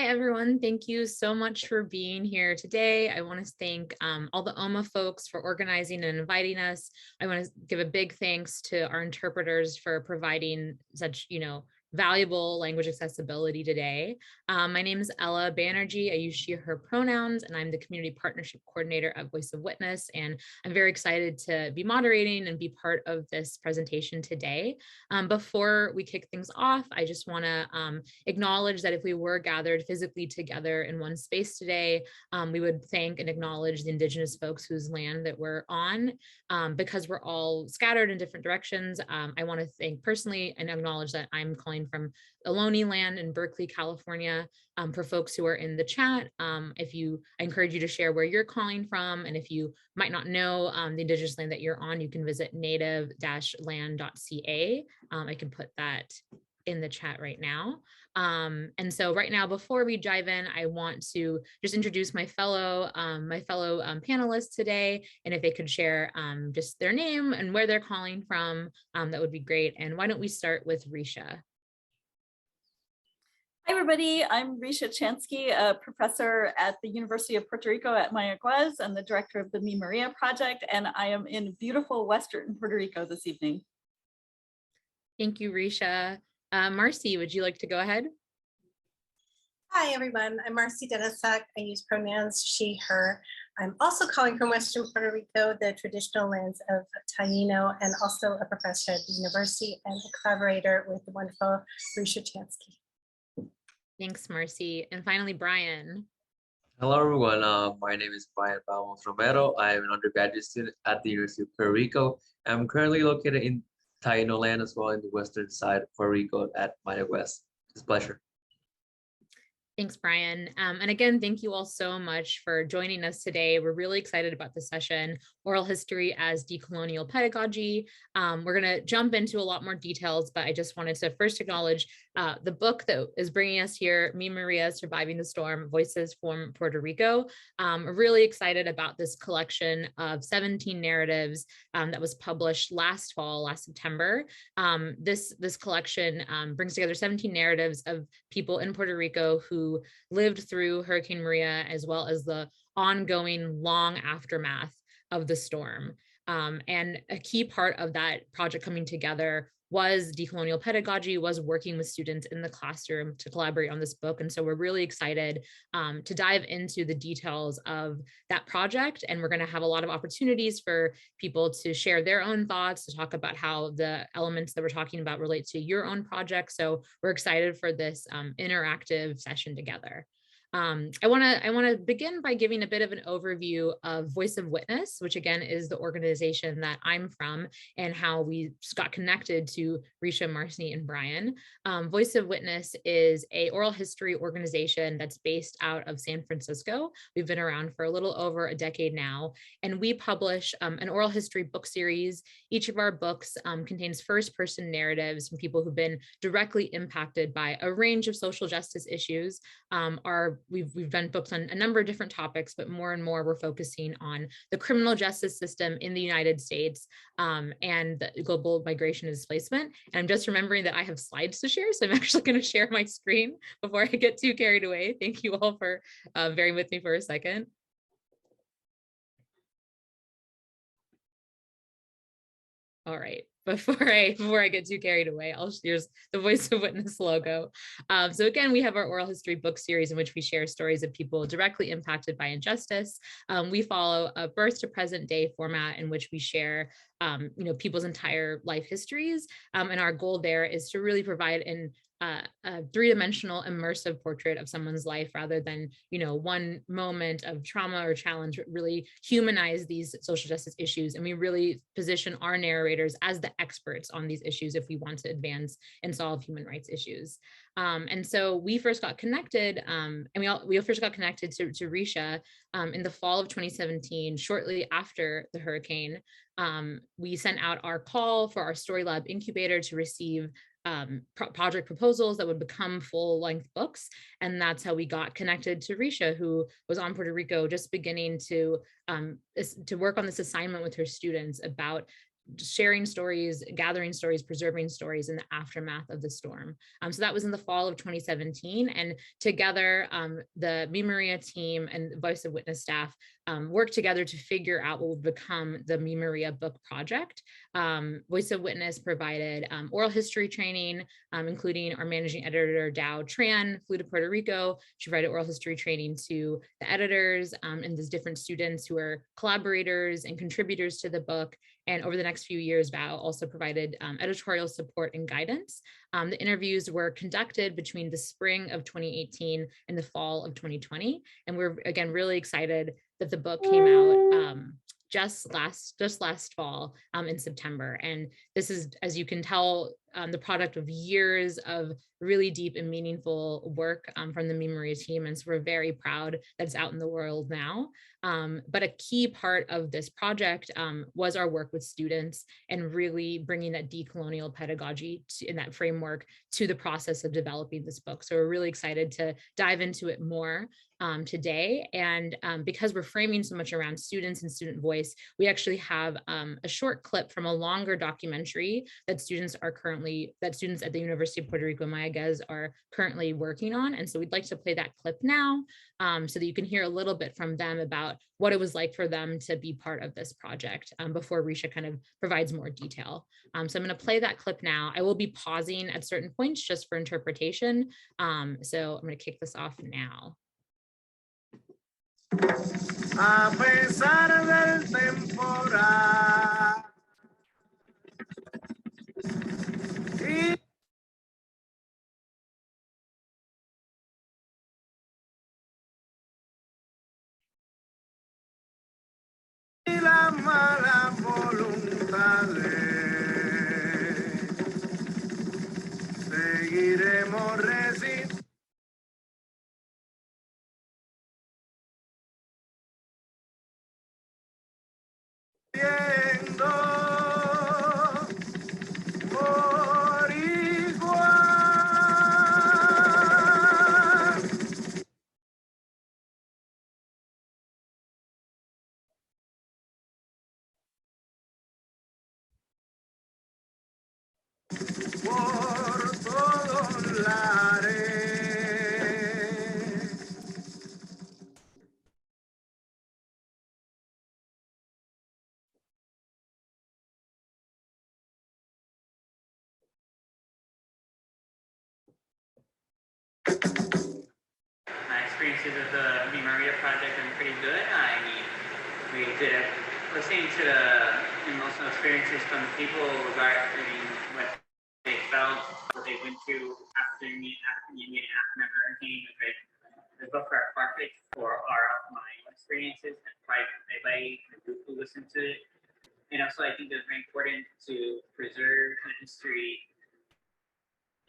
everyone. Thank you so much for being here today. I want to thank all the OMA folks for organizing and inviting us. I want to give a big thanks to our interpreters for providing such, valuable language accessibility today. My name is Ella Banerjee. I use she, her pronouns, and I'm the Community Partnership Coordinator at Voice of Witness. And I'm very excited to be moderating and be part of this presentation today. Before we kick things off, I just want to acknowledge that if we were gathered physically together in one space today, we would thank and acknowledge the Indigenous folks whose land that we're on. Because we're all scattered in different directions, I want to thank personally and acknowledge that I'm calling from Ohlone land in Berkeley, California. For folks who are in the chat, I encourage you to share where you're calling from, and if you might not know the Indigenous land that you're on, you can visit native-land.ca. I can put that in the chat right now. And so right now, before we dive in, I want to just introduce my fellow panelists today, and if they could share just their name and where they're calling from, that would be great. And why don't we start with Ricia? Hi, everybody. I'm Ricia Chansky, a professor at the University of Puerto Rico at Mayagüez and the director of the Mi Maria project, and I am in beautiful Western Puerto Rico this evening. Thank you, Ricia. Marci, would you like to go ahead? Hi, everyone. I'm Marci Denesiuk. I use pronouns she, her. I'm also calling from Western Puerto Rico, the traditional lands of Taino, and also a professor at the university and a collaborator with the wonderful Ricia Chansky. Thanks, Marci. And finally, Bryan. Hello, everyone. My name is Bryan Romero. I am an undergraduate student at the University of Puerto Rico. I'm currently located in Taino land as well in the western side of Puerto Rico at Mayagüez. It's a pleasure. Thanks, Bryan. And again, thank you all so much for joining us today. We're really excited about this session, Oral History as Decolonial Pedagogy. We're going to jump into a lot more details, but I just wanted to first acknowledge the book that is bringing us here, Mi Maria, Surviving the Storm, Voices from Puerto Rico. We're really excited about this collection of 17 narratives that was published last September. This collection brings together 17 narratives of people in Puerto Rico who lived through Hurricane Maria, as well as the ongoing long aftermath of the storm. And a key part of that project coming together was Decolonial Pedagogy, was working with students in the classroom to collaborate on this book. And so we're really excited to dive into the details of that project. And we're going to have a lot of opportunities for people to share their own thoughts, to talk about how the elements that we're talking about relate to your own project. So we're excited for this interactive session together. I want to begin by giving a bit of an overview of Voice of Witness, which again is the organization that I'm from, and how we got connected to Ricia, Marci, and Bryan. Voice of Witness is an oral history organization that's based out of San Francisco. We've been around for a little over a decade now, and we publish an oral history book series. Each of our books contains first-person narratives from people who've been directly impacted by a range of social justice issues. We've done books on a number of different topics, but more and more we're focusing on the criminal justice system in the United States and the global migration and displacement. And I'm just remembering that I have slides to share, so I'm actually going to share my screen before I get too carried away. Thank you all for bearing with me for a second. All right. Before I get too carried away, here's the Voice of Witness logo. So again, we have our oral history book series in which we share stories of people directly impacted by injustice. We follow a birth to present day format in which we share people's entire life histories. And our goal there is to really provide a three-dimensional immersive portrait of someone's life rather than one moment of trauma or challenge, really humanize these social justice issues. And we really position our narrators as the experts on these issues if we want to advance and solve human rights issues. And so we first got connected, and we first got connected to Ricia in the fall of 2017, shortly after the hurricane. We sent out our call for our Story Lab incubator to receive project proposals that would become full-length books. And that's how we got connected to Ricia, who was on Puerto Rico just beginning to work on this assignment with her students about sharing stories, gathering stories, preserving stories in the aftermath of the storm. So that was in the fall of 2017. And together, the Me Maria team and Voice of Witness staff worked together to figure out what would become the Me Maria book project. Voice of Witness provided oral history training, including our managing editor, Dow Tran, flew to Puerto Rico. She provided oral history training to the editors and these different students who are collaborators and contributors to the book. And over the next few years, Val also provided editorial support and guidance. The interviews were conducted between the spring of 2018 and the fall of 2020. And we're, again, really excited that the book came out just last fall in September. And this is, as you can tell, the product of years of really deep and meaningful work from the Me Maria team. And so we're very proud that it's out in the world now. But a key part of this project was our work with students and really bringing that decolonial pedagogy in that framework to the process of developing this book. So we're really excited to dive into it more today. And because we're framing so much around students and student voice, we actually have a short clip from a longer documentary that students at the University of Puerto Rico, Mayagüez, are currently working on. And so we'd like to play that clip now so that you can hear a little bit from them about what it was like for them to be part of this project before Ricia kind of provides more detail. So I'm going to play that clip now. I will be pausing at certain points just for interpretation. So I'm going to kick this off now. A pesar del temporal y la mala voluntad, seguiremos resistiendo. Por igual. Por todos lares. My experiences with the Me Maria project have been pretty good. We did listening to the emotional experiences from the people regarding what they felt, what they went through after the hurricane. The book are perfect for my own experiences and private anybody who listened to it. And also, I think it's very important to preserve the history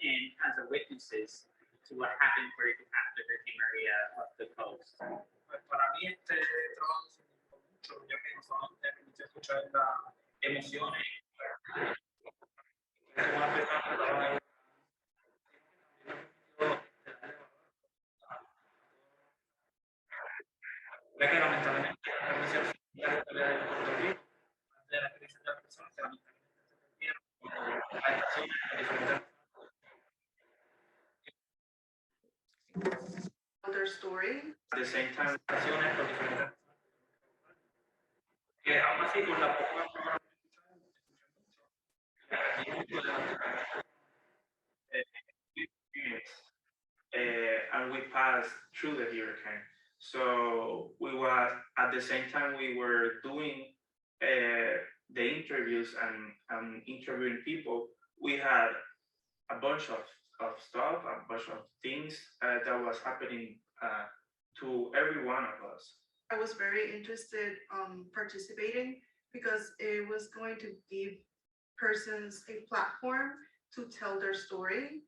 and as a witnesses to what happened after Hurricane Maria off the coast. Para mí este trabajo significó mucho, ya que no solamente permitió escuchar las emociones, como una persona que estaba ya que lamentablemente la Comisión Social de Puerto Rico, de la experiencia de las personas que lamentablemente se perdieron a esta zona de diferentes. Their story. At the same time, situaciones por diferentes. Que aún así con la poca and we passed through the hurricane. So we were at the same time we were doing the interviews and interviewing people. We had a bunch of stuff, a bunch of things that was happening to every one of us. I was very interested participating because it was going to give persons a platform to tell their story.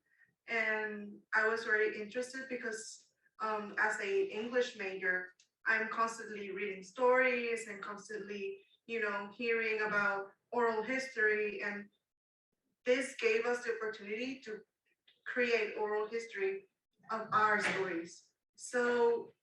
And I was very interested because as an English major, I'm constantly reading stories and constantly, hearing about oral history. And this gave us the opportunity to create oral history of our stories. So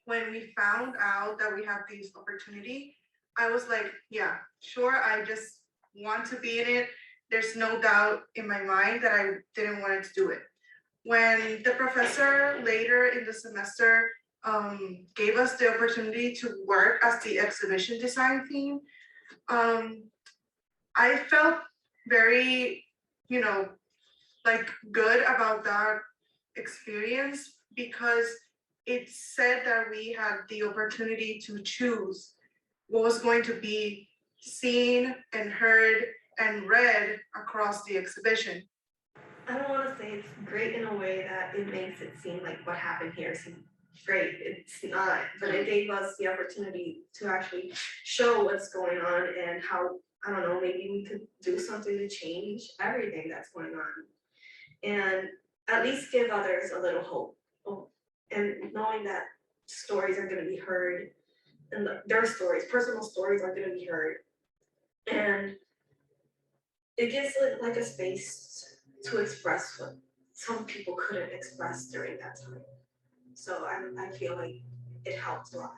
when we found out that we have this opportunity, I was like, yeah, sure. I just want to be in it, there's no doubt in my mind that I didn't want to do it. When the professor later in the semester gave us the opportunity to work as the exhibition design team, I felt very, like good about that experience because it said that we had the opportunity to choose what was going to be seen and heard and read across the exhibition. I don't want to say it's great in a way that it makes it seem like what happened here seems great. It's not, but it gave us the opportunity to actually show what's going on and how, I don't know, maybe we could do something to change everything that's going on. And at least give others a little hope. And knowing that stories are going to be heard and their stories, personal stories are going to be heard. And it gives it like a space to express what some people couldn't express during that time. So I feel like it helped a lot.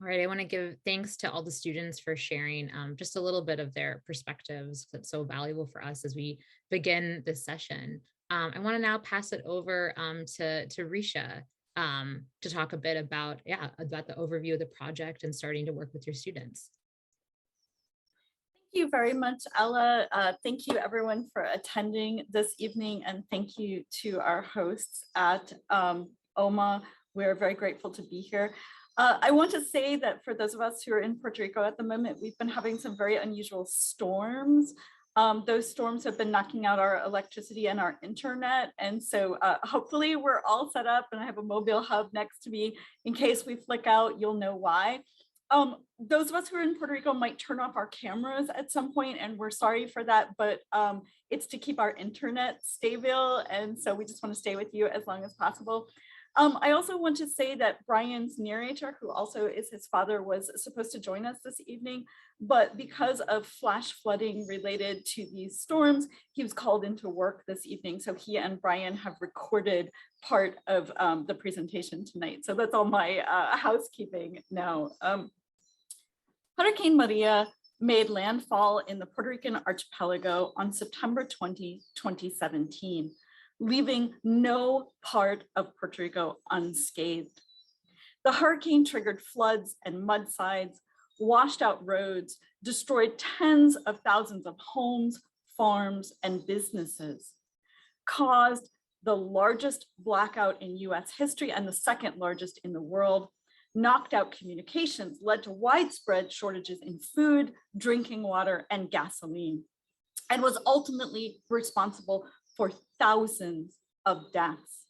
All right, I want to give thanks to all the students for sharing just a little bit of their perspectives. That's so valuable for us as we begin this session. I want to now pass it over to Ricia to talk a bit about the overview of the project and starting to work with your students. Thank you very much, Ella. Thank you everyone for attending this evening, and thank you to our hosts at OMA. We're very grateful to be here. I want to say that for those of us who are in Puerto Rico at the moment, we've been having some very unusual storms. Those storms have been knocking out our electricity and our internet. And so hopefully we're all set up, and I have a mobile hub next to me. In case we flick out, you'll know why. Those of us who are in Puerto Rico might turn off our cameras at some point, and we're sorry for that, but it's to keep our internet stable. And so we just want to stay with you as long as possible. I also want to say that Bryan's narrator, who also is his father, was supposed to join us this evening, but because of flash flooding related to these storms, he was called into work this evening. So he and Bryan have recorded part of the presentation tonight. So that's all my housekeeping now. Hurricane Maria made landfall in the Puerto Rican archipelago on September 20, 2017. Leaving no part of Puerto Rico unscathed. The hurricane triggered floods and mudslides, washed out roads, destroyed tens of thousands of homes, farms, and businesses, caused the largest blackout in US history and the second largest in the world, knocked out communications, led to widespread shortages in food, drinking water, and gasoline, and was ultimately responsible for thousands of deaths.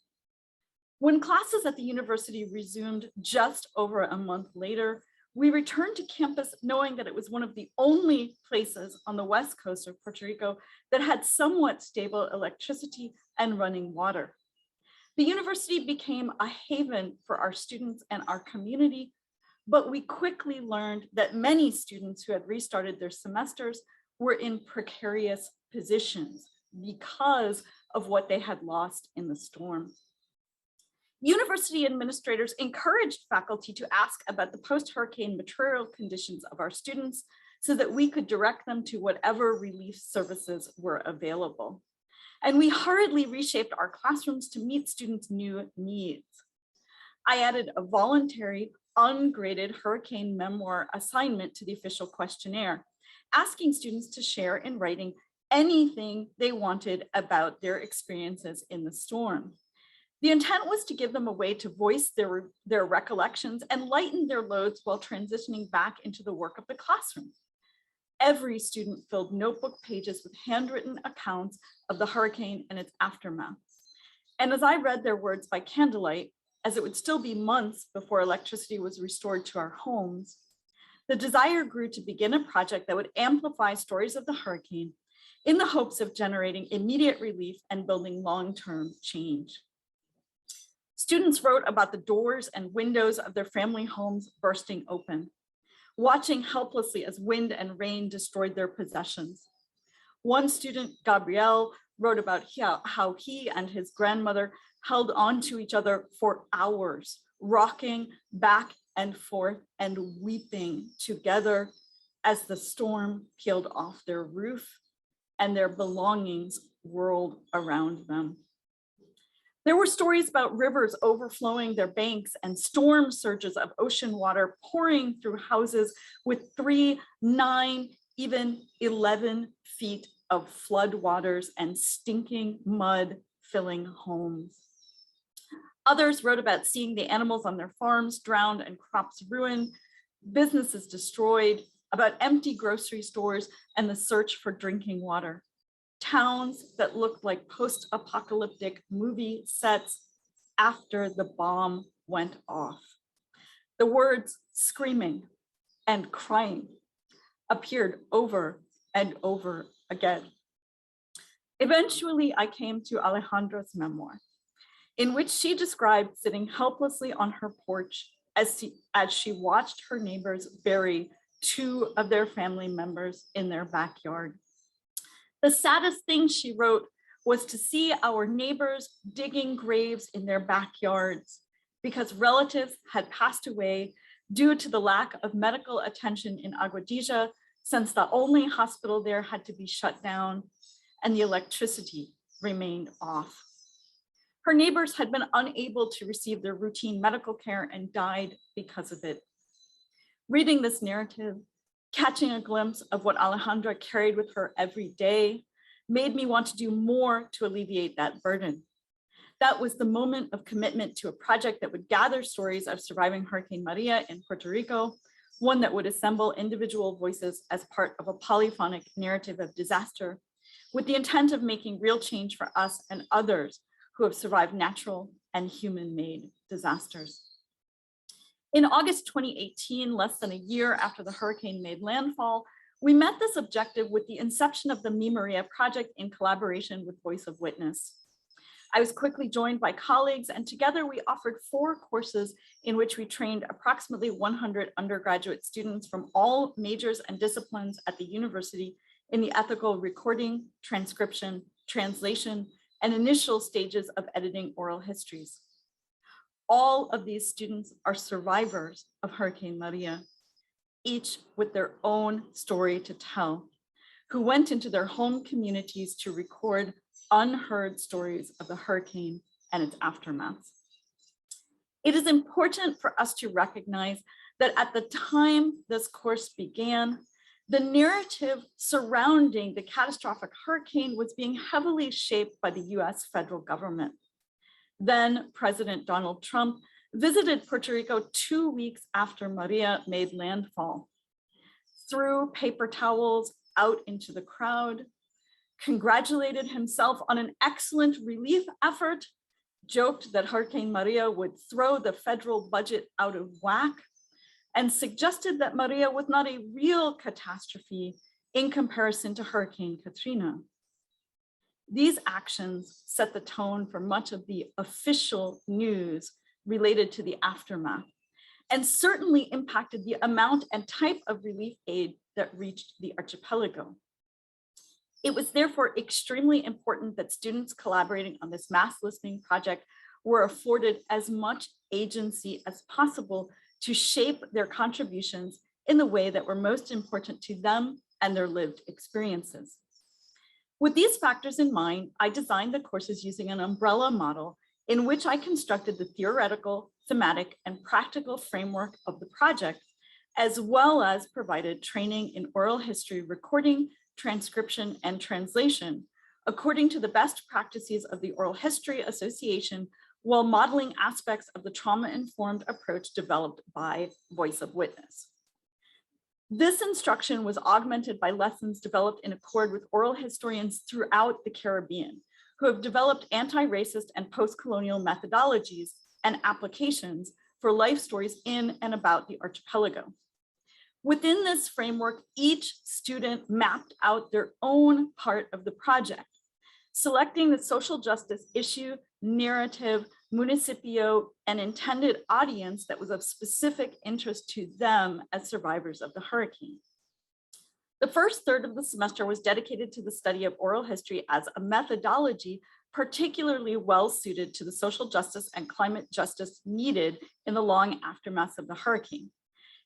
When classes at the university resumed just over a month later, we returned to campus knowing that it was one of the only places on the west coast of Puerto Rico that had somewhat stable electricity and running water. The university became a haven for our students and our community, but we quickly learned that many students who had restarted their semesters were in precarious positions because of what they had lost in the storm. University administrators encouraged faculty to ask about the post-hurricane material conditions of our students so that we could direct them to whatever relief services were available. And we hurriedly reshaped our classrooms to meet students' new needs. I added a voluntary, ungraded hurricane memoir assignment to the official questionnaire, asking students to share in writing anything they wanted about their experiences in the storm. The intent was to give them a way to voice their recollections and lighten their loads while transitioning back into the work of the classroom. Every student filled notebook pages with handwritten accounts of the hurricane and its aftermath. And as I read their words by candlelight, as it would still be months before electricity was restored to our homes, the desire grew to begin a project that would amplify stories of the hurricane in the hopes of generating immediate relief and building long-term change. Students wrote about the doors and windows of their family homes bursting open. watching helplessly as wind and rain destroyed their possessions. One student, Gabriel, wrote about how he and his grandmother held on to each other for hours, rocking back and forth and weeping together as the storm peeled off their roof and their belongings whirled around them. There were stories about rivers overflowing their banks and storm surges of ocean water pouring through houses with 3, 9, even 11 feet of flood waters and stinking mud filling homes. Others wrote about seeing the animals on their farms drowned and crops ruined, businesses destroyed, about empty grocery stores and the search for drinking water. Towns that looked like post-apocalyptic movie sets after the bomb went off. The words screaming and crying appeared over and over again. Eventually, I came to Alejandra's memoir, in which she described sitting helplessly on her porch as she watched her neighbors bury 2 of their family members in their backyard. The saddest thing, she wrote, was to see our neighbors digging graves in their backyards because relatives had passed away due to the lack of medical attention in Aguadilla, since the only hospital there had to be shut down and the electricity remained off. Her neighbors had been unable to receive their routine medical care and died because of it. Reading this narrative, catching a glimpse of what Alejandra carried with her every day, made me want to do more to alleviate that burden. That was the moment of commitment to a project that would gather stories of surviving Hurricane Maria in Puerto Rico, one that would assemble individual voices as part of a polyphonic narrative of disaster, with the intent of making real change for us and others who have survived natural and human-made disasters. In August 2018, less than a year after the hurricane made landfall, we met this objective with the inception of the Mi Maria project in collaboration with Voice of Witness. I was quickly joined by colleagues, and together we offered 4 courses in which we trained approximately 100 undergraduate students from all majors and disciplines at the university in the ethical recording, transcription, translation, and initial stages of editing oral histories. All of these students are survivors of Hurricane Maria, each with their own story to tell, who went into their home communities to record unheard stories of the hurricane and its aftermath. It is important for us to recognize that at the time this course began, the narrative surrounding the catastrophic hurricane was being heavily shaped by the US federal government. Then President Donald Trump visited Puerto Rico 2 weeks after Maria made landfall, threw paper towels out into the crowd, congratulated himself on an excellent relief effort, joked that Hurricane Maria would throw the federal budget out of whack, and suggested that Maria was not a real catastrophe in comparison to Hurricane Katrina. These actions set the tone for much of the official news related to the aftermath, and certainly impacted the amount and type of relief aid that reached the archipelago. It was therefore extremely important that students collaborating on this mass listening project were afforded as much agency as possible to shape their contributions in the way that were most important to them and their lived experiences. With these factors in mind, I designed the courses using an umbrella model in which I constructed the theoretical, thematic, and practical framework of the project, as well as provided training in oral history recording, transcription, and translation, according to the best practices of the Oral History Association, while modeling aspects of the trauma-informed approach developed by Voice of Witness. This instruction was augmented by lessons developed in accord with oral historians throughout the Caribbean, who have developed anti-racist and post-colonial methodologies and applications for life stories in and about the archipelago. Within this framework, each student mapped out their own part of the project, selecting the social justice issue narrative, municipio, and intended audience that was of specific interest to them as survivors of the hurricane. The first third of the semester was dedicated to the study of oral history as a methodology particularly well suited to the social justice and climate justice needed in the long aftermath of the hurricane,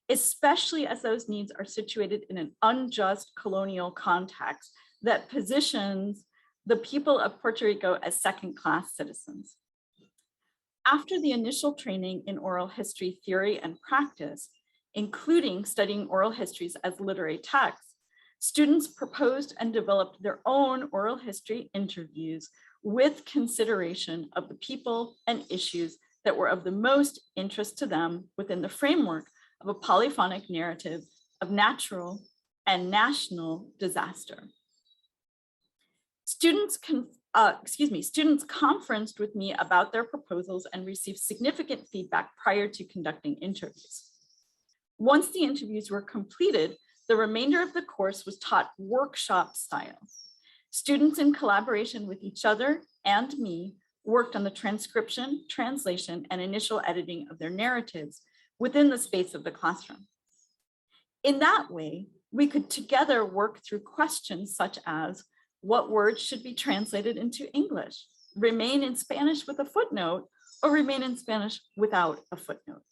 especially as those needs are situated in an unjust colonial context that positions the people of Puerto Rico as second-class citizens. After the initial training in oral history theory and practice, including studying oral histories as literary texts, students proposed and developed their own oral history interviews with consideration of the people and issues that were of the most interest to them within the framework of a polyphonic narrative of natural and national disaster. Students conferenced with me about their proposals and received significant feedback prior to conducting interviews. Once the interviews were completed, the remainder of the course was taught workshop style. Students, in collaboration with each other and me, worked on the transcription, translation, and initial editing of their narratives within the space of the classroom. In that way, we could together work through questions such as, what words should be translated into English, remain in Spanish with a footnote, or remain in Spanish without a footnote?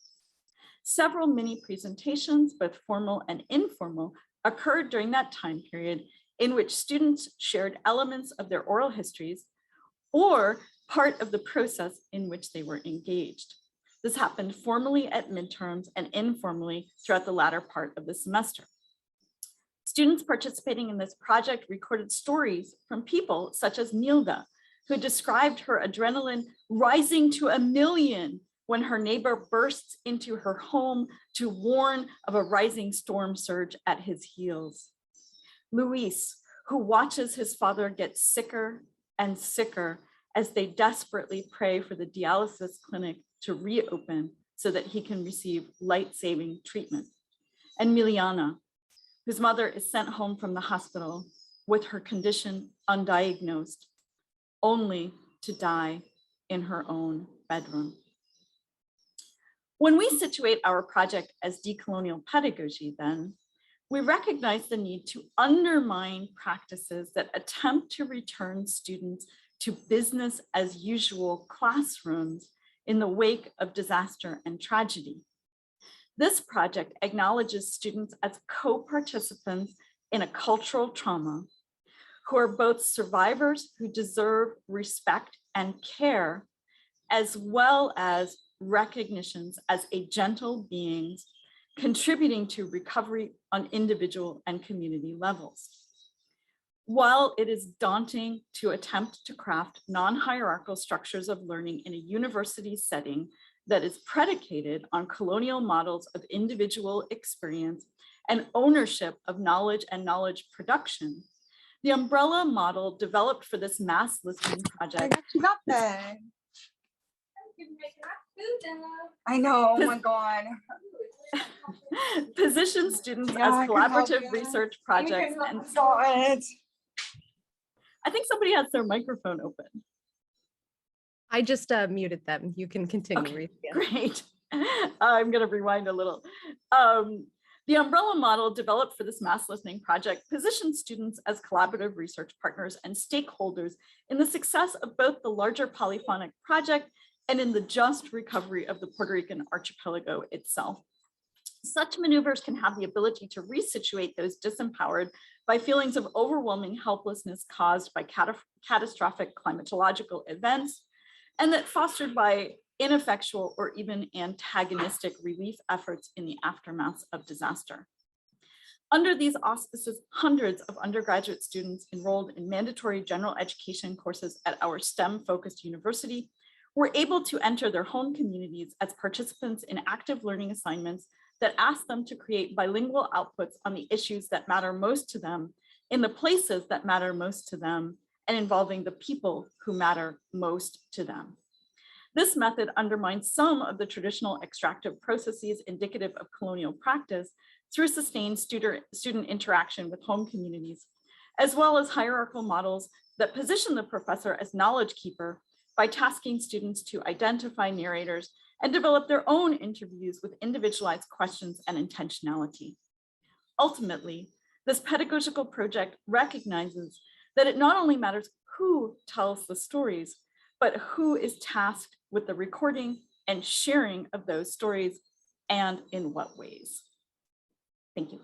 Several mini presentations, both formal and informal, occurred during that time period in which students shared elements of their oral histories or part of the process in which they were engaged. This happened formally at midterms and informally throughout the latter part of the semester. Students participating in this project recorded stories from people such as Nilda, who described her adrenaline rising to 1,000,000 when her neighbor bursts into her home to warn of a rising storm surge at his heels. Luis, who watches his father get sicker and sicker as they desperately pray for the dialysis clinic to reopen so that he can receive life-saving treatment. And Miliana, whose mother is sent home from the hospital with her condition undiagnosed, only to die in her own bedroom. When we situate our project as decolonial pedagogy, then, we recognize the need to undermine practices that attempt to return students to business as usual classrooms in the wake of disaster and tragedy. This project acknowledges students as co-participants in a cultural trauma who are both survivors who deserve respect and care, as well as recognitions as agental beings contributing to recovery on individual and community levels. While it is daunting to attempt to craft non-hierarchical structures of learning in a university setting that is predicated on colonial models of individual experience and ownership of knowledge and knowledge production, the umbrella model developed for this mass listening project. You got that. I know, oh my God. Position students as collaborative research projects. And I think somebody has their microphone open. I just muted them. You can continue. Okay, great. I'm going to rewind a little. The umbrella model developed for this mass listening project positions students as collaborative research partners and stakeholders in the success of both the larger polyphonic project and in the just recovery of the Puerto Rican archipelago itself. Such maneuvers can have the ability to resituate those disempowered by feelings of overwhelming helplessness caused by catastrophic climatological events, and that fostered by ineffectual or even antagonistic relief efforts in the aftermath of disaster. Under these auspices, hundreds of undergraduate students enrolled in mandatory general education courses at our STEM-focused university were able to enter their home communities as participants in active learning assignments that ask them to create bilingual outputs on the issues that matter most to them, in the places that matter most to them, and involving the people who matter most to them. This method undermines some of the traditional extractive processes indicative of colonial practice through sustained student interaction with home communities, as well as hierarchical models that position the professor as knowledge keeper by tasking students to identify narrators and develop their own interviews with individualized questions and intentionality. Ultimately, this pedagogical project recognizes that it not only matters who tells the stories, but who is tasked with the recording and sharing of those stories and in what ways. Thank you.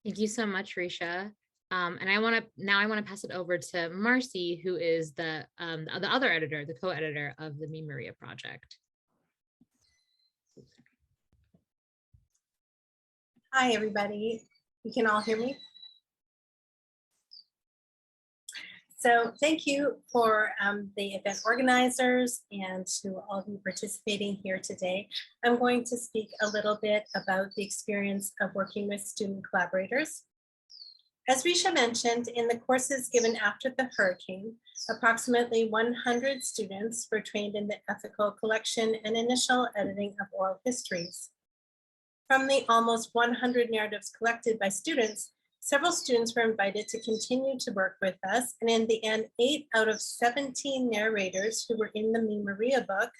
Thank you so much, Ricia. And I want to pass it over to Marci, who is the other editor, the co-editor of the Me Maria project. Hi, everybody. You can all hear me? So thank you for the event organizers and to all of you participating here today. I'm going to speak a little bit about the experience of working with student collaborators. As Ricia mentioned, in the courses given after the hurricane, approximately 100 students were trained in the ethical collection and initial editing of oral histories. From the almost 100 narratives collected by students, several students were invited to continue to work with us, and in the end, 8 out of 17 narrators who were in the Me Maria book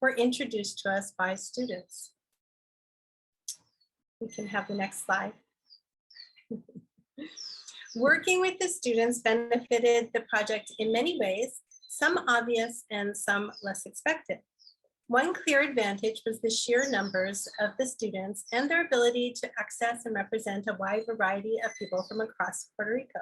were introduced to us by students. We can have the next slide. Working with the students benefited the project in many ways, some obvious and some less expected. One clear advantage was the sheer numbers of the students and their ability to access and represent a wide variety of people from across Puerto Rico.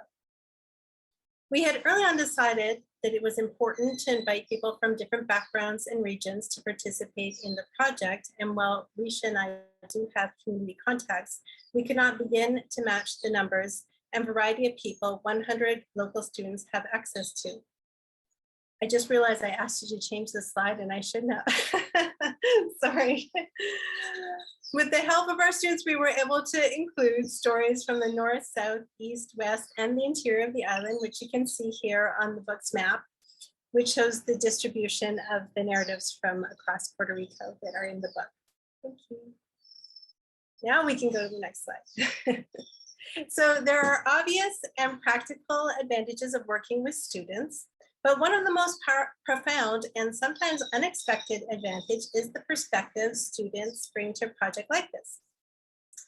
We had early on decided that it was important to invite people from different backgrounds and regions to participate in the project. And while Ricia and I do have community contacts, we could not begin to match the numbers and variety of people 100 local students have access to. I just realized I asked you to change the slide and I shouldn't have. Sorry. With the help of our students, we were able to include stories from the north, south, east, west, and the interior of the island, which you can see here on the book's map, which shows the distribution of the narratives from across Puerto Rico that are in the book. Thank you. Now we can go to the next slide. So there are obvious and practical advantages of working with students, but one of the most profound and sometimes unexpected advantage is the perspective students bring to a project like this.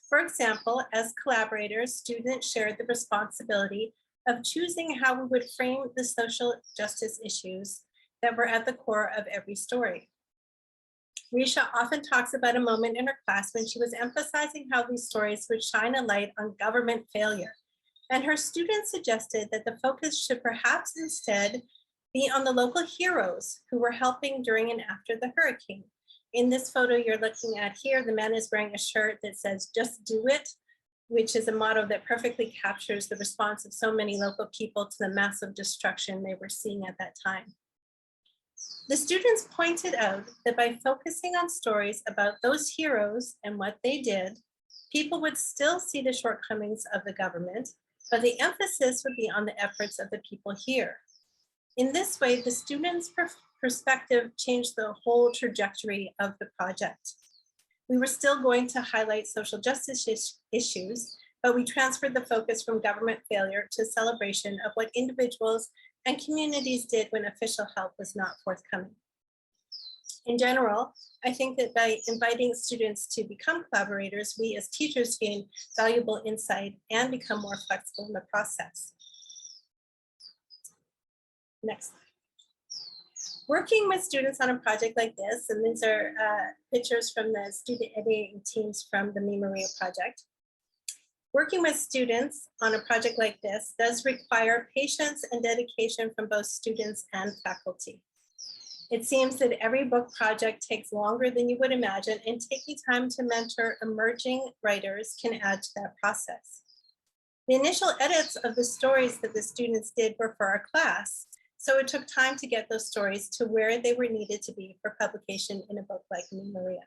For example, as collaborators, students shared the responsibility of choosing how we would frame the social justice issues that were at the core of every story. Ricia often talks about a moment in her class when she was emphasizing how these stories would shine a light on government failure. And her students suggested that the focus should perhaps instead be on the local heroes who were helping during and after the hurricane. In this photo you're looking at here, the man is wearing a shirt that says, "Just do it," which is a motto that perfectly captures the response of so many local people to the massive destruction they were seeing at that time. The students pointed out that by focusing on stories about those heroes and what they did, people would still see the shortcomings of the government, but the emphasis would be on the efforts of the people here. In this way, the students' perspective changed the whole trajectory of the project. We were still going to highlight social justice issues, but we transferred the focus from government failure to celebration of what individuals and communities did when official help was not forthcoming. In general, I think that by inviting students to become collaborators, we as teachers gain valuable insight and become more flexible in the process. Next slide. Working with students on a project like this, and these are pictures from the student editing teams from the Me Maria project. Working with students on a project like this does require patience and dedication from both students and faculty. It seems that every book project takes longer than you would imagine, and taking time to mentor emerging writers can add to that process. The initial edits of the stories that the students did were for our class, so it took time to get those stories to where they were needed to be for publication in a book like Me Maria.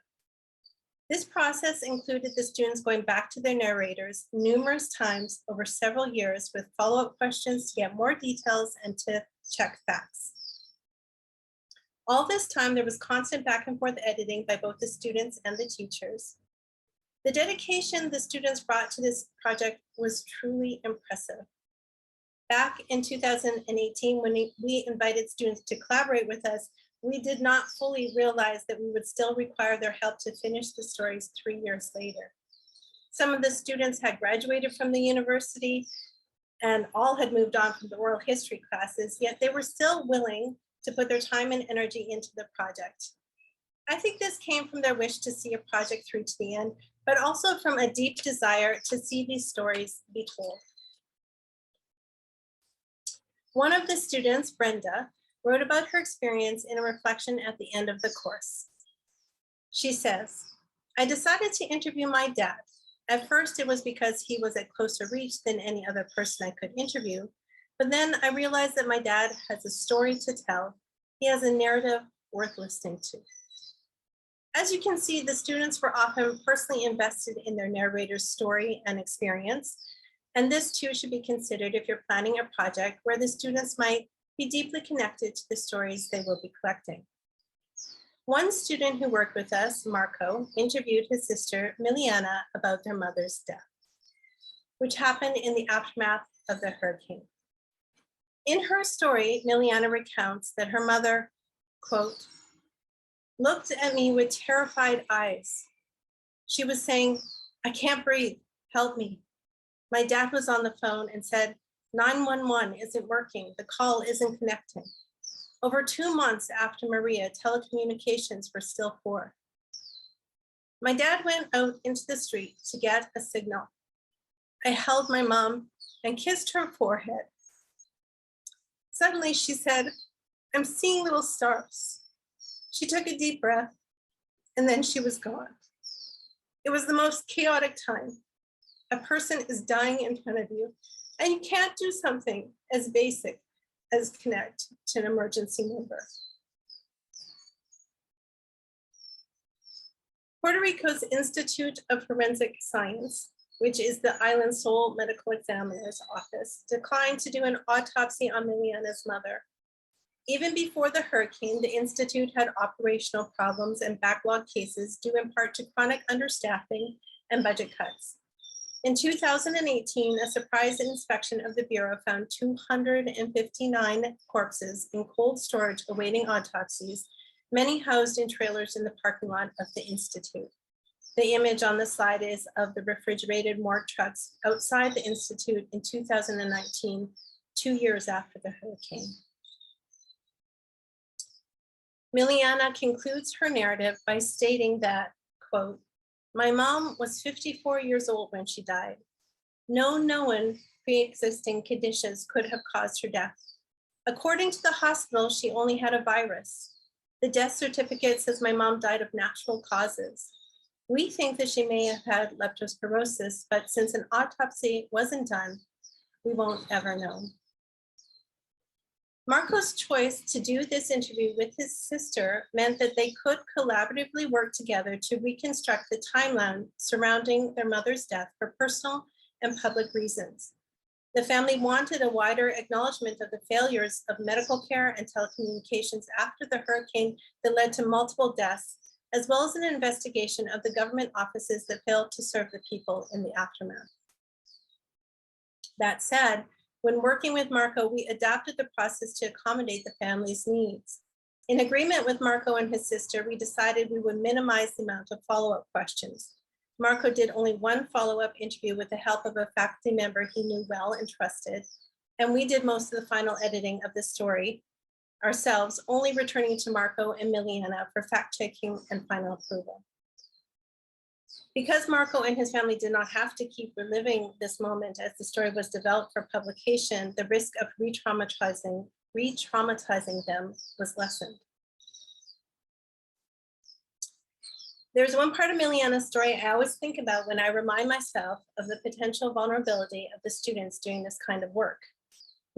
This process included the students going back to their narrators numerous times over several years with follow-up questions to get more details and to check facts. All this time, there was constant back and forth editing by both the students and the teachers. The dedication the students brought to this project was truly impressive. Back in 2018, when we invited students to collaborate with us, we did not fully realize that we would still require their help to finish the stories 3 years later. Some of the students had graduated from the university and all had moved on from the oral history classes, yet they were still willing to put their time and energy into the project. I think this came from their wish to see a project through to the end, but also from a deep desire to see these stories be told. One of the students, Brenda, wrote about her experience in a reflection at the end of the course. She says, I decided to interview my dad. At first, it was because he was at closer reach than any other person I could interview. But then I realized that my dad has a story to tell. He has a narrative worth listening to. As you can see, the students were often personally invested in their narrator's story and experience. And this too should be considered if you're planning a project where the students might be deeply connected to the stories they will be collecting. One student who worked with us, Marco, interviewed his sister, Miliana, about their mother's death, which happened in the aftermath of the hurricane. In her story, Miliana recounts that her mother, quote, looked at me with terrified eyes. She was saying, I can't breathe, help me. My dad was on the phone and said, 911 isn't working, the call isn't connecting. Over 2 months after Maria, telecommunications were still poor. My dad went out into the street to get a signal. I held my mom and kissed her forehead. Suddenly she said, I'm seeing little stars. She took a deep breath and then she was gone. It was the most chaotic time. A person is dying in front of you and you can't do something as basic as connect to an emergency number. Puerto Rico's Institute of Forensic Science, which is the island's sole medical examiner's office, declined to do an autopsy on Miliana's mother. Even before the hurricane, the Institute had operational problems and backlog cases due in part to chronic understaffing and budget cuts. In 2018, a surprise inspection of the Bureau found 259 corpses in cold storage awaiting autopsies, many housed in trailers in the parking lot of the Institute. The image on the slide is of the refrigerated morgue trucks outside the Institute in 2019, 2 years after the hurricane. Miliana concludes her narrative by stating that, quote, my mom was 54 years old when she died. No known pre-existing conditions could have caused her death. According to the hospital, she only had a virus. The death certificate says my mom died of natural causes. We think that she may have had leptospirosis, but since an autopsy wasn't done, we won't ever know. Marco's choice to do this interview with his sister meant that they could collaboratively work together to reconstruct the timeline surrounding their mother's death for personal and public reasons. The family wanted a wider acknowledgement of the failures of medical care and telecommunications after the hurricane that led to multiple deaths, as well as an investigation of the government offices that failed to serve the people in the aftermath. That said, when working with Marco, we adapted the process to accommodate the family's needs. In agreement with Marco and his sister, we decided we would minimize the amount of follow-up questions. Marco did only one follow-up interview with the help of a faculty member he knew well and trusted, and we did most of the final editing of the story ourselves, only returning to Marco and Miliana for fact-checking and final approval. Because Marco and his family did not have to keep reliving this moment as the story was developed for publication, the risk of re-traumatizing them was lessened. There's one part of Miliana's story I always think about when I remind myself of the potential vulnerability of the students doing this kind of work.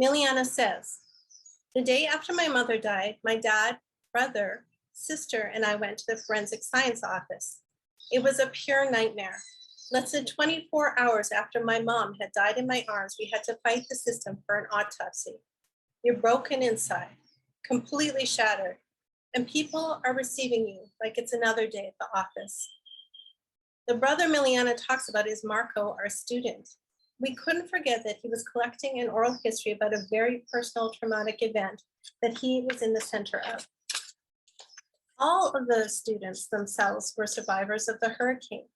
Miliana says, the day after my mother died, my dad, brother, sister, and I went to the forensic science office. It was a pure nightmare. Less than 24 hours after my mom had died in my arms, we had to fight the system for an autopsy. You're broken inside, completely shattered, and people are receiving you like it's another day at the office. The brother Miliana talks about is Marco, our student. we couldn't forget that he was collecting an oral history about a very personal traumatic event that he was in the center of. All of the students themselves were survivors of the hurricane.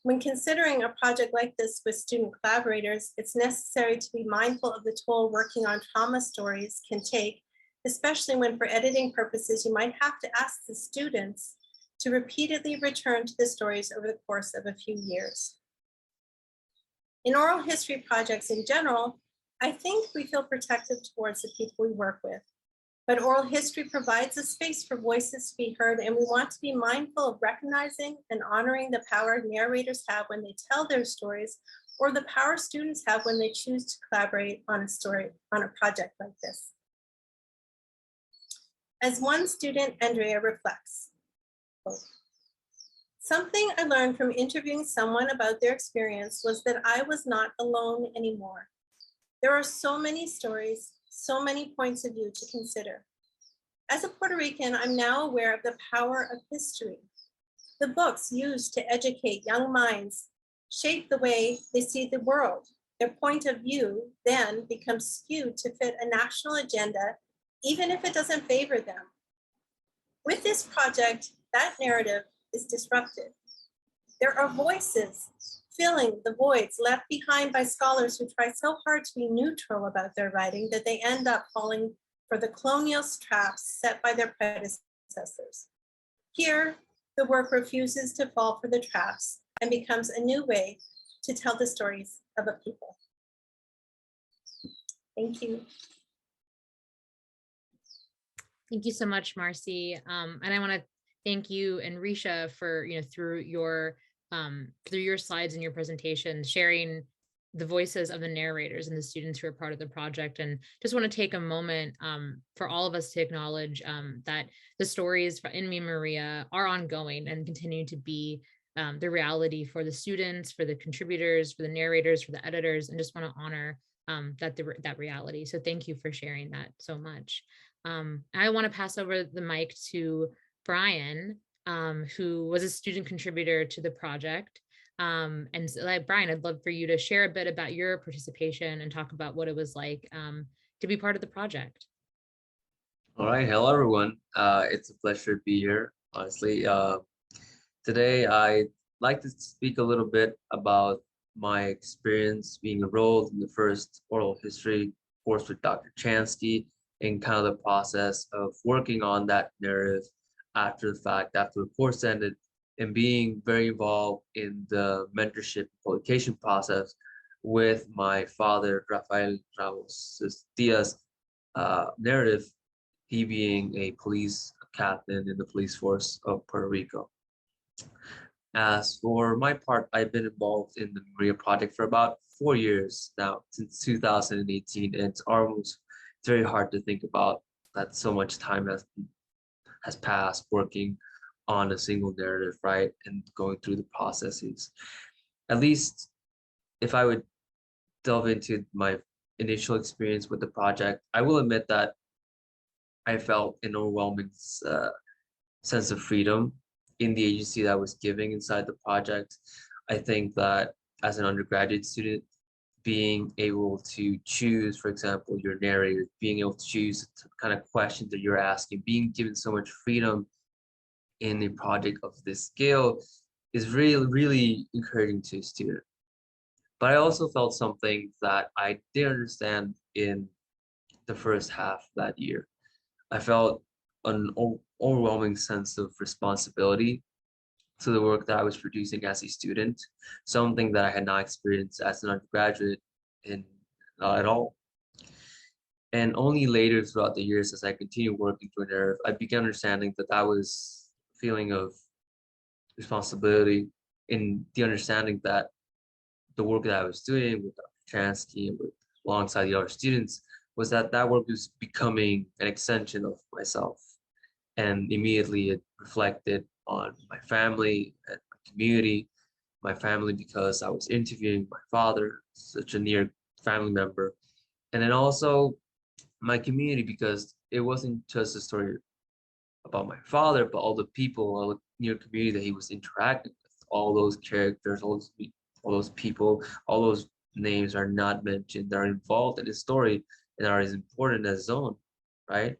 When considering a project like this with student collaborators, it's necessary to be mindful of the toll working on trauma stories can take, especially when for editing purposes, you might have to ask the students to repeatedly return to the stories over the course of a few years. In oral history projects in general, I think we feel protective towards the people we work with. But oral history provides a space for voices to be heard, and we want to be mindful of recognizing and honoring the power narrators have when they tell their stories, or the power students have when they choose to collaborate on a project like this. As one student, Andrea, reflects, quote, "Something I learned from interviewing someone about their experience was that I was not alone anymore. There are so many stories, so many points of view to consider. As a Puerto Rican, I'm now aware of the power of history. The books used to educate young minds shape the way they see the world. Their point of view then becomes skewed to fit a national agenda, even if it doesn't favor them. With this project, that narrative is disrupted. There are voices filling the voids left behind by scholars who try so hard to be neutral about their writing that they end up falling for the colonial traps set by their predecessors. Here, the work refuses to fall for the traps and becomes a new way to tell the stories of a people." Thank you. Thank you so much, Marci. And I want to thank you and Ricia for, through your slides and your presentation, sharing the voices of the narrators and the students who are part of the project. And just want to take a moment for all of us to acknowledge that the stories in Mi Maria are ongoing and continue to be the reality for the students, for the contributors, for the narrators, for the editors, and just want to honor that reality. So thank you for sharing that so much. I want to pass over the mic to Bryan, who was a student contributor to the project. And so, Bryan, I'd love for you to share a bit about your participation and talk about what it was like to be part of the project. All right, hello everyone. It's a pleasure to be here. Honestly, today I'd like to speak a little bit about my experience being enrolled in the first oral history course with Dr. Chansky, and kind of the process of working on that narrative after the fact, after the course ended, and being very involved in the mentorship publication process with my father, Rafael Ramos Diaz narrative, he being a police captain in the police force of Puerto Rico. As for my part, I've been involved in the Maria project for about 4 years now, since 2018, and it's very hard to think about that so much time has passed working on a single narrative, right? And going through the processes. At least if I would delve into my initial experience with the project, I will admit that I felt an overwhelming sense of freedom in the agency that I was giving inside the project. I think that as an undergraduate student, being able to choose, for example, your narrator, being able to choose the kind of questions that you're asking, being given so much freedom in a project of this scale is really, really encouraging to a student. But I also felt something that I didn't understand in the first half of that year. I felt an overwhelming sense of responsibility to the work that I was producing as a student, something that I had not experienced as an undergraduate at all. And only later throughout the years, as I continued working through narrative, I began understanding that that was a feeling of responsibility, in the understanding that the work that I was doing with Dr. Chansky and alongside the other students was that work was becoming an extension of myself. And immediately it reflected on my family and my community. My family, because I was interviewing my father, such a near family member. And then also my community, because it wasn't just a story about my father, but all the people, all the near community that he was interacting with, all those characters, all those people, all those names are not mentioned, that are involved in the story and are as important as his own, right?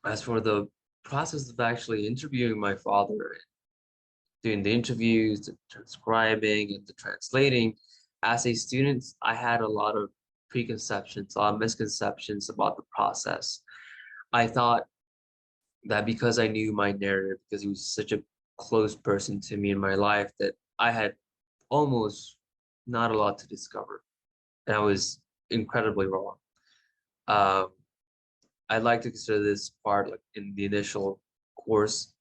As for the process of actually interviewing my father, doing the interviews, the transcribing, and the translating, as a student, I had a lot of preconceptions, a lot of misconceptions about the process. I thought that because I knew my narrator, because he was such a close person to me in my life, that I had almost not a lot to discover. And I was incredibly wrong. Um, I'd like to consider this part, like in the initial course,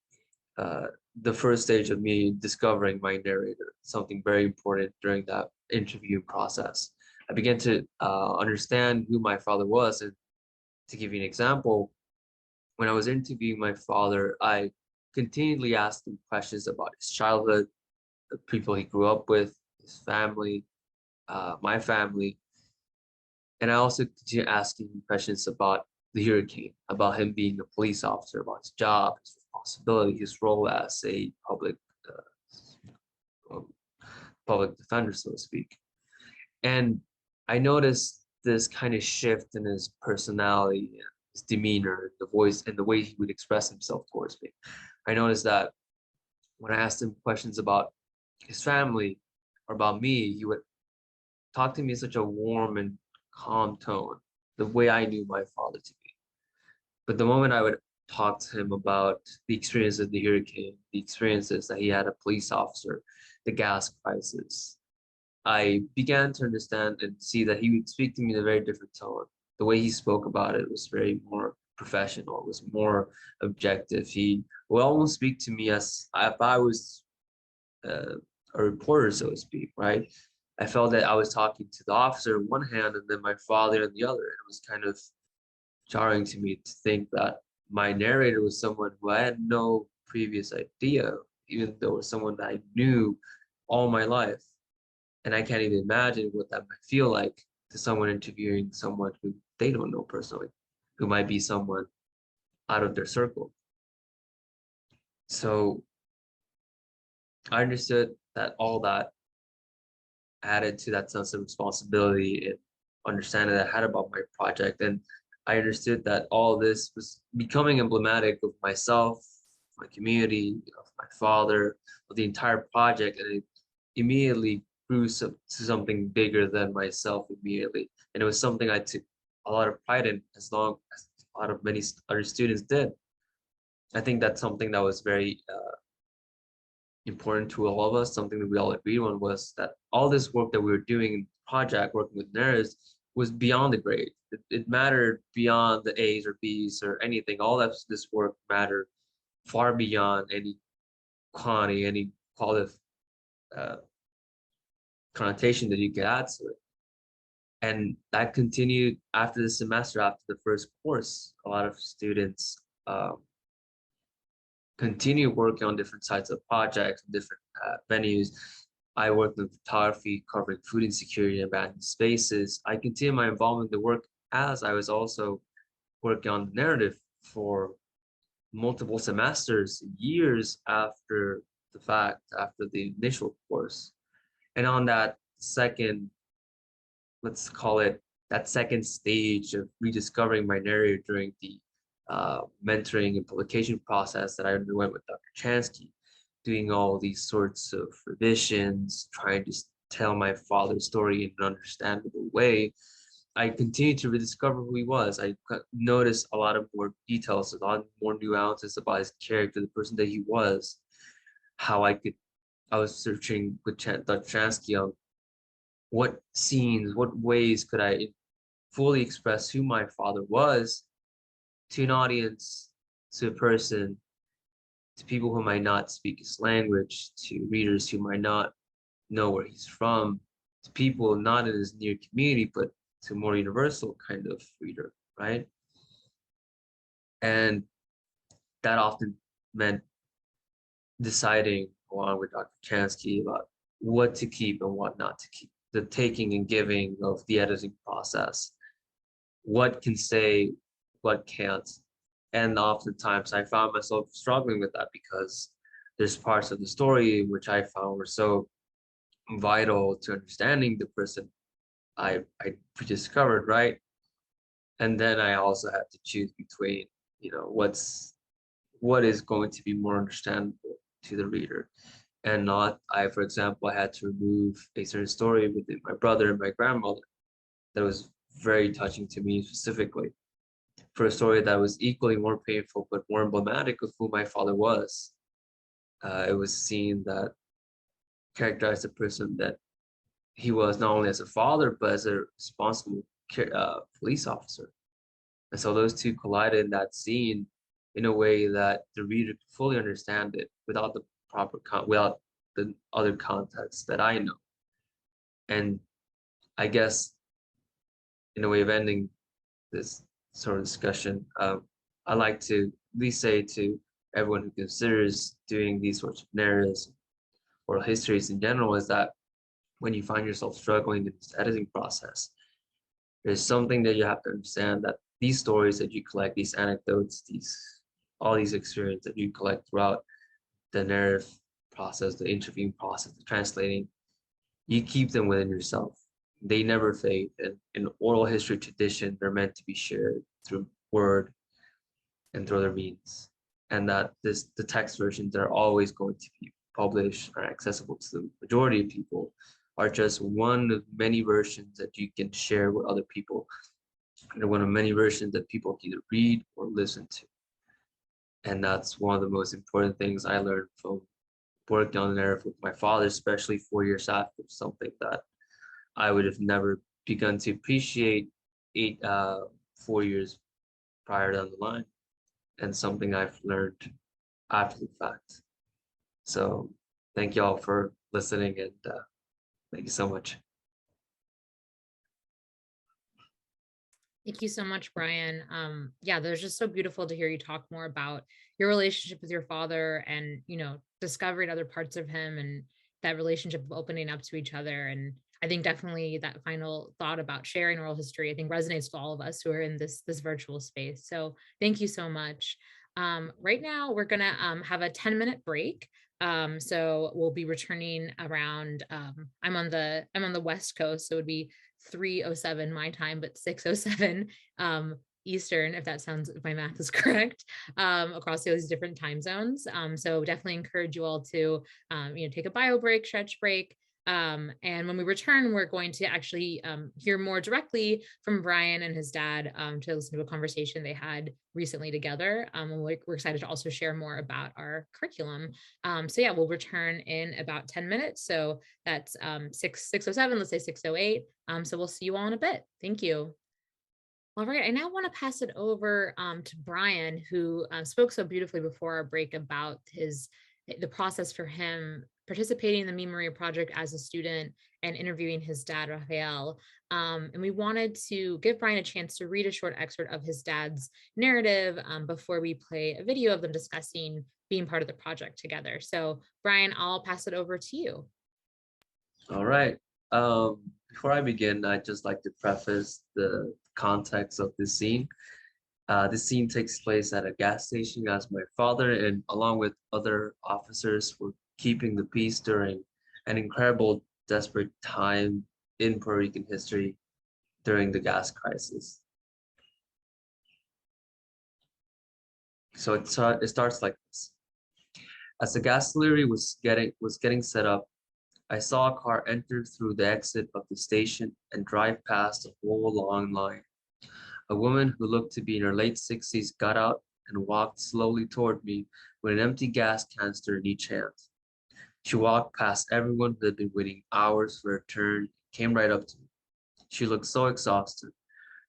uh, the first stage of me discovering my narrator, something very important during that interview process. I began to understand who my father was. And to give you an example, when I was interviewing my father, I continually asked him questions about his childhood, the people he grew up with, his family, my family. And I also continued asking him questions about the hurricane, about him being a police officer, about his job, his responsibility, his role as a public defender, so to speak. And I noticed this kind of shift in his personality, and his demeanor, the voice, and the way he would express himself towards me. I noticed that when I asked him questions about his family or about me, he would talk to me in such a warm and calm tone, the way I knew my father to be. But the moment I would talk to him about the experience of the hurricane, the experiences that he had a police officer, the gas crisis, I began to understand and see that he would speak to me in a very different tone. The way he spoke about it was very more professional, it was more objective. He would almost speak to me as if I was a reporter, so to speak, right? I felt that I was talking to the officer on one hand and then my father on the other. It was kind of jarring to me to think that my narrator was someone who I had no previous idea, even though it was someone that I knew all my life. And I can't even imagine what that might feel like to someone interviewing someone who they don't know personally, who might be someone out of their circle. So I understood that all that added to that sense of responsibility and understanding that I had about my project. And I understood that all this was becoming emblematic of myself, my community, of my father, of the entire project. And it immediately grew to something bigger than myself immediately. And it was something I took a lot of pride in, as long as a lot of many other students did. I think that's something that was very important to all of us. Something that we all agreed on was that all this work that we were doing in the project, working with narratives, was beyond the grade. It mattered beyond the A's or B's or anything. All of this work mattered far beyond any quantity, any qualitative connotation that you could add to it. And that continued after the semester, after the first course. A lot of students continue working on different sides of projects, different venues. I worked in photography, covering food insecurity and abandoned spaces. I continued my involvement in the work as I was also working on the narrative for multiple semesters, years after the fact, after the initial course. And on that second, let's call it that second stage of rediscovering my narrative during the mentoring and publication process that I underwent with Dr. Chansky, doing all these sorts of revisions, trying to tell my father's story in an understandable way, I continued to rediscover who he was. I noticed a lot of more details, a lot more nuances about his character, the person that he was, how I was searching with Dr. Chansky on what scenes, what ways could I fully express who my father was to an audience, to a person, to people who might not speak his language, to readers who might not know where he's from, to people not in his near community, but to a more universal kind of reader, right? And that often meant deciding along with Dr. Chansky about what to keep and what not to keep, the taking and giving of the editing process, what can stay, what can't. And oftentimes I found myself struggling with that because there's parts of the story which I found were so vital to understanding the person I discovered, right? And then I also had to choose between, what is going to be more understandable to the reader and not. For example, I had to remove a certain story within my brother and my grandmother that was very touching to me specifically for a story that was equally more painful but more emblematic of who my father was. It was a scene that characterized the person that he was not only as a father but as a responsible police officer. And so those two collided in that scene in a way that the reader could fully understand it without the without the other context that I know. And I guess in a way of ending this sort of discussion, I like to at least say to everyone who considers doing these sorts of narratives or histories in general is that when you find yourself struggling in this editing process, there's something that you have to understand, that these stories that you collect, these anecdotes, all these experiences that you collect throughout the narrative process, the interviewing process, the translating, you keep them within yourself. They never fade. And in oral history tradition, they're meant to be shared through word and through other means. And that the text versions are always going to be published or accessible to the majority of people are just one of many versions that you can share with other people. And one of many versions that people can either read or listen to. And that's one of the most important things I learned from working on the narrative with my father, especially 4 years after, something that I would have never begun to appreciate 4 years prior down the line, and something I've learned after the fact. So thank you all for listening, and thank you so much. Thank you so much, Bryan. Yeah, there's just so beautiful to hear you talk more about your relationship with your father and, discovering other parts of him and that relationship of opening up to each other. And I think definitely that final thought about sharing oral history, I think resonates with all of us who are in this virtual space. So thank you so much. Right now we're gonna have a 10-minute break. So we'll be returning around, I'm on the West Coast, so it would be 3:07 my time, but 6:07 Eastern, if my math is correct, across those different time zones. So definitely encourage you all to, take a bio break, stretch break. And when we return, we're going to actually hear more directly from Bryan and his dad to listen to a conversation they had recently together. And we're excited to also share more about our curriculum. So yeah, we'll return in about 10 minutes. So that's 6:07, let's say 6:08. So we'll see you all in a bit. Thank you. All right, I now want to pass it over to Bryan, who spoke so beautifully before our break about the process for him participating in the Me Maria project as a student and interviewing his dad, Rafael. And we wanted to give Bryan a chance to read a short excerpt of his dad's narrative before we play a video of them discussing being part of the project together. So Bryan, I'll pass it over to you. All right. Before I begin, I'd just like to preface the context of this scene. This scene takes place at a gas station as my father and along with other officers were keeping the peace during an incredible, desperate time in Puerto Rican history during the gas crisis. So it starts like this. As the gas delivery was getting set up, I saw a car enter through the exit of the station and drive past a whole long line. A woman who looked to be in her late 60s got out and walked slowly toward me with an empty gas canister in each hand. She walked past everyone who had been waiting hours for her turn and came right up to me. She looked so exhausted,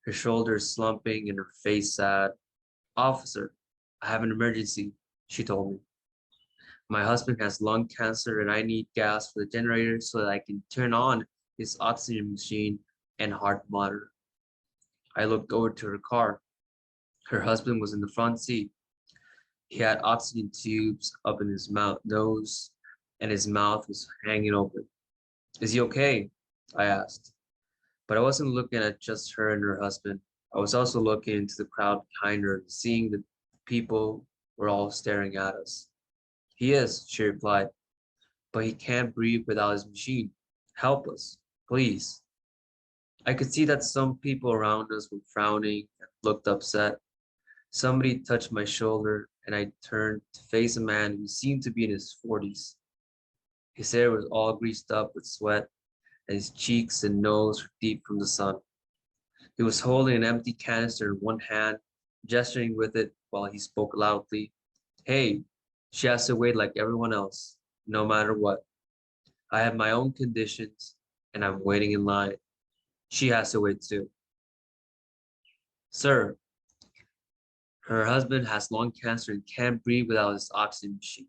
her shoulders slumping and her face sad. "Officer, I have an emergency," she told me. "My husband has lung cancer and I need gas for the generator so that I can turn on his oxygen machine and heart monitor." I looked over to her car. Her husband was in the front seat. He had oxygen tubes up in his nose and his mouth was hanging open. "Is he okay?" I asked. But I wasn't looking at just her and her husband. I was also looking into the crowd behind her, seeing the people were all staring at us. "He is," she replied, "but he can't breathe without his machine. Help us, please. I could see that some people around us were frowning and looked upset. Somebody touched my shoulder, and I turned to face a man who seemed to be in his 40s. His hair was all greased up with sweat, and his cheeks and nose were deep from the sun. He was holding an empty canister in one hand, gesturing with it while he spoke loudly. Hey, she has to wait like everyone else, no matter what. I have my own conditions, and I'm waiting in line. She has to wait too. Sir, her husband has lung cancer and can't breathe without his oxygen machine.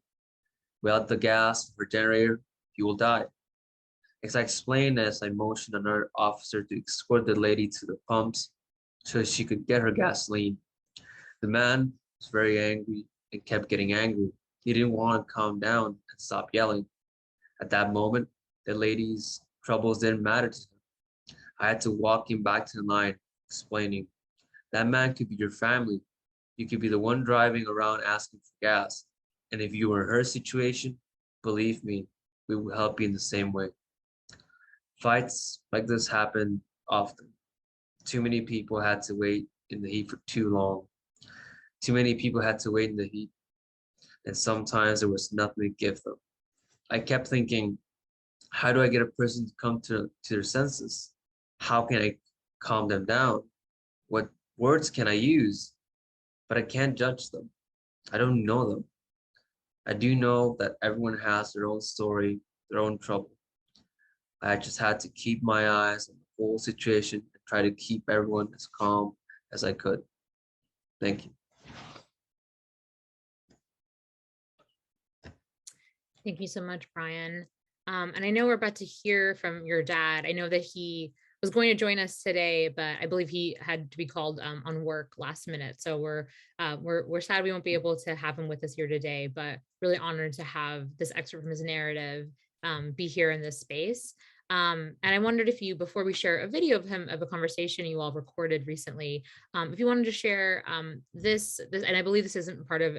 Without the gas for generator, he will die. As I explained, as I motioned another officer to escort the lady to the pumps so she could get her gasoline. The man was very angry and kept getting angry. He didn't want to calm down and stop yelling. At that moment, the lady's troubles didn't matter to him. I had to walk him back to the line, explaining, that man could be your family. You could be the one driving around asking for gas. And if you were in her situation, believe me, we will help you in the same way. Fights like this happen often. Too many people had to wait in the heat for too long. Too many people had to wait in the heat, and sometimes there was nothing to give them. I kept thinking, how do I get a person to come to their senses? How can I calm them down? What words can I use? But I can't judge them. I don't know them. I do know that everyone has their own story, their own trouble. I just had to keep my eyes on the whole situation and try to keep everyone as calm as I could. Thank you. Thank you so much, Bryan. And I know we're about to hear from your dad. I know that he was going to join us today, but I believe he had to be called on work last minute. So we're sad we won't be able to have him with us here today, but really honored to have this excerpt from his narrative be here in this space. And I wondered if you, before we share a video of him, of a conversation you all recorded recently, if you wanted to share this, and I believe this isn't part of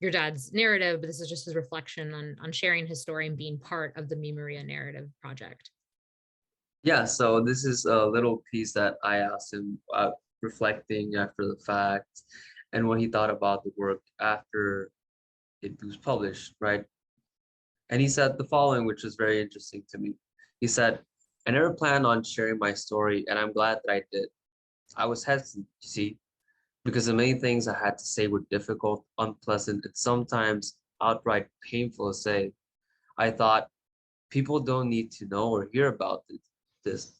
your dad's narrative, but this is just his reflection on sharing his story and being part of the Me Maria narrative project. Yeah, so this is a little piece that I asked him reflecting after the fact and what he thought about the work after it was published, right? And he said the following, which was very interesting to me. He said, I never planned on sharing my story, and I'm glad that I did. I was hesitant, you see, because the many things I had to say were difficult, unpleasant, and sometimes outright painful to say. I thought, people don't need to know or hear about this.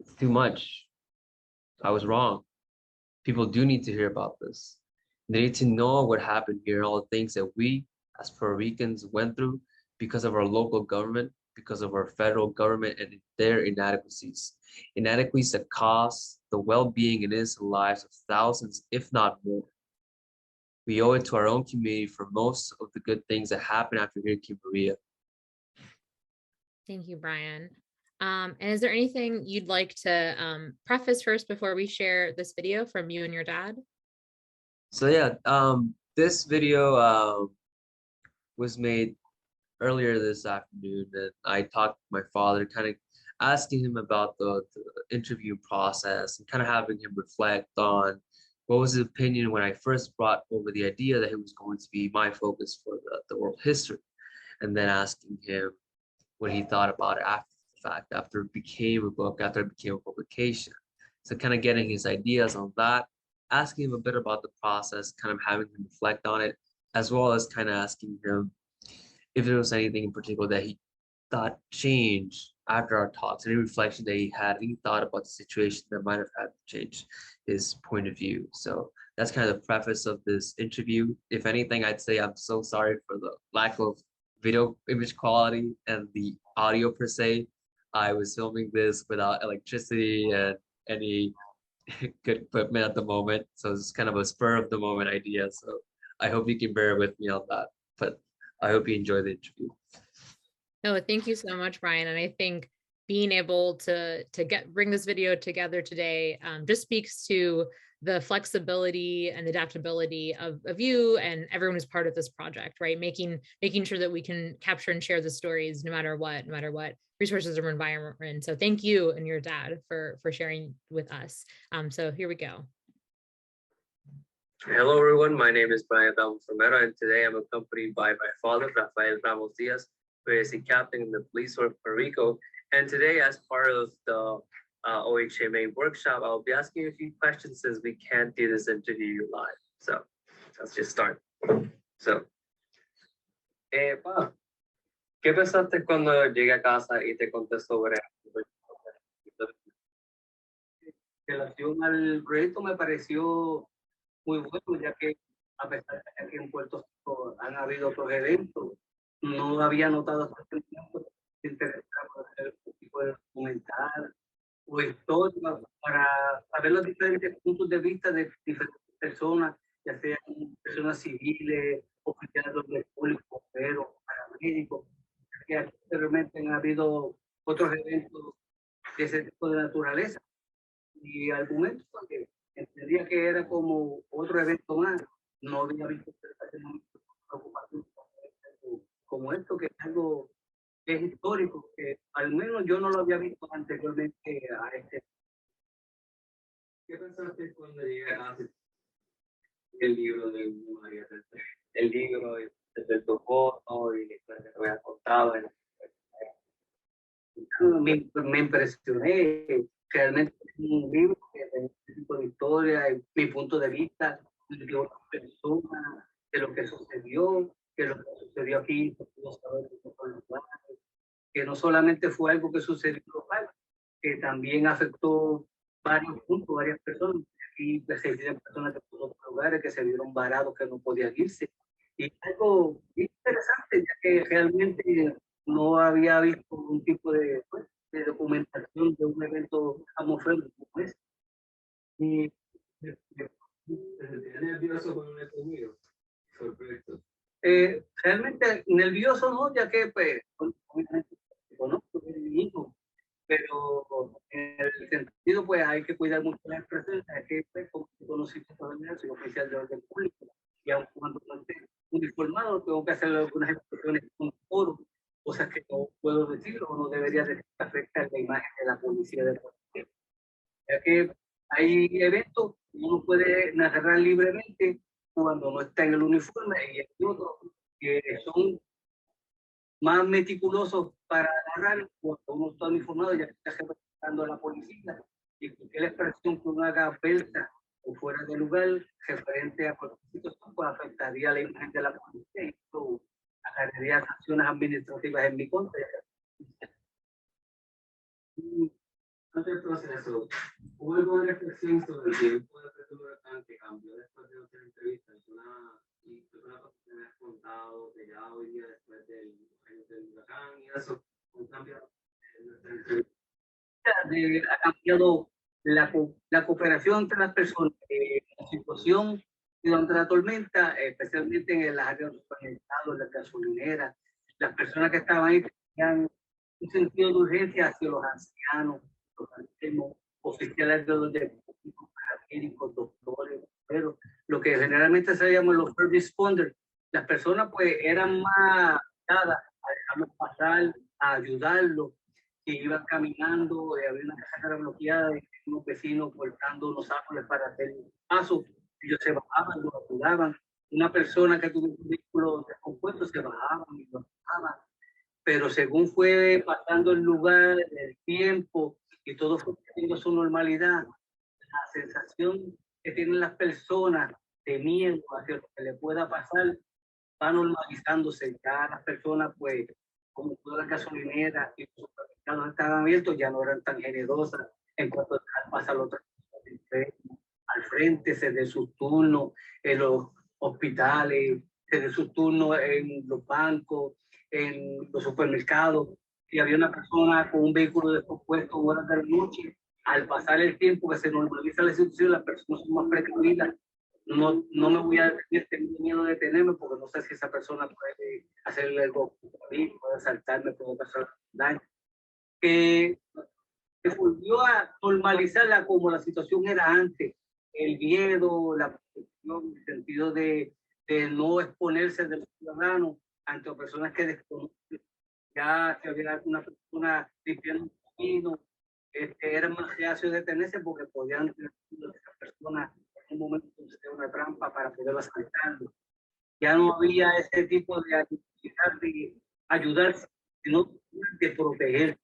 It's too much. I was wrong. People do need to hear about this. They need to know what happened here, all the things that we as Puerto Ricans went through because of our local government, because of our federal government and their inadequacies. Inadequacies that cost the well-being and innocent lives of thousands, if not more. We owe it to our own community for most of the good things that happened after Hurricane Maria. Thank you, Bryan. And is there anything you'd like to preface first before we share this video from you and your dad? So yeah, this video was made earlier this afternoon, and I talked to my father, kind of asking him about the interview process and kind of having him reflect on what was his opinion when I first brought over the idea that it was going to be my focus for the oral history, and then asking him what he thought about it after the fact, after it became a book, after it became a publication. So kind of getting his ideas on that, asking him a bit about the process, kind of having him reflect on it, as well as kind of asking him if there was anything in particular that he thought changed after our talks, any reflection that he had, any thought about the situation that might have had to change his point of view. So that's kind of the preface of this interview. If anything, I'd say I'm so sorry for the lack of video image quality and the audio per se. I was filming this without electricity and any good equipment at the moment. So it's kind of a spur of the moment idea. So I hope you can bear with me on that. But I hope you enjoy the interview. No, thank you so much, Bryan. And I think being able to bring this video together today just speaks to the flexibility and adaptability of you and everyone who's part of this project, right? Making sure that we can capture and share the stories no matter what resources or environment we're in. So thank you and your dad for sharing with us. So here we go. Hello everyone, my name is Bryan from Romero, and today I'm accompanied by my father, Rafael Ramos Diaz, who is the captain in the police of Puerto Rico. And today, as part of the OHMA workshop, I'll be asking a few questions since we can't do this interview live. So let's just start. So, Pa, ¿qué pensaste cuando llegué a casa y te conté sobre en relación al proyecto? Me pareció muy bueno, ya que a pesar de que aquí en Puerto Rico han habido otros eventos, no había notado hasta este tiempo interés por hacer un tipo de documental o historia para saber los diferentes puntos de vista de diferentes personas, ya sean personas civiles, oficiales del público, bomberos, paramédicos, que aquí anteriormente han habido otros eventos de ese tipo de naturaleza. Y al momento porque entendía que era como otro evento más, no había visto preocupación como esto, que es algo que es histórico, que al menos yo no lo había visto anteriormente a este. ¿Qué pensaste cuando llegué a el libro de María? El libro desde el foto y después que lo había contado. Me impresioné, realmente es un libro que tiene este tipo de historia, mi punto de vista de otras personas, de lo que sucedió, que lo que sucedió aquí, que no solamente fue algo que sucedió local, que también afectó varios puntos, varias personas. Aquí pues, se vieron personas de otros lugares que se vieron varados, que no podían irse. Y algo interesante, ya que realmente no había visto un tipo de documentación de un evento atmosférico como este. Y ¿te sentías nervioso con un evento mío? Sorpreso. Realmente nervioso no, ya que pues obviamente conozco de mi hijo, pero en el sentido pues hay que cuidar mucho las expresiones, es que pues, como conocimiento general soy oficial de orden público y aun cuando no esté uniformado tengo que hacer algunas expresiones con foro, cosas que no puedo decir o no debería decir que afectan la imagen de la policía de Puerto Rico, ya que hay eventos que uno puede narrar libremente cuando no está en el uniforme y hay otros que son más meticulosos para narrar cuando uno está uniformado, ya que está representando a la policía y cualquier expresión que uno haga belta o fuera de lugar referente a cualquier situación pues afectaría la imagen de la policía y eso acarrearía sanciones administrativas en mi contra. Durante el proceso, ¿hubo alguna reflexión sobre el tiempo de apertura que cambió después de otra entrevista? ¿Es una cosa que me has contado que ya hoy día después del huracán y eso, un cambio en nuestra entrevista? Ha cambiado la cooperación entre las personas, la situación durante la tormenta, especialmente en las áreas de supermercados, las gasolineras, las personas que estaban ahí tenían un sentido de urgencia hacia los ancianos, los enfermos, oficiales de los paramédicos, doctores, pero lo que generalmente se llama los first responders, las personas pues eran más dadas a dejarlos pasar, a ayudarlos, que iban caminando, había una carretera bloqueada y unos vecinos cortando unos árboles para hacer paso, ellos se bajaban, los ayudaban, una persona que tuvo un vehículo descompuesto se bajaban y lo ayudaban, pero según fue pasando el lugar, el tiempo y todo fue teniendo su normalidad, la sensación que tienen las personas de miedo hacia lo que le pueda pasar va normalizándose. Ya las personas, pues, como todas las gasolineras y los supermercados estaban abiertos, ya no eran tan generosas en cuanto a dejar pasar otras cosas al frente, se dé su turno en los hospitales, se dé su turno en los bancos, en los supermercados. Y había una persona con un vehículo descompuesto en horas de la noche, al pasar el tiempo que se normaliza la situación, las personas son más precavidas. No me voy a detener, tengo miedo de detenerme porque no sé si esa persona puede hacerle algo a mí, puede saltarme, puede pasar daño. que se volvió a normalizarla como la situación era antes. El miedo, la protección, el sentido de no exponerse del ciudadano ante personas que desconocen. Ya si había una persona limpiando un camino, era más reacio de detenerse porque podían tener a esa persona en un momento de una trampa para poder asaltarlo. Ya no había ese tipo de actividad de ayudarse, sino de proteger.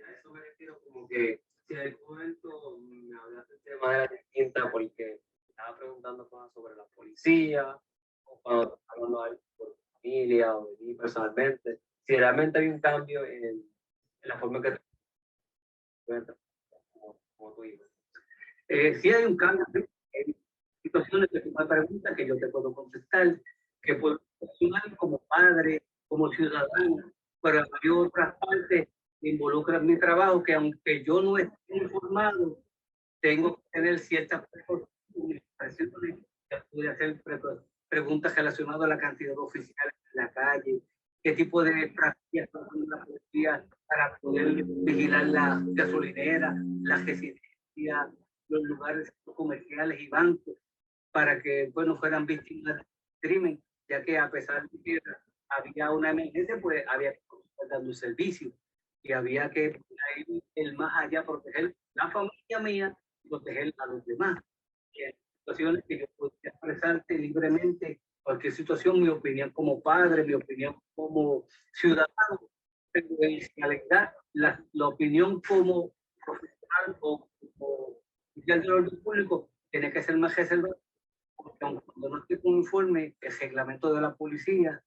A eso me refiero como que si en algún momento me hablaste de manera distinta porque estaba preguntando cosas sobre la policía o cuando estaba hablando de algo por mi familia o de mí personalmente, si realmente hay un cambio en la forma que tú como tu hijo. Sí hay un cambio, hay situaciones que tú me preguntas que yo te puedo contestar, que puedo funcionar como padre, como ciudadano, pero hay otras partes que involucran mi trabajo que aunque yo no esté informado, tengo que tener ciertas precauciones que pude hacer preguntas relacionadas a la cantidad de oficiales en la calle, qué tipo de prácticas son la policía para poder vigilar la gasolinera, la residencia, los lugares comerciales y bancos, para que bueno, fueran víctimas de crimen, ya que a pesar de que había una emergencia, pues había que estar dando un servicio y había que ir el más allá, proteger la familia mía, proteger a los demás. Y en situaciones que yo podía expresarte libremente, cualquier situación, mi opinión como padre, mi opinión como ciudadano, pero en realidad la opinión como profesional o como oficial del orden público tiene que ser más reservada, porque cuando no estoy con un informe, el reglamento de la policía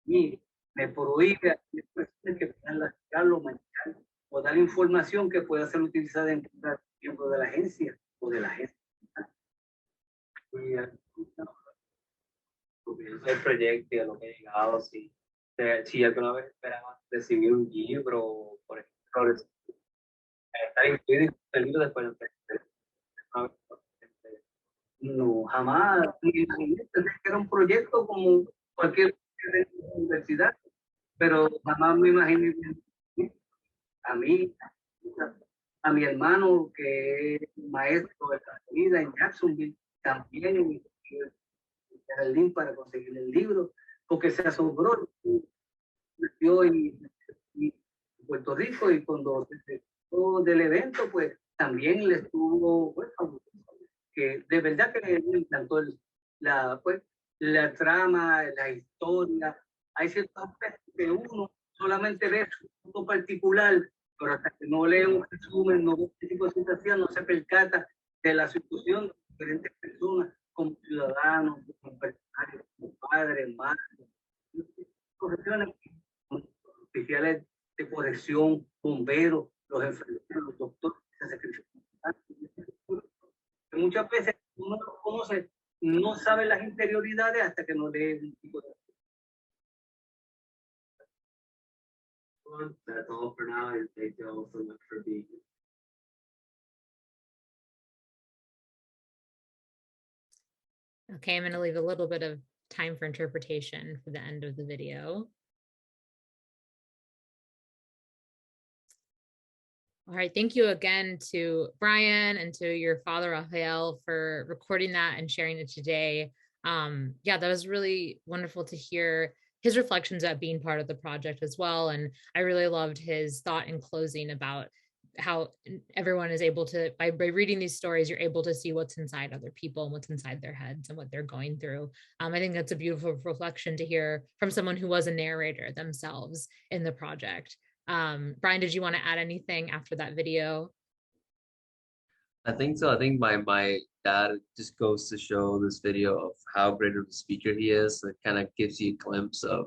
y me prohíbe a las personas que puedan lastigarlo, manejar o dar información que pueda ser utilizada en contra del miembro de la agencia o de la agencia. Y el proyecto y a lo que he llegado, si alguna vez esperabas recibir un libro, por ejemplo, estar incluido en el libro después de no, jamás me imaginé que era un proyecto como cualquier universidad, pero jamás me imaginé a mí, a mi hermano que es maestro de la vida en Jacksonville, también era el link para conseguir el libro, porque se asombró, nació en Puerto Rico y cuando se trató del evento, pues también le estuvo, bueno, que de verdad que me encantó pues, la trama, la historia. Hay ciertos aspectos que uno solamente ve su punto particular, pero hasta que no lee un resumen, no ve este tipo de situación, no se percata de la situación de diferentes personas, como ciudadanos, como empresarios, como padres, madres, profesiones, como oficiales de corrección, bomberos, los enfermeros, los doctores, muchas veces uno no los conoce, no sabe las interioridades hasta que no lee un tipo de... That's all for now, and thank you all so much for being here. Okay, I'm going to leave a little bit of time for interpretation for the end of the video. All right, thank you again to Bryan and to your father, Rafael, for recording that and sharing it today. Yeah, that was really wonderful to hear his reflections at being part of the project as well. And I really loved his thought in closing about how everyone is able to, by reading these stories, you're able to see what's inside other people and what's inside their heads and what they're going through. I think that's a beautiful reflection to hear from someone who was a narrator themselves in the project. Bryan, did you want to add anything after that video? I think so. I think my dad just goes to show this video of how great of a speaker he is. It kind of gives you a glimpse of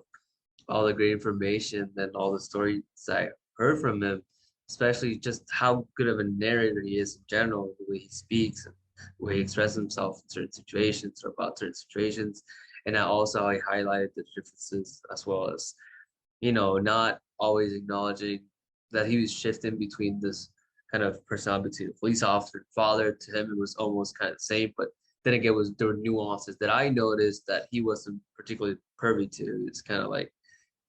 all the great information and all the stories I heard from him, especially just how good of a narrator he is in general, the way he speaks, and the way he expresses himself in certain situations or about certain situations. And I highlighted the differences as well as, not always acknowledging that he was shifting between this kind of personality between the police officer and father. To him, it was almost kind of the same, but then again, there were nuances that I noticed that he wasn't particularly privy to. It's kind of like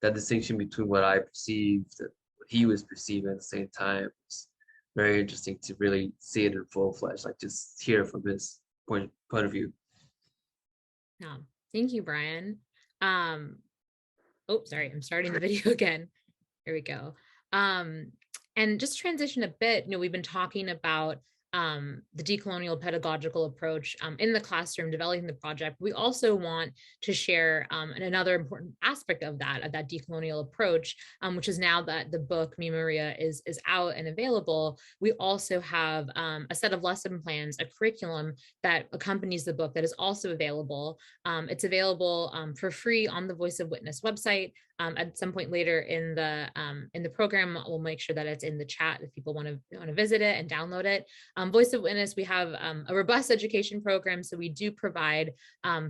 that distinction between what I perceived and what he was perceiving at the same time. It's very interesting to really see it in full flesh, like just hear from his point of view. Yeah, thank you, Bryan. Oh, sorry, I'm starting the video again. Here we go. And just transition a bit, we've been talking about the decolonial pedagogical approach in the classroom, developing the project. We also want to share and another important aspect of that decolonial approach, which is now that the book Mi Maria is out and available. We also have a set of lesson plans, a curriculum that accompanies the book that is also available. It's available for free on the Voice of Witness website. At some point later in the program, we'll make sure that it's in the chat if people want to visit it and download it. Voice of Witness, we have a robust education program, so we do provide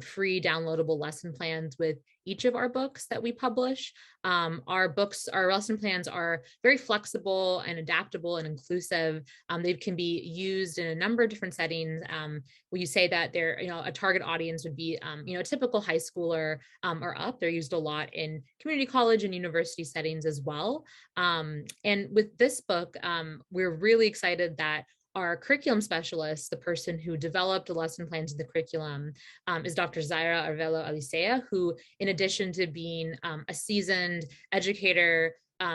free downloadable lesson plans with each of our books that we publish. Our lesson plans are very flexible and adaptable and inclusive. They can be used in a number of different settings. When you say that they're, a target audience would be, a typical high schooler or up. They're used a lot in community college and university settings as well. And with this book, we're really excited that our curriculum specialist, the person who developed the lesson plans in the curriculum, is Dr. Zaira Arvelo Alicea, who, in addition to being a seasoned educator,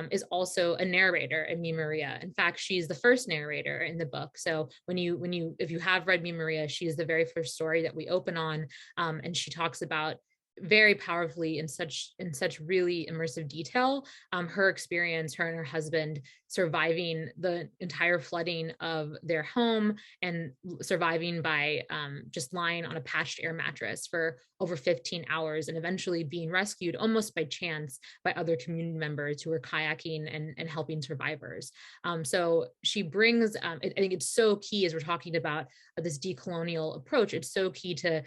is also a narrator in Mi Maria. In fact, she's the first narrator in the book. So if you have read Mi Maria, she is the very first story that we open on, and she talks about very powerfully in such really immersive detail her experience, her and her husband surviving the entire flooding of their home and surviving by just lying on a patched air mattress for over 15 hours and eventually being rescued almost by chance by other community members who were kayaking and helping survivors. So she brings, I think it's so key as we're talking about this decolonial approach, it's so key to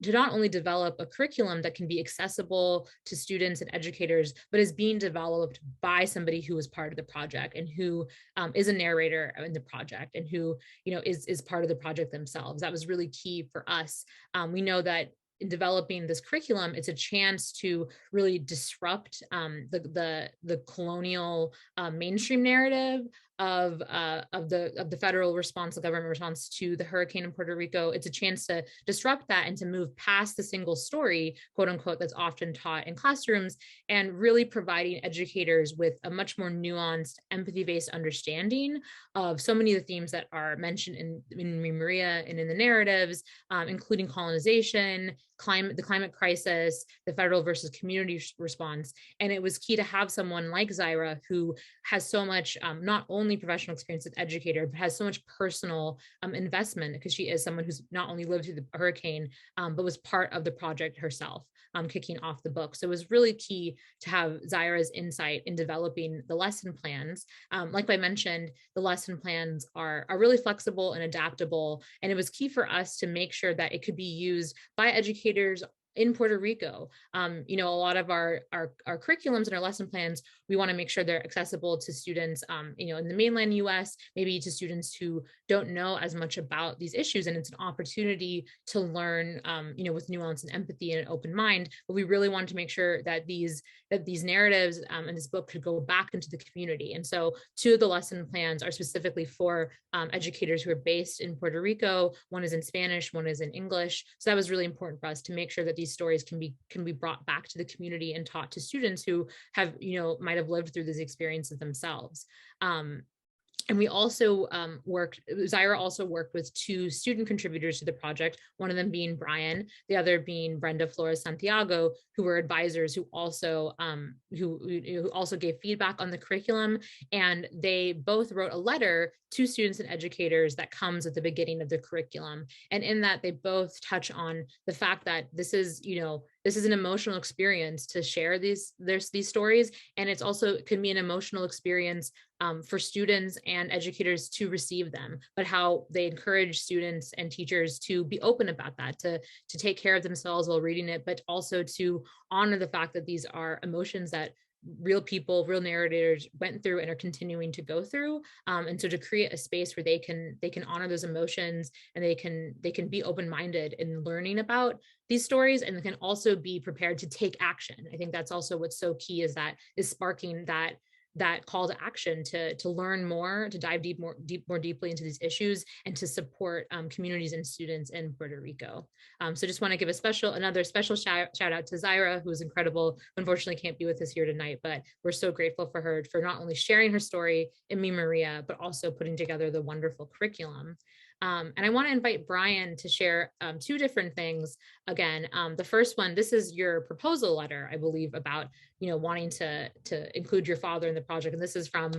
not only develop a curriculum that can be accessible to students and educators, but is being developed by somebody who is part of the project and who is a narrator in the project and who is part of the project themselves. That was really key for us. We know that in developing this curriculum, it's a chance to really disrupt the colonial mainstream narrative of the federal response, the government response to the hurricane in Puerto Rico. It's a chance to disrupt that and to move past the single story, quote unquote, that's often taught in classrooms, and really providing educators with a much more nuanced, empathy-based understanding of so many of the themes that are mentioned in Mi Maria and in the narratives, including colonization, the climate crisis, the federal versus community response. And it was key to have someone like Zaira, who has so much, not only professional experience as an educator, but has so much personal investment, because she is someone who's not only lived through the hurricane, but was part of the project herself, kicking off the book. So it was really key to have Zaira's insight in developing the lesson plans. Like I mentioned, the lesson plans are really flexible and adaptable. And it was key for us to make sure that it could be used by educators in Puerto Rico. A lot of our curriculums and our lesson plans, we want to make sure they're accessible to students, in the mainland US, maybe to students who don't know as much about these issues. And it's an opportunity to learn, with nuance and empathy and an open mind. But we really wanted to make sure that these narratives and this book could go back into the community. And so 2 of the lesson plans are specifically for educators who are based in Puerto Rico. One is in Spanish, one is in English. So that was really important for us to make sure that these stories can be brought back to the community and taught to students who have, might have lived through these experiences themselves. And we also Zaira also worked with 2 student contributors to the project, one of them being Bryan, the other being Brenda Flores Santiago, who were advisors who also gave feedback on the curriculum. And they both wrote a letter to students and educators that comes at the beginning of the curriculum. And in that, they both touch on the fact that this is an emotional experience to share these stories. And it can be an emotional experience for students and educators to receive them, but how they encourage students and teachers to be open about that, to take care of themselves while reading it, but also to honor the fact that these are emotions that real people, real narrators went through and are continuing to go through. And so to create a space where they can honor those emotions, and they can be open-minded in learning about these stories, and they can also be prepared to take action. I think that's also what's so key, is sparking that call to action to learn more, to dive more deeply into these issues, and to support communities and students in Puerto Rico. So just want to give another special shout out to Zaira, who is incredible, who unfortunately can't be with us here tonight, but we're so grateful for her for not only sharing her story in Mi Maria, but also putting together the wonderful curriculum. And I want to invite Bryan to share two different things. Again, the first one, this is your proposal letter, I believe, about wanting to include your father in the project, and this is from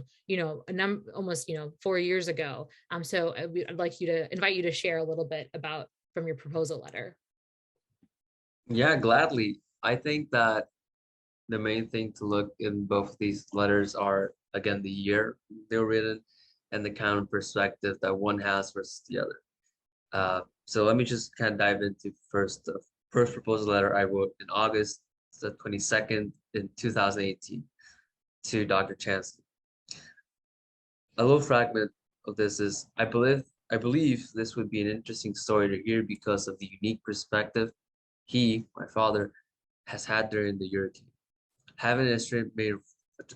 almost 4 years ago. So I'd like to invite you to share a little bit about from your proposal letter. Yeah, gladly. I think that the main thing to look in both these letters are, again, the year they were written and the kind of perspective that one has versus the other. So let me just kind of dive into the first proposal letter I wrote in August the 22nd in 2018 to Dr. Chansky. A little fragment of this is, I believe this would be an interesting story to hear because of the unique perspective he, my father, has had during the hurricane. Having an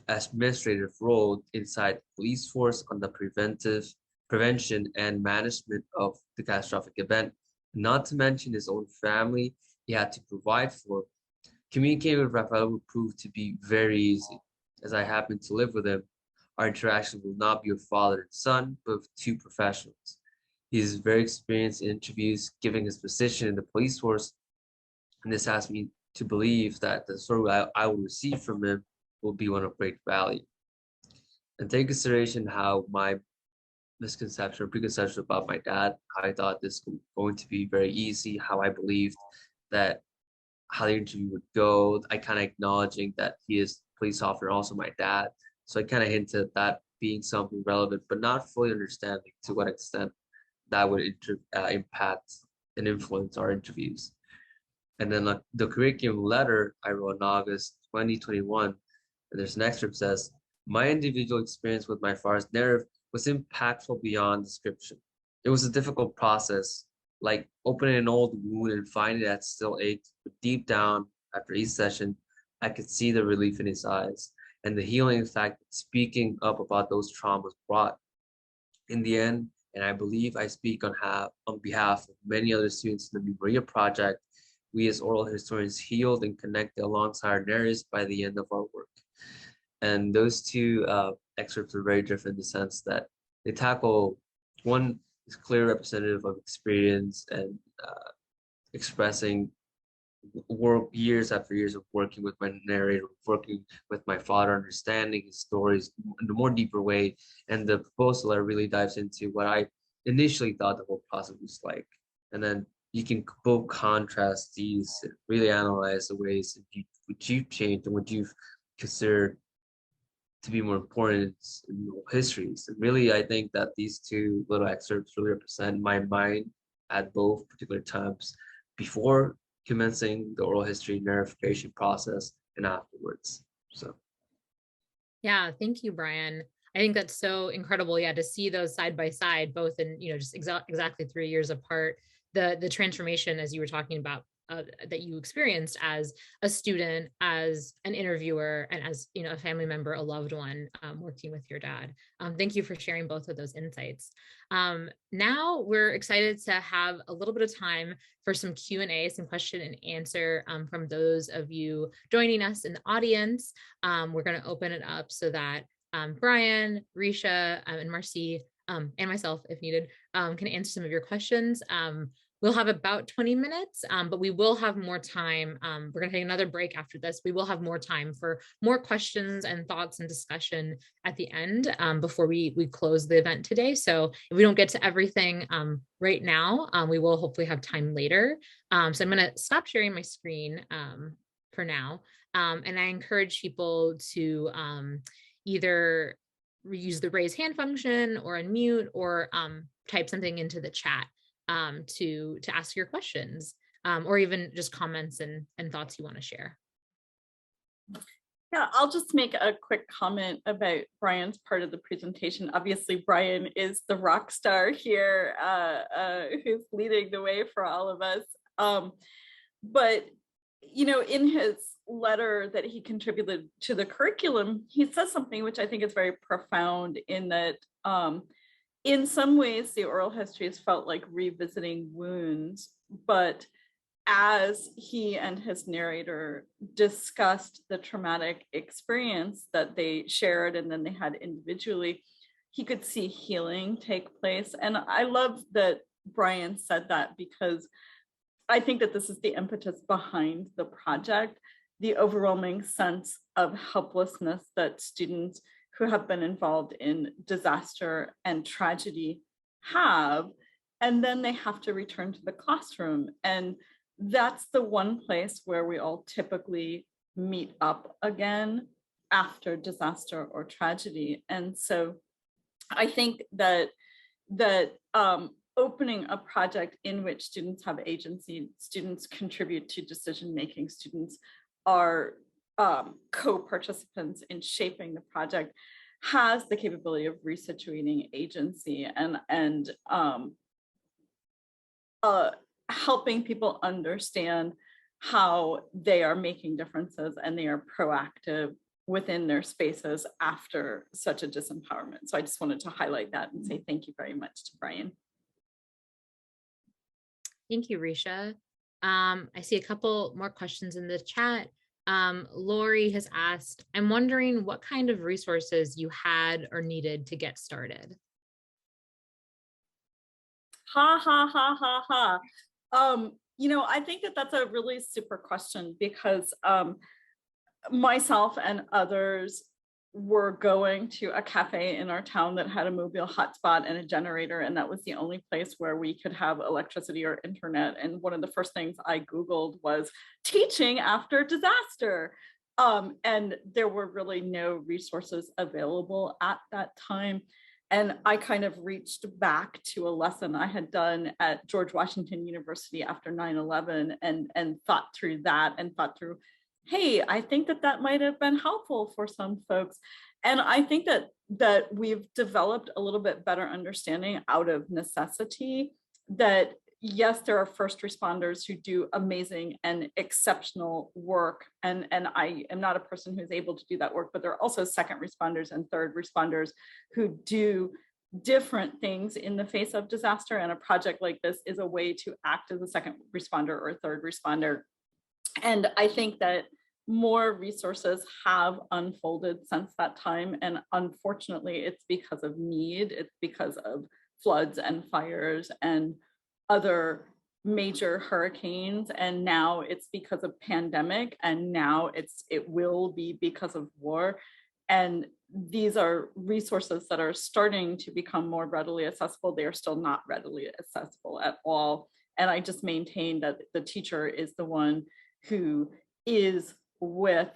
administrative role inside the police force on the prevention and management of the catastrophic event, not to mention his own family he had to provide for, communicating with Rafael would prove to be very easy. As I happen to live with him, our interaction will not be with father and son, but with two professionals. He is very experienced in interviews, giving his position in the police force, and this has me to believe that the story I will receive from him will be one of great value. And take consideration how my misconception or preconception about my dad, how I thought this was going to be very easy, how I believed that how the interview would go. I kind of acknowledging that he is a police officer, also my dad. So I kind of hinted at that being something relevant, but not fully understanding to what extent that would impact and influence our interviews. And then the curriculum letter I wrote in August 2021, and there's an excerpt that says, my individual experience with my father's narrative was impactful beyond description. It was a difficult process, like opening an old wound and finding that still ached, but deep down, after each session, I could see the relief in his eyes and the healing effect that speaking up about those traumas brought. In the end, and I believe I speak on behalf of many other students in the Mi Maria project, we as oral historians healed and connected alongside our narratives by the end of our work. And those two excerpts are very different in the sense that they tackle, one is clear representative of experience and expressing work years after years of working with my narrator, working with my father, understanding his stories in a more deeper way. And the proposal really dives into what I initially thought the whole process was like. And then you can both contrast these, really analyze the ways which you've changed and what you've considered to be more important in histories. And really, I think that these two little excerpts really represent my mind at both particular times, before commencing the oral history narration process and afterwards. So. Yeah, thank you, Bryan. I think that's so incredible. Yeah, to see those side by side, both in, just exactly 3 years apart, the transformation, as you were talking about, that you experienced as a student, as an interviewer, and as a family member, a loved one, working with your dad. Thank you for sharing both of those insights. Now we're excited to have a little bit of time for some Q&A, some question and answer from those of you joining us in the audience. We're going to open it up so that Bryan, Ricia, and Marci, and myself, if needed, can answer some of your questions. We'll have about 20 minutes, but we will have more time. We're going to take another break after this. We will have more time for more questions and thoughts and discussion at the end before we close the event today. So if we don't get to everything right now, we will hopefully have time later. So I'm going to stop sharing my screen for now. And I encourage people to either use the raise hand function or unmute or type something into the chat to ask your questions or even just comments and thoughts you want to share. Yeah, I'll just make a quick comment about Bryan's part of the presentation. Obviously, Bryan is the rock star here, who's leading the way for all of us. But, you know, in his letter that he contributed to the curriculum, he says something which I think is very profound, in that in some ways, the oral histories felt like revisiting wounds, but as he and his narrator discussed the traumatic experience that they shared and then they had individually, he could see healing take place. And I love that Bryan said that, because I think that this is the impetus behind the project, the overwhelming sense of helplessness that students who have been involved in disaster and tragedy have, and then they have to return to the classroom. And that's the one place where we all typically meet up again after disaster or tragedy. And so I think that opening a project in which students have agency, students contribute to decision making, students are co-participants in shaping the project, has the capability of resituating agency and helping people understand how they are making differences and they are proactive within their spaces after such a disempowerment. So I just wanted to highlight that and say thank you very much to Bryan. Thank you, Ricia. I see a couple more questions in the chat. Lori has asked, I'm wondering what kind of resources you had or needed to get started. Ha ha ha ha ha. You know, I think that that's a really super question, because myself and others were going to a cafe in our town that had a mobile hotspot and a generator, and that was the only place where we could have electricity or internet. And one of the first things I Googled was teaching after disaster. And there were really no resources available at that time. And I kind of reached back to a lesson I had done at George Washington University after 9/11 and thought through that and thought through, hey, I think that that might have been helpful for some folks. And I think that we've developed a little bit better understanding out of necessity that yes, there are first responders who do amazing and exceptional work. And I am not a person who's able to do that work, but there are also second responders and third responders who do different things in the face of disaster. And a project like this is a way to act as a second responder or a third responder. And I think that more resources have unfolded since that time. And unfortunately, it's because of need. It's because of floods and fires and other major hurricanes. And now it's because of pandemic. And now it will be because of war. And these are resources that are starting to become more readily accessible. They are still not readily accessible at all. And I just maintain that the teacher is the one who is with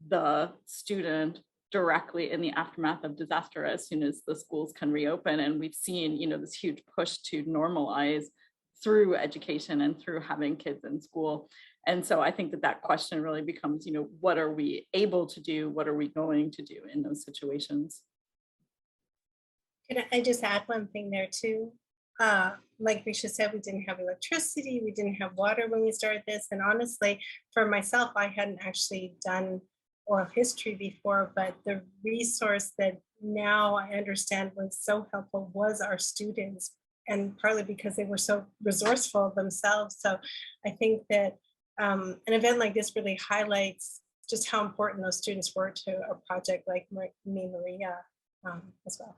the student directly in the aftermath of disaster as soon as the schools can reopen. And we've seen, you know, this huge push to normalize through education and through having kids in school. And so I think that that question really becomes, you know, what are we able to do? What are we going to do in those situations? Can I just add one thing there too? Like Ricia said, we didn't have electricity, we didn't have water when we started this. And honestly, for myself, I hadn't actually done oral history before, but the resource that now I understand was so helpful was our students, and partly because they were so resourceful themselves. So I think that an event like this really highlights just how important those students were to a project like me, Maria, as well.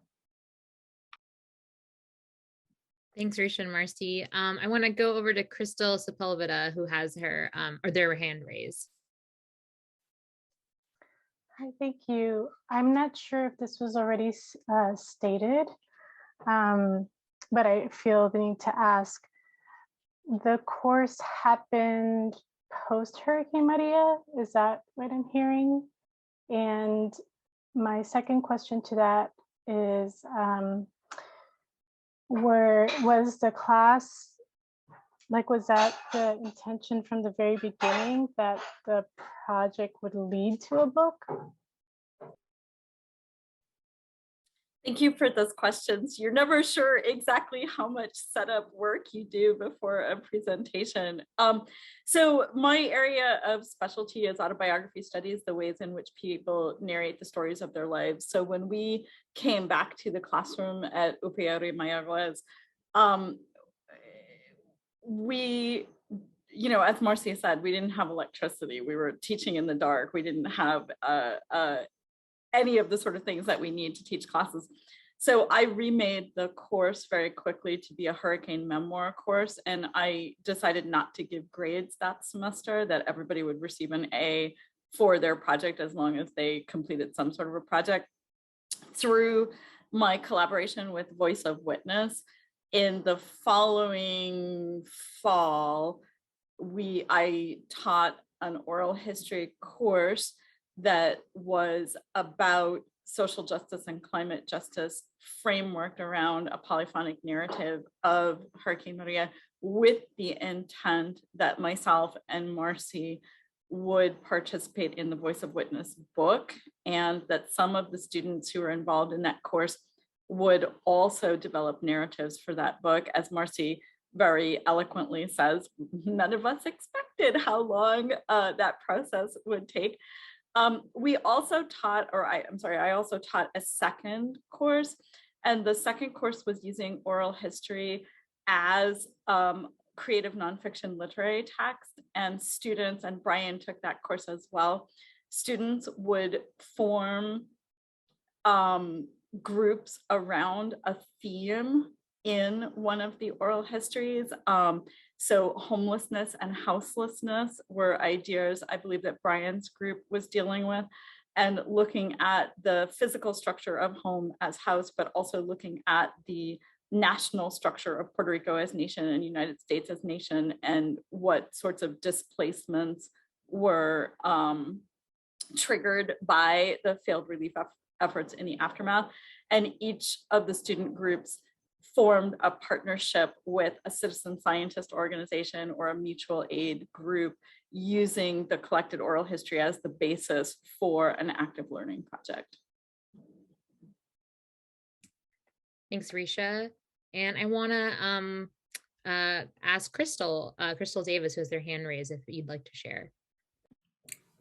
Thanks, Ricia and Marci. I want to go over to Crystal Sepulveda, who has her or their hand raised. Hi, thank you. I'm not sure if this was already stated, but I feel the need to ask. The course happened post-Hurricane Maria, is that what I'm hearing? And my second question to that is, was the class Like, was that the intention from the very beginning, that the project would lead to a book? Thank you for those questions. You're never sure exactly how much setup work you do before a presentation. So my area of specialty is autobiography studies, the ways in which people narrate the stories of their lives. So when we came back to the classroom at UPR Mayagüez, we, as Marci said, we didn't have electricity. We were teaching in the dark. We didn't have any of the sort of things that we need to teach classes. So I remade the course very quickly to be a hurricane memoir course. And I decided not to give grades that semester, that everybody would receive an A for their project as long as they completed some sort of a project. Through my collaboration with Voice of Witness, in the following fall, I taught an oral history course that was about social justice and climate justice, frameworked around a polyphonic narrative of Hurricane Maria, with the intent that myself and Marci would participate in the Voice of Witness book, and that some of the students who were involved in that course would also develop narratives for that book. As Marci very eloquently says, none of us expected how long that process would take. We also taught, I also taught a second course, and the second course was using oral history as creative nonfiction literary text, and students, and Bryan took that course as well, students would form groups around a theme in one of the oral histories. So homelessness and houselessness were ideas I believe that Bryan's group was dealing with, and looking at the physical structure of home as house, but also looking at the national structure of Puerto Rico as nation and United States as nation, and what sorts of displacements were triggered by the failed relief efforts in the aftermath. And each of the student groups formed a partnership with a citizen scientist organization or a mutual aid group, using the collected oral history as the basis for an active learning project. Thanks, Ricia. And I want to ask Crystal Davis, who has their hand raised, if you'd like to share.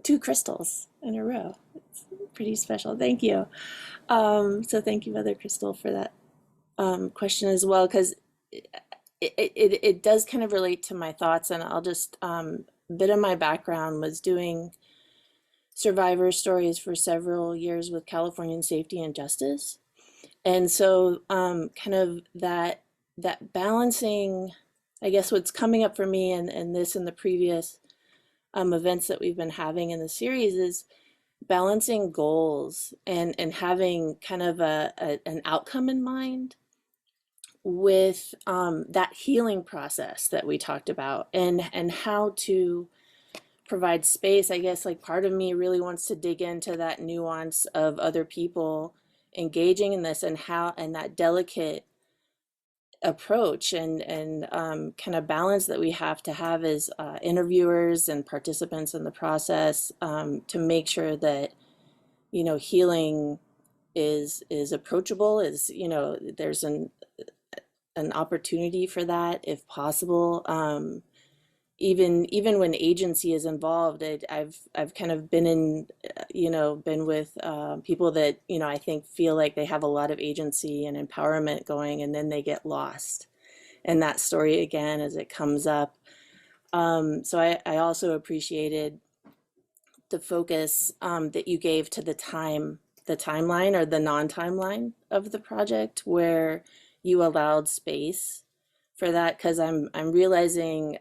2 crystals in a row. It's pretty special. Thank you. So thank you, Mother Crystal, for that question as well, because it does kind of relate to my thoughts. And I'll just, a bit of my background was doing survivor stories for several years with Californian Safety and Justice. And so kind of that balancing, I guess what's coming up for me and this and the previous events that we've been having in the series is balancing goals and having kind of an outcome in mind with that healing process that we talked about, and how to provide space. I guess like part of me really wants to dig into that nuance of other people engaging in this, and how, and that delicate approach and kind of balance that we have to have as interviewers and participants in the process, to make sure that, you know, healing is approachable, is, you know, there's an opportunity for that if possible. Even when agency is involved, I've kind of been in, been with people that, I think feel like they have a lot of agency and empowerment going, and then they get lost in that story again as it comes up. So I also appreciated the focus that you gave to the timeline or the non-timeline of the project, where you allowed space for that, because I'm realizing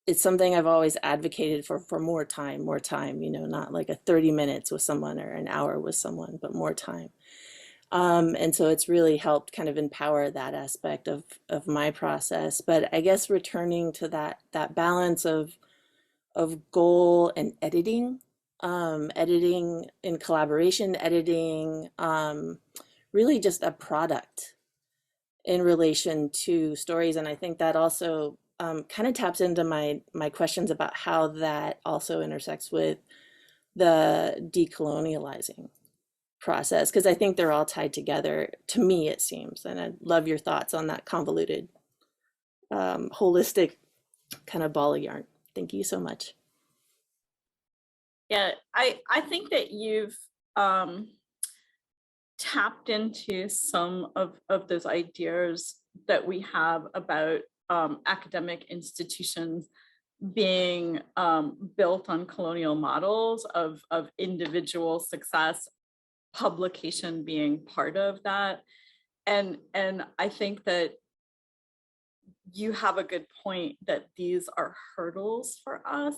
it's something I've always advocated for more time, not like a 30 minutes with someone or an hour with someone, but more time. And so it's really helped kind of empower that aspect of my process. But I guess returning to that balance of goal and editing in collaboration, editing, really just a product in relation to stories. And I think that also kind of taps into my questions about how that also intersects with the decolonializing process, because I think they're all tied together, to me it seems, and I'd love your thoughts on that convoluted, holistic kind of ball of yarn. Thank you so much. Yeah, I think that you've tapped into some of those ideas that we have about academic institutions being built on colonial models of individual success, publication being part of that. And I think that you have a good point that these are hurdles for us.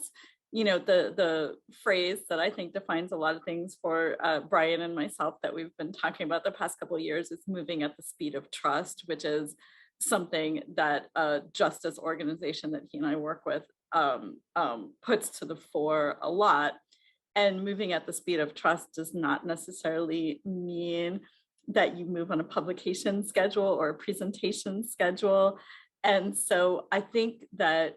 You know, the phrase that I think defines a lot of things for Bryan and myself that we've been talking about the past couple of years is moving at the speed of trust, which is something that a justice organization that he and I work with puts to the fore a lot. And moving at the speed of trust does not necessarily mean that you move on a publication schedule or a presentation schedule. And so I think that,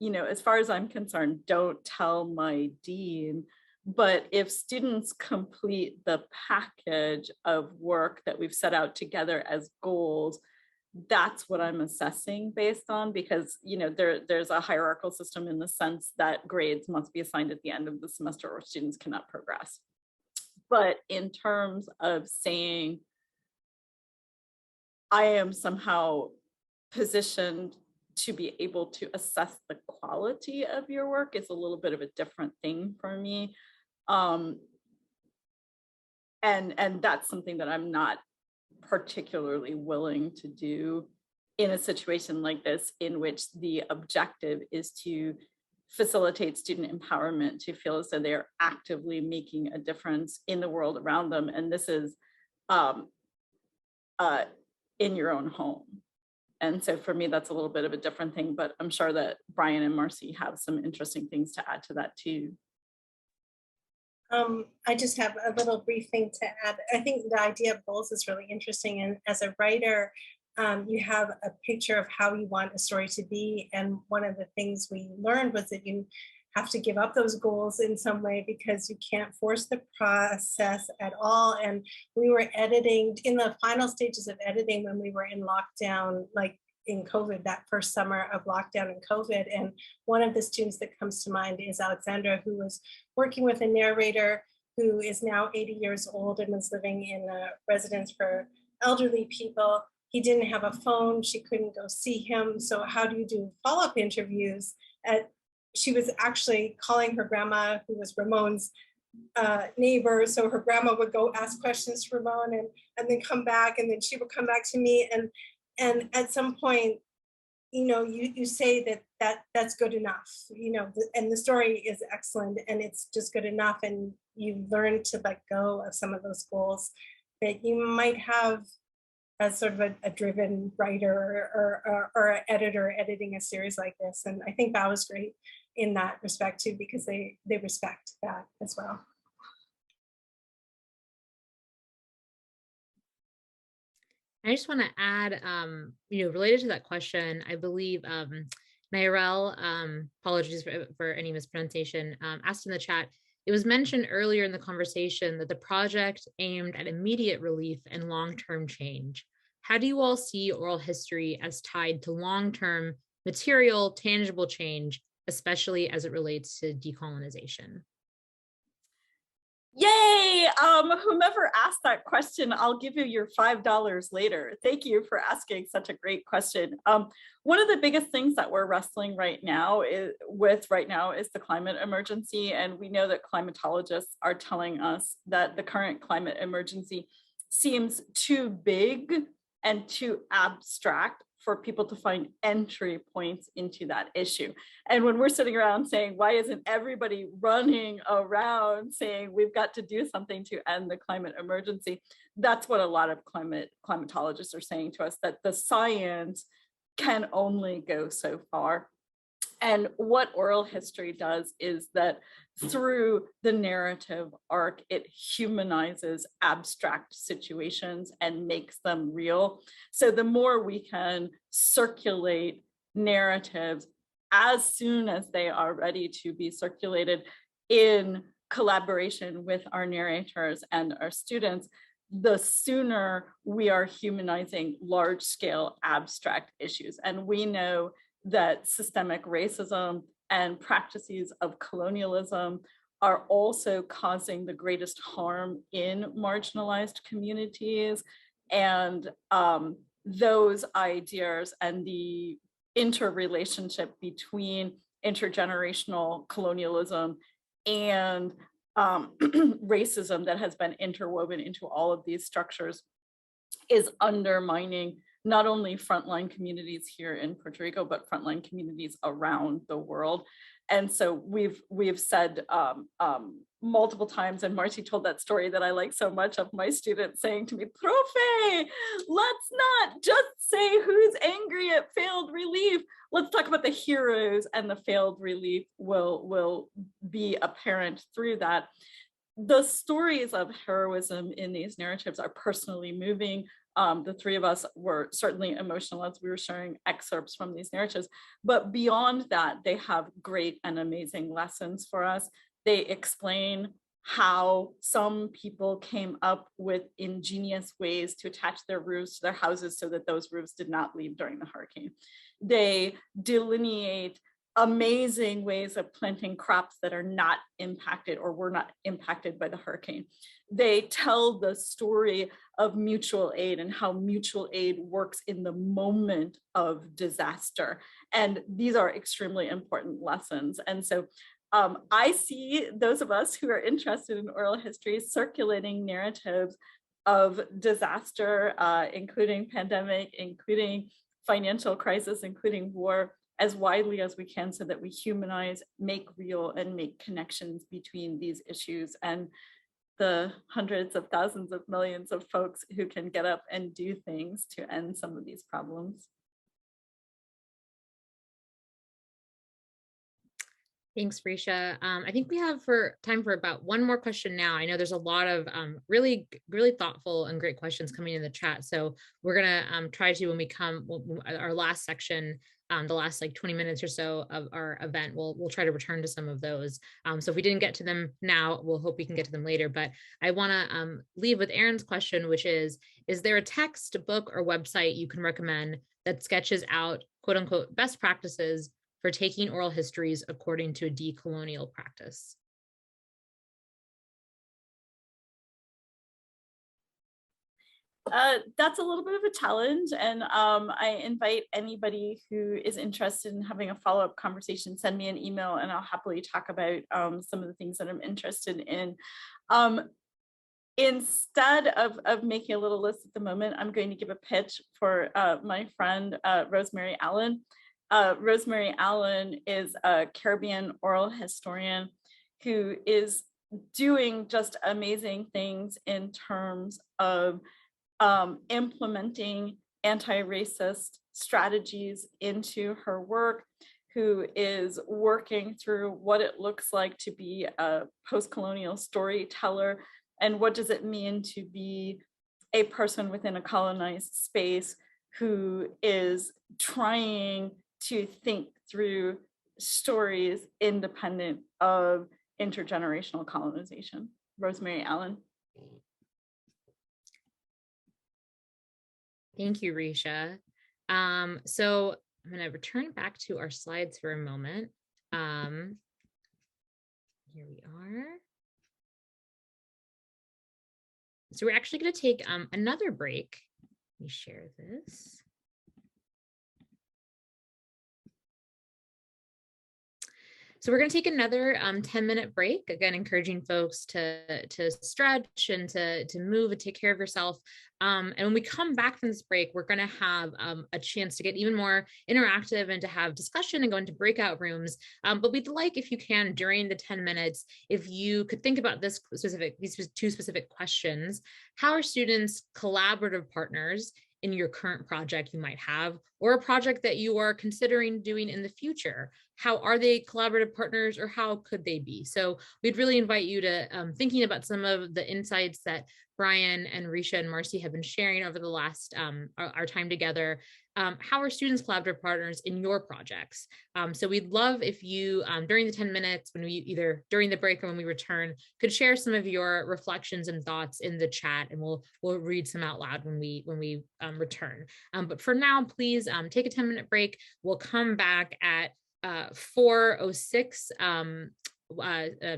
you know, as far as I'm concerned, don't tell my dean, but if students complete the package of work that we've set out together as goals, that's what I'm assessing based on, because, you know, there's a hierarchical system in the sense that grades must be assigned at the end of the semester or students cannot progress. But in terms of saying, I am somehow positioned to be able to assess the quality of your work is a little bit of a different thing for me. And that's something that I'm not particularly willing to do in a situation like this, in which the objective is to facilitate student empowerment, to feel as though they are actively making a difference in the world around them. And this is in your own home. And so for me, that's a little bit of a different thing, but I'm sure that Bryan and Marci have some interesting things to add to that too. I just have a little brief thing to add. I think the idea of goals is really interesting. And as a writer, you have a picture of how you want a story to be. And one of the things we learned was that you have to give up those goals in some way because you can't force the process at all. And we were editing in the final stages of editing when we were in lockdown, like in COVID, that first summer of lockdown and COVID. And one of the students that comes to mind is Alexandra, who was working with a narrator who is now 80 years old and was living in a residence for elderly people. He didn't have a phone, she couldn't go see him. So how do you do follow-up interviews? She was actually calling her grandma, who was Ramon's neighbor. So her grandma would go ask questions to Ramon and then come back, and then she would come back to me. And at some point, you know, you say that's good enough, you know, and the story is excellent and it's just good enough. And you learn to let go of some of those goals that you might have as sort of a driven writer or an editor editing a series like this. And I think that was great in that respect too, because they respect that as well. I just want to add, you know, related to that question, I believe Nairel, apologies for any mispronunciation, asked in the chat, it was mentioned earlier in the conversation that the project aimed at immediate relief and long-term change. How do you all see oral history as tied to long-term material, tangible change, especially as it relates to decolonization? Yay! Whomever asked that question, I'll give you your $5 later. Thank you for asking such a great question. One of the biggest things that we're wrestling right now is the climate emergency. And we know that climatologists are telling us that the current climate emergency seems too big and too abstract for people to find entry points into that issue. And when we're sitting around saying, why isn't everybody running around saying we've got to do something to end the climate emergency? That's what a lot of climatologists are saying to us, that the science can only go so far. And what oral history does is that through the narrative arc, it humanizes abstract situations and makes them real. So the more we can circulate narratives as soon as they are ready to be circulated in collaboration with our narrators and our students, the sooner we are humanizing large-scale abstract issues. And we know that systemic racism and practices of colonialism are also causing the greatest harm in marginalized communities. And those ideas and the interrelationship between intergenerational colonialism and racism that has been interwoven into all of these structures is undermining not only frontline communities here in Puerto Rico, but frontline communities around the world. And so we've said multiple times, and Marci told that story that I like so much of my students saying to me, "Profe, let's not just say who's angry at failed relief. Let's talk about the heroes, and the failed relief will be apparent through that." The stories of heroism in these narratives are personally moving. The three of us were certainly emotional as we were sharing excerpts from these narratives, but beyond that, they have great and amazing lessons for us. They explain how some people came up with ingenious ways to attach their roofs to their houses so that those roofs did not leave during the hurricane. They delineate amazing ways of planting crops that are not impacted or were not impacted by the hurricane. They tell the story of mutual aid and how mutual aid works in the moment of disaster. And these are extremely important lessons. And so I see those of us who are interested in oral history circulating narratives of disaster, including pandemic, including financial crisis, including war, as widely as we can so that we humanize, make real, and make connections between these issues and the hundreds of thousands of millions of folks who can get up and do things to end some of these problems. Thanks, Ricia. I think we have time for about one more question now. I know there's a lot of really thoughtful and great questions coming in the chat. So we're gonna try to, when we come, our last section, the last like 20 minutes or so of our event, we'll try to return to some of those. So if we didn't get to them now, we'll hope we can get to them later. But I wanna leave with Aaron's question, which is there a text, book, or website you can recommend that sketches out quote unquote best practices for taking oral histories according to a decolonial practice? That's a little bit of a challenge, and I invite anybody who is interested in having a follow-up conversation, send me an email and I'll happily talk about some of the things that I'm interested in. Instead of making a little list at the moment, I'm going to give a pitch for my friend Rosemary Allen. Rosemary Allen is a Caribbean oral historian who is doing just amazing things in terms of implementing anti-racist strategies into her work, who is working through what it looks like to be a post-colonial storyteller and what does it mean to be a person within a colonized space who is trying to think through stories independent of intergenerational colonization. Rosemary Allen. Thank you, Ricia. So I'm going to return back to our slides for a moment. Here we are. So we're actually going to take another break. Let me share this. So we're going to take another 10-minute break, again, encouraging folks to stretch and to move and take care of yourself. And when we come back from this break, we're going to have a chance to get even more interactive and to have discussion and go into breakout rooms. But we'd like, if you can, during the 10 minutes, if you could think about these two specific questions. How are students collaborative partners in your current project you might have, or a project that you are considering doing in the future? How are they collaborative partners, or how could they be? So we'd really invite you to thinking about some of the insights that Bryan and Ricia and Marci have been sharing over the last our time together. how are students collaborative partners in your projects? So we'd love if you, during the 10 minutes, when we either during the break or when we return, could share some of your reflections and thoughts in the chat, and we'll read some out loud when we return. But for now, please take a 10-minute break. We'll come back at 4:06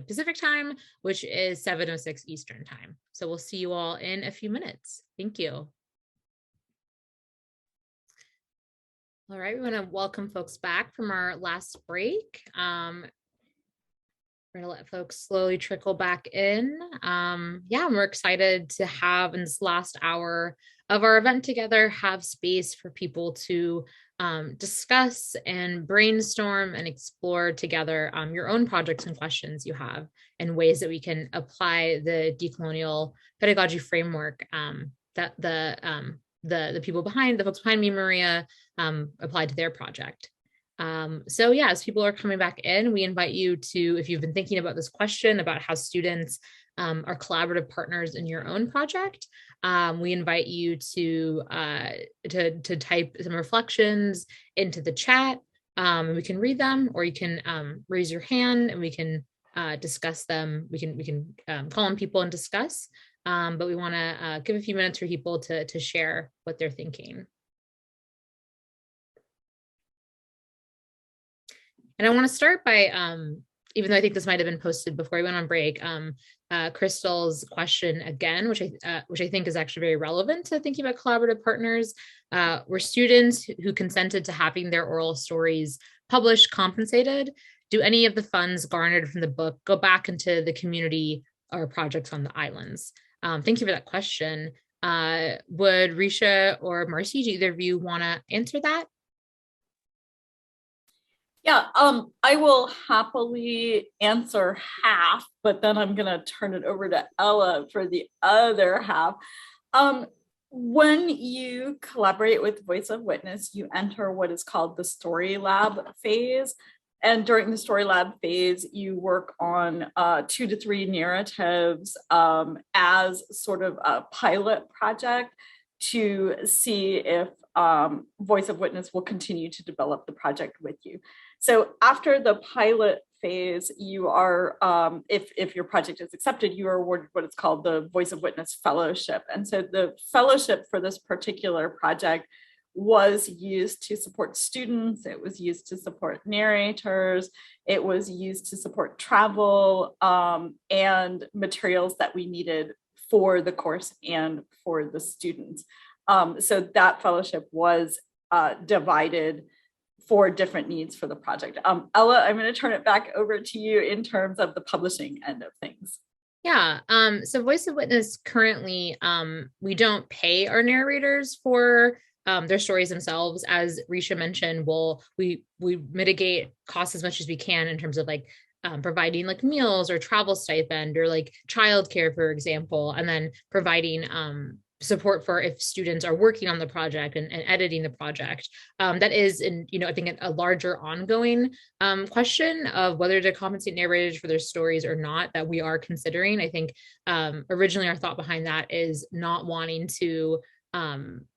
Pacific time, which is 7:06 Eastern time. So we'll see you all in a few minutes. Thank you. All right, we want to welcome folks back from our last break. We're gonna let folks slowly trickle back in. Yeah, we're excited to have in this last hour of our event together, have space for people to discuss and brainstorm and explore together your own projects and questions you have, and ways that we can apply the decolonial pedagogy framework that the people behind, the folks behind me, Maria, applied to their project. So yeah, as people are coming back in, we invite you to, if you've been thinking about this question about how students are collaborative partners in your own project, we invite you to type some reflections into the chat, and we can read them, or you can raise your hand and we can discuss them. We can call on people and discuss. But we want to give a few minutes for people to share what they're thinking. And I want to start by, even though I think this might have been posted before we went on break, Crystal's question again, which I think is actually very relevant to thinking about collaborative partners. Were students who consented to having their oral stories published compensated? Do any of the funds garnered from the book go back into the community or projects on the islands? Thank you for that question. Would Ricia or Marci, do either of you want to answer that? Yeah, I will happily answer half, but then I'm going to turn it over to Ella for the other half. When you collaborate with Voice of Witness, you enter what is called the Story Lab phase. And during the Story Lab phase, you work on 2 to 3 narratives as sort of a pilot project to see if Voice of Witness will continue to develop the project with you. So after the pilot phase, you are, if your project is accepted, you are awarded what is called the Voice of Witness Fellowship. And so the fellowship for this particular project was used to support students, it was used to support narrators, it was used to support travel and materials that we needed for the course and for the students. So that fellowship was divided for different needs for the project. Ella, I'm going to turn it back over to you in terms of the publishing end of things. Yeah, so Voice of Witness currently, we don't pay our narrators for their stories themselves. As Ricia mentioned, we mitigate costs as much as we can in terms of like providing like meals or travel stipend or like childcare, for example, and then providing support for if students are working on the project and editing the project. That is, I think a larger ongoing question of whether to compensate narrators for their stories or not that we are considering. I think originally our thought behind that is not wanting to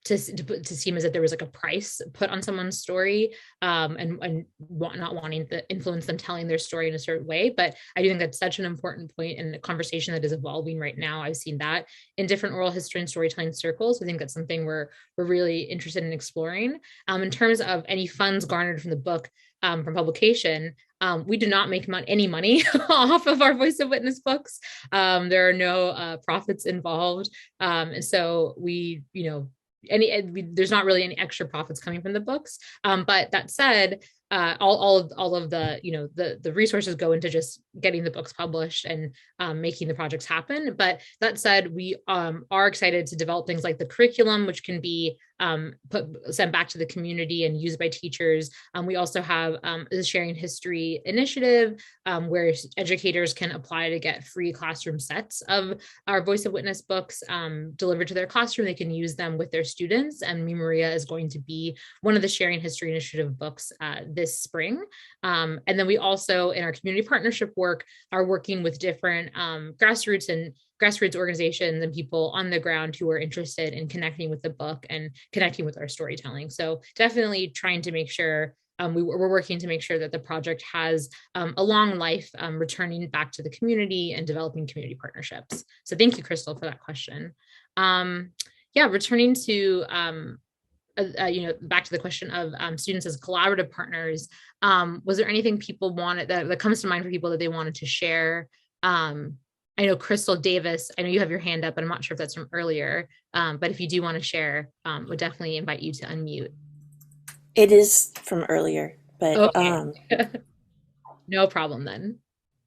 seem as if there was like a price put on someone's story and not wanting to influence them telling their story in a certain way. But I do think that's such an important point in the conversation that is evolving right now. I've seen that in different oral history and storytelling circles. I think that's something we're really interested in exploring. In terms of any funds garnered from the book from publication, we do not make any money off of our Voice of Witness books. There are no profits involved. And so there's not really any extra profits coming from the books. But that said, all of the resources go into just getting the books published and making the projects happen. But that said, we are excited to develop things like the curriculum, which can be sent back to the community and used by teachers. We also have the Sharing History initiative where educators can apply to get free classroom sets of our Voice of Witness books delivered to their classroom. They can use them with their students, and Me Maria is going to be one of the Sharing History initiative books this spring. And then we also, in our community partnership work, are working with different grassroots and grassroots organizations and people on the ground who are interested in connecting with the book and connecting with our storytelling. So definitely trying to make sure we're working to make sure that the project has a long life, returning back to the community and developing community partnerships. So thank you, Crystal, for that question. Yeah, returning to back to the question of students as collaborative partners, was there anything people wanted that comes to mind for people that they wanted to share? I know Crystal Davis, I know you have your hand up, but I'm not sure if that's from earlier, but if you do want to share, would definitely invite you to unmute. It is from earlier, but okay. No problem then.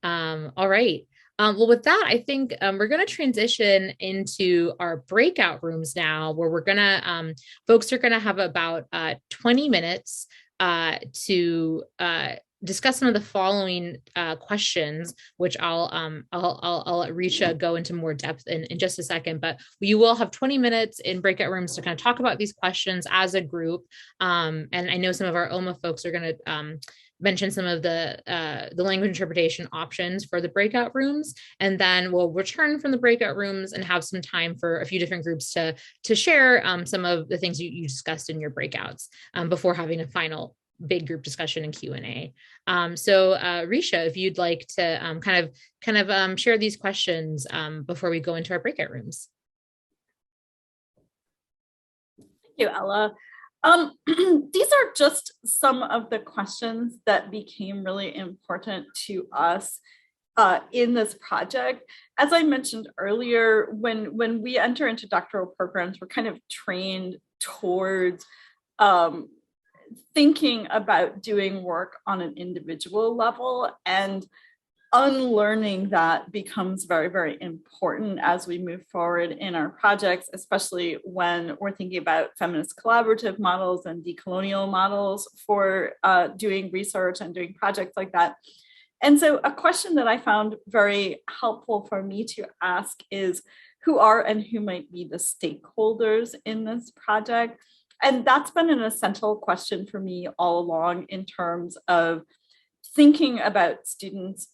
All right. Well, with that, I think we're going to transition into our breakout rooms now, where we're going to, folks are going to have about 20 minutes to discuss some of the following questions, which I'll let Ricia go into more depth in just a second, but you will have 20 minutes in breakout rooms to kind of talk about these questions as a group. And I know some of our OMA folks are going to mention some of the language interpretation options for the breakout rooms, and then we'll return from the breakout rooms and have some time for a few different groups to share some of the things you discussed in your breakouts before having a final big group discussion and Q&A. So Ricia, if you'd like to kind of share these questions before we go into our breakout rooms. Thank you, Ella. These are just some of the questions that became really important to us in this project. As I mentioned earlier, when we enter into doctoral programs, we're kind of trained towards thinking about doing work on an individual level, and unlearning that becomes very, very important as we move forward in our projects, especially when we're thinking about feminist collaborative models and decolonial models for doing research and doing projects like that. And so a question that I found very helpful for me to ask is, who are and who might be the stakeholders in this project? And that's been an essential question for me all along in terms of thinking about students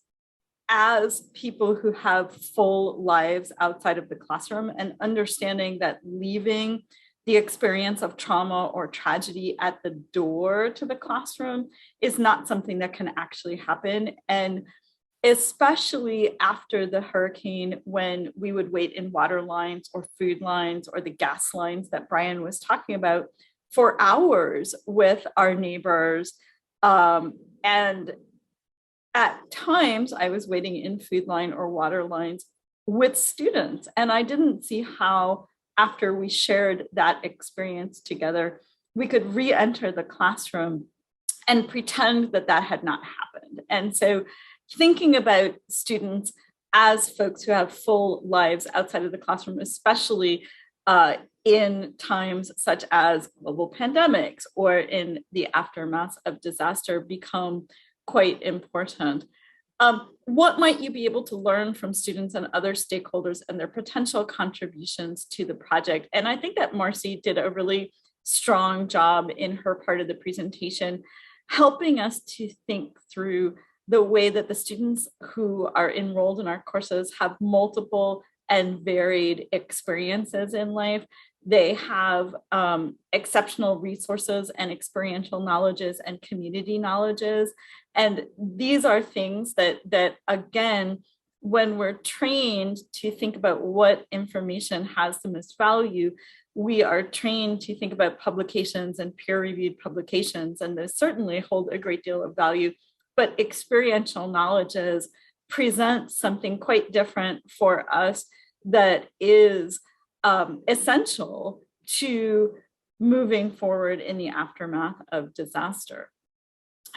as people who have full lives outside of the classroom, and understanding that leaving the experience of trauma or tragedy at the door to the classroom is not something that can actually happen. And especially after the hurricane, when we would wait in water lines or food lines or the gas lines that Bryan was talking about for hours with our neighbors. And at times I was waiting in food line or water lines with students, and I didn't see how, after we shared that experience together, we could re-enter the classroom and pretend that that had not happened. And so thinking about students as folks who have full lives outside of the classroom, especially in times such as global pandemics or in the aftermath of disaster, become quite important. What might you be able to learn from students and other stakeholders and their potential contributions to the project? And I think that Marci did a really strong job in her part of the presentation, helping us to think through the way that the students who are enrolled in our courses have multiple and varied experiences in life. They have exceptional resources and experiential knowledges and community knowledges. And these are things that again, when we're trained to think about what information has the most value, we are trained to think about publications and peer-reviewed publications, and those certainly hold a great deal of value. But experiential knowledges present something quite different for us that is essential to moving forward in the aftermath of disaster.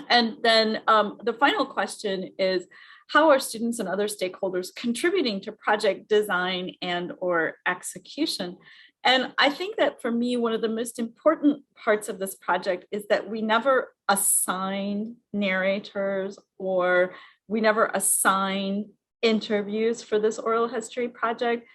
And then the final question is, how are students and other stakeholders contributing to project design and or execution? And I think that for me, one of the most important parts of this project is that we never assign narrators, or we never assign interviews for this oral history project.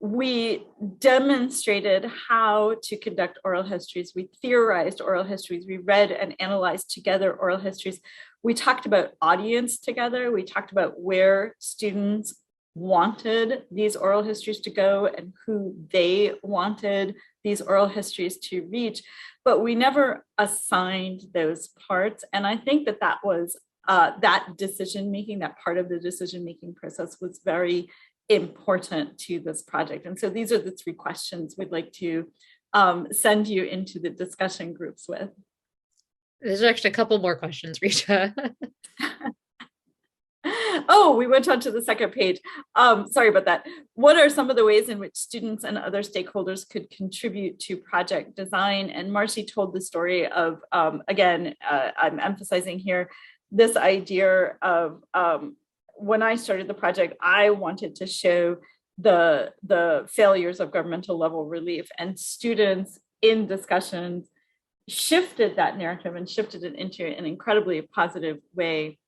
We demonstrated how to conduct oral histories. We theorized oral histories. We read and analyzed together oral histories. We talked about audience together. We talked about where students wanted these oral histories to go and who they wanted these oral histories to reach, but we never assigned those parts. And I think that that was that decision-making, that part of the decision-making process was very important to this project. And so these are the 3 questions we'd like to send you into the discussion groups with. There's actually a couple more questions, Ricia. Oh, we went on to the second page. Sorry about that. What are some of the ways in which students and other stakeholders could contribute to project design? And Marci told the story of, again, I'm emphasizing here, this idea of when I started the project, I wanted to show the failures of governmental level relief, and students in discussions shifted that narrative and shifted it into an incredibly positive way.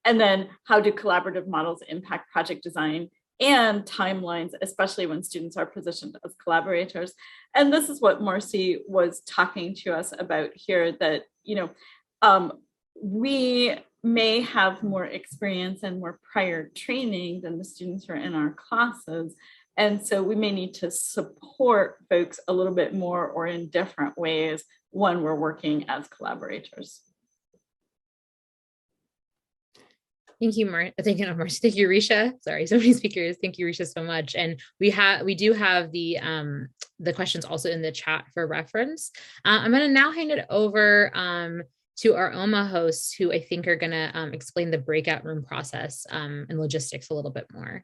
And then how do collaborative models impact project design and timelines, especially when students are positioned as collaborators? And this is what Marci was talking to us about here, that, you know, we may have more experience and more prior training than the students who are in our classes. And so we may need to support folks a little bit more or in different ways when we're working as collaborators. Thank you, Thank you, Ricia. Sorry, so many speakers. Thank you, Ricia, so much. And we do have the questions also in the chat for reference. I'm going to now hand it over to our OMA hosts, who I think are going to explain the breakout room process and logistics a little bit more.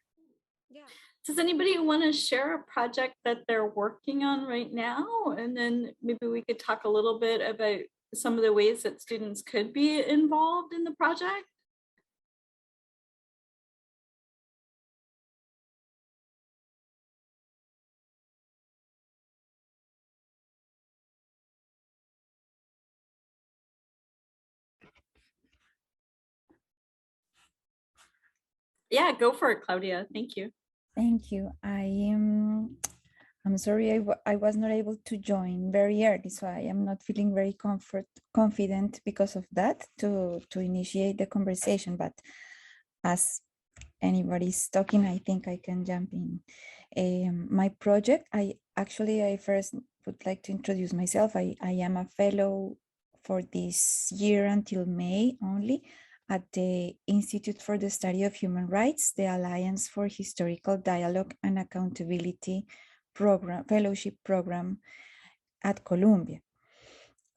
Does anybody want to share a project that they're working on right now? And then maybe we could talk a little bit about some of the ways that students could be involved in the project. Yeah, go for it, Claudia. Thank you. Thank you. I'm sorry I was not able to join very early, so I am not feeling very confident because of that to initiate the conversation. But as anybody's talking, I think I can jump in. My project, I first would like to introduce myself. I am a fellow for this year until May only at the Institute for the Study of Human Rights, the Alliance for Historical Dialogue and Accountability fellowship program at Columbia.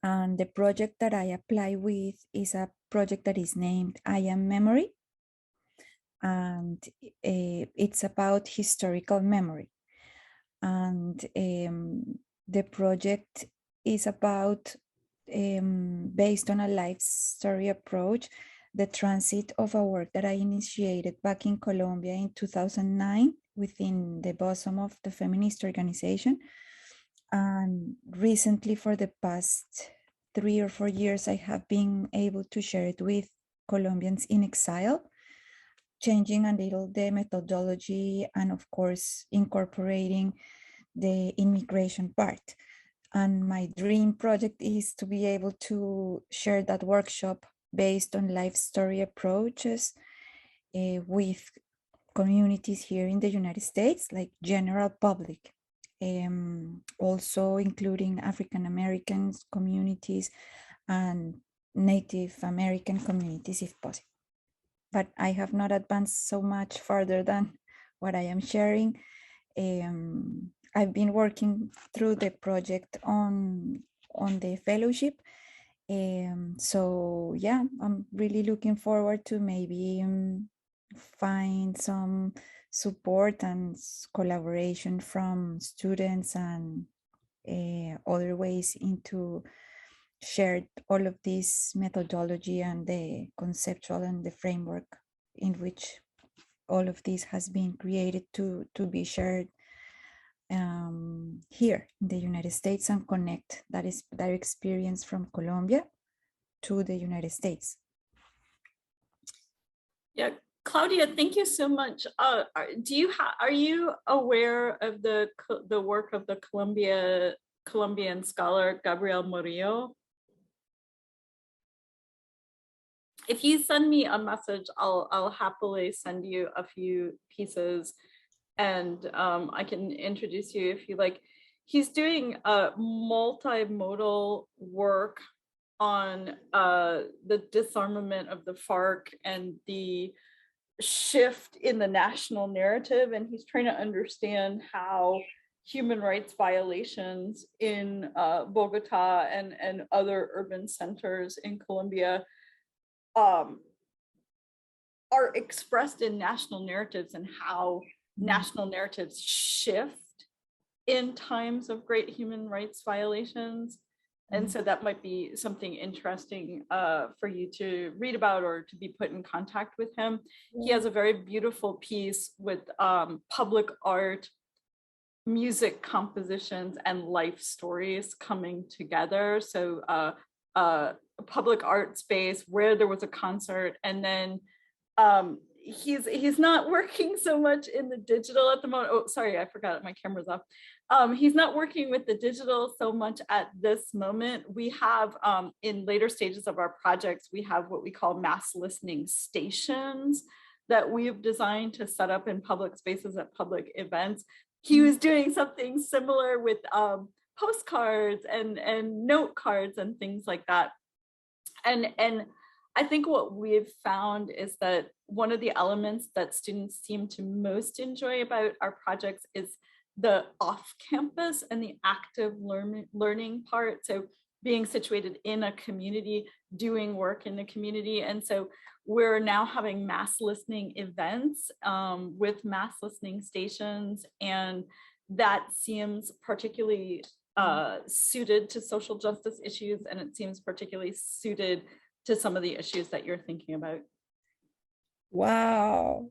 And the project that I apply with is a project that is named I Am Memory. And it's about historical memory. And the project is about, based on a life story approach, the transit of a work that I initiated back in Colombia in 2009 within the bosom of the feminist organization. And recently, for the past 3 or 4 years, I have been able to share it with Colombians in exile, changing a little the methodology and, of course, incorporating the immigration part. And my dream project is to be able to share that workshop based on life story approaches with communities here in the United States, like general public, also including African American communities and Native American communities if possible. But I have not advanced so much further than what I am sharing. I've been working through the project on the fellowship. So yeah, I'm really looking forward to maybe find some support and collaboration from students and other ways into shared all of this methodology and the conceptual and the framework in which all of this has been created to be shared here in the United States and connect that experience from Colombia to the United States. Yeah, Claudia, thank you so much. Are you aware of the work of the Colombian scholar Gabriel Murillo? if you send me a message, I'll happily send you a few pieces, and I can introduce you if you like. He's doing a multimodal work on the disarmament of the FARC and the shift in the national narrative, and he's trying to understand how human rights violations in Bogota and other urban centers in Colombia are expressed in national narratives, and how national narratives shift in times of great human rights violations. And so that might be something interesting for you to read about or to be put in contact with him. He has a very beautiful piece with public art, music compositions, and life stories coming together. So a public art space where there was a concert, and then he's not working so much in the digital at the moment. Oh, sorry, I forgot my camera's off. He's not working with the digital so much at this moment. We have in later stages of our projects, we have what we call mass listening stations that we've designed to set up in public spaces at public events. He was doing something similar with postcards and note cards and things like that. And I think what we've found is that one of the elements that students seem to most enjoy about our projects is the off-campus and the active learning part. So being situated in a community, doing work in the community. And so we're now having mass listening events with mass listening stations, and that seems particularly suited to social justice issues, and it seems particularly suited to some of the issues that you're thinking about. Wow.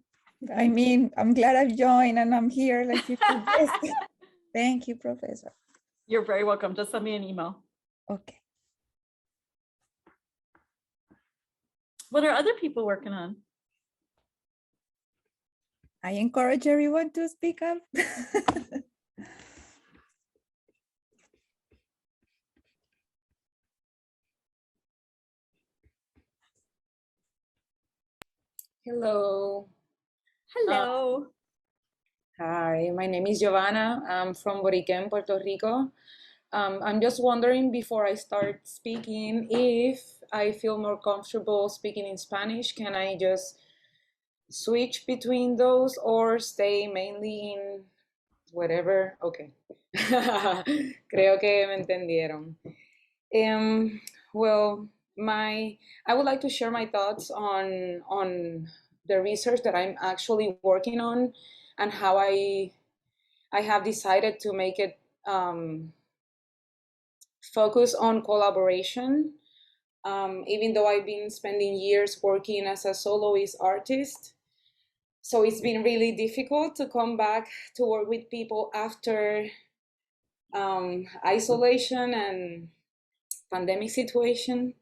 I mean, I'm glad I've joined and I'm here like you suggested. Thank you, Professor. You're very welcome. Just send me an email. Okay. What are other people working on? I encourage everyone to speak up. Hello. Hello. Hi, my name is Giovanna. I'm from Boriquén, Puerto Rico. I'm just wondering before I start speaking if I feel more comfortable speaking in Spanish. Can I just switch between those or stay mainly in whatever? Okay. Creo que me entendieron. Well, I would like to share my thoughts on the research that I'm actually working on and how I have decided to make it focus on collaboration. Even though I've been spending years working as a soloist artist, so it's been really difficult to come back to work with people after isolation and pandemic situation.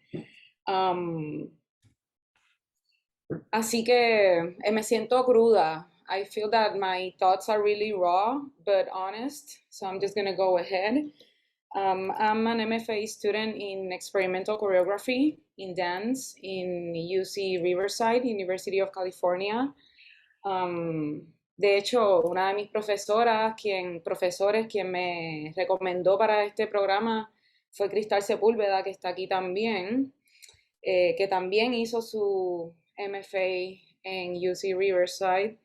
Así que me siento cruda. I feel that my thoughts are really raw but honest, so I'm just gonna go ahead. I'm an MFA student in experimental choreography in dance in UC Riverside, University of California. De hecho, una de mis profesores quien me recomendó para este programa fue Cristal Sepúlveda, que está aquí también, que también hizo su MFA en UC Riverside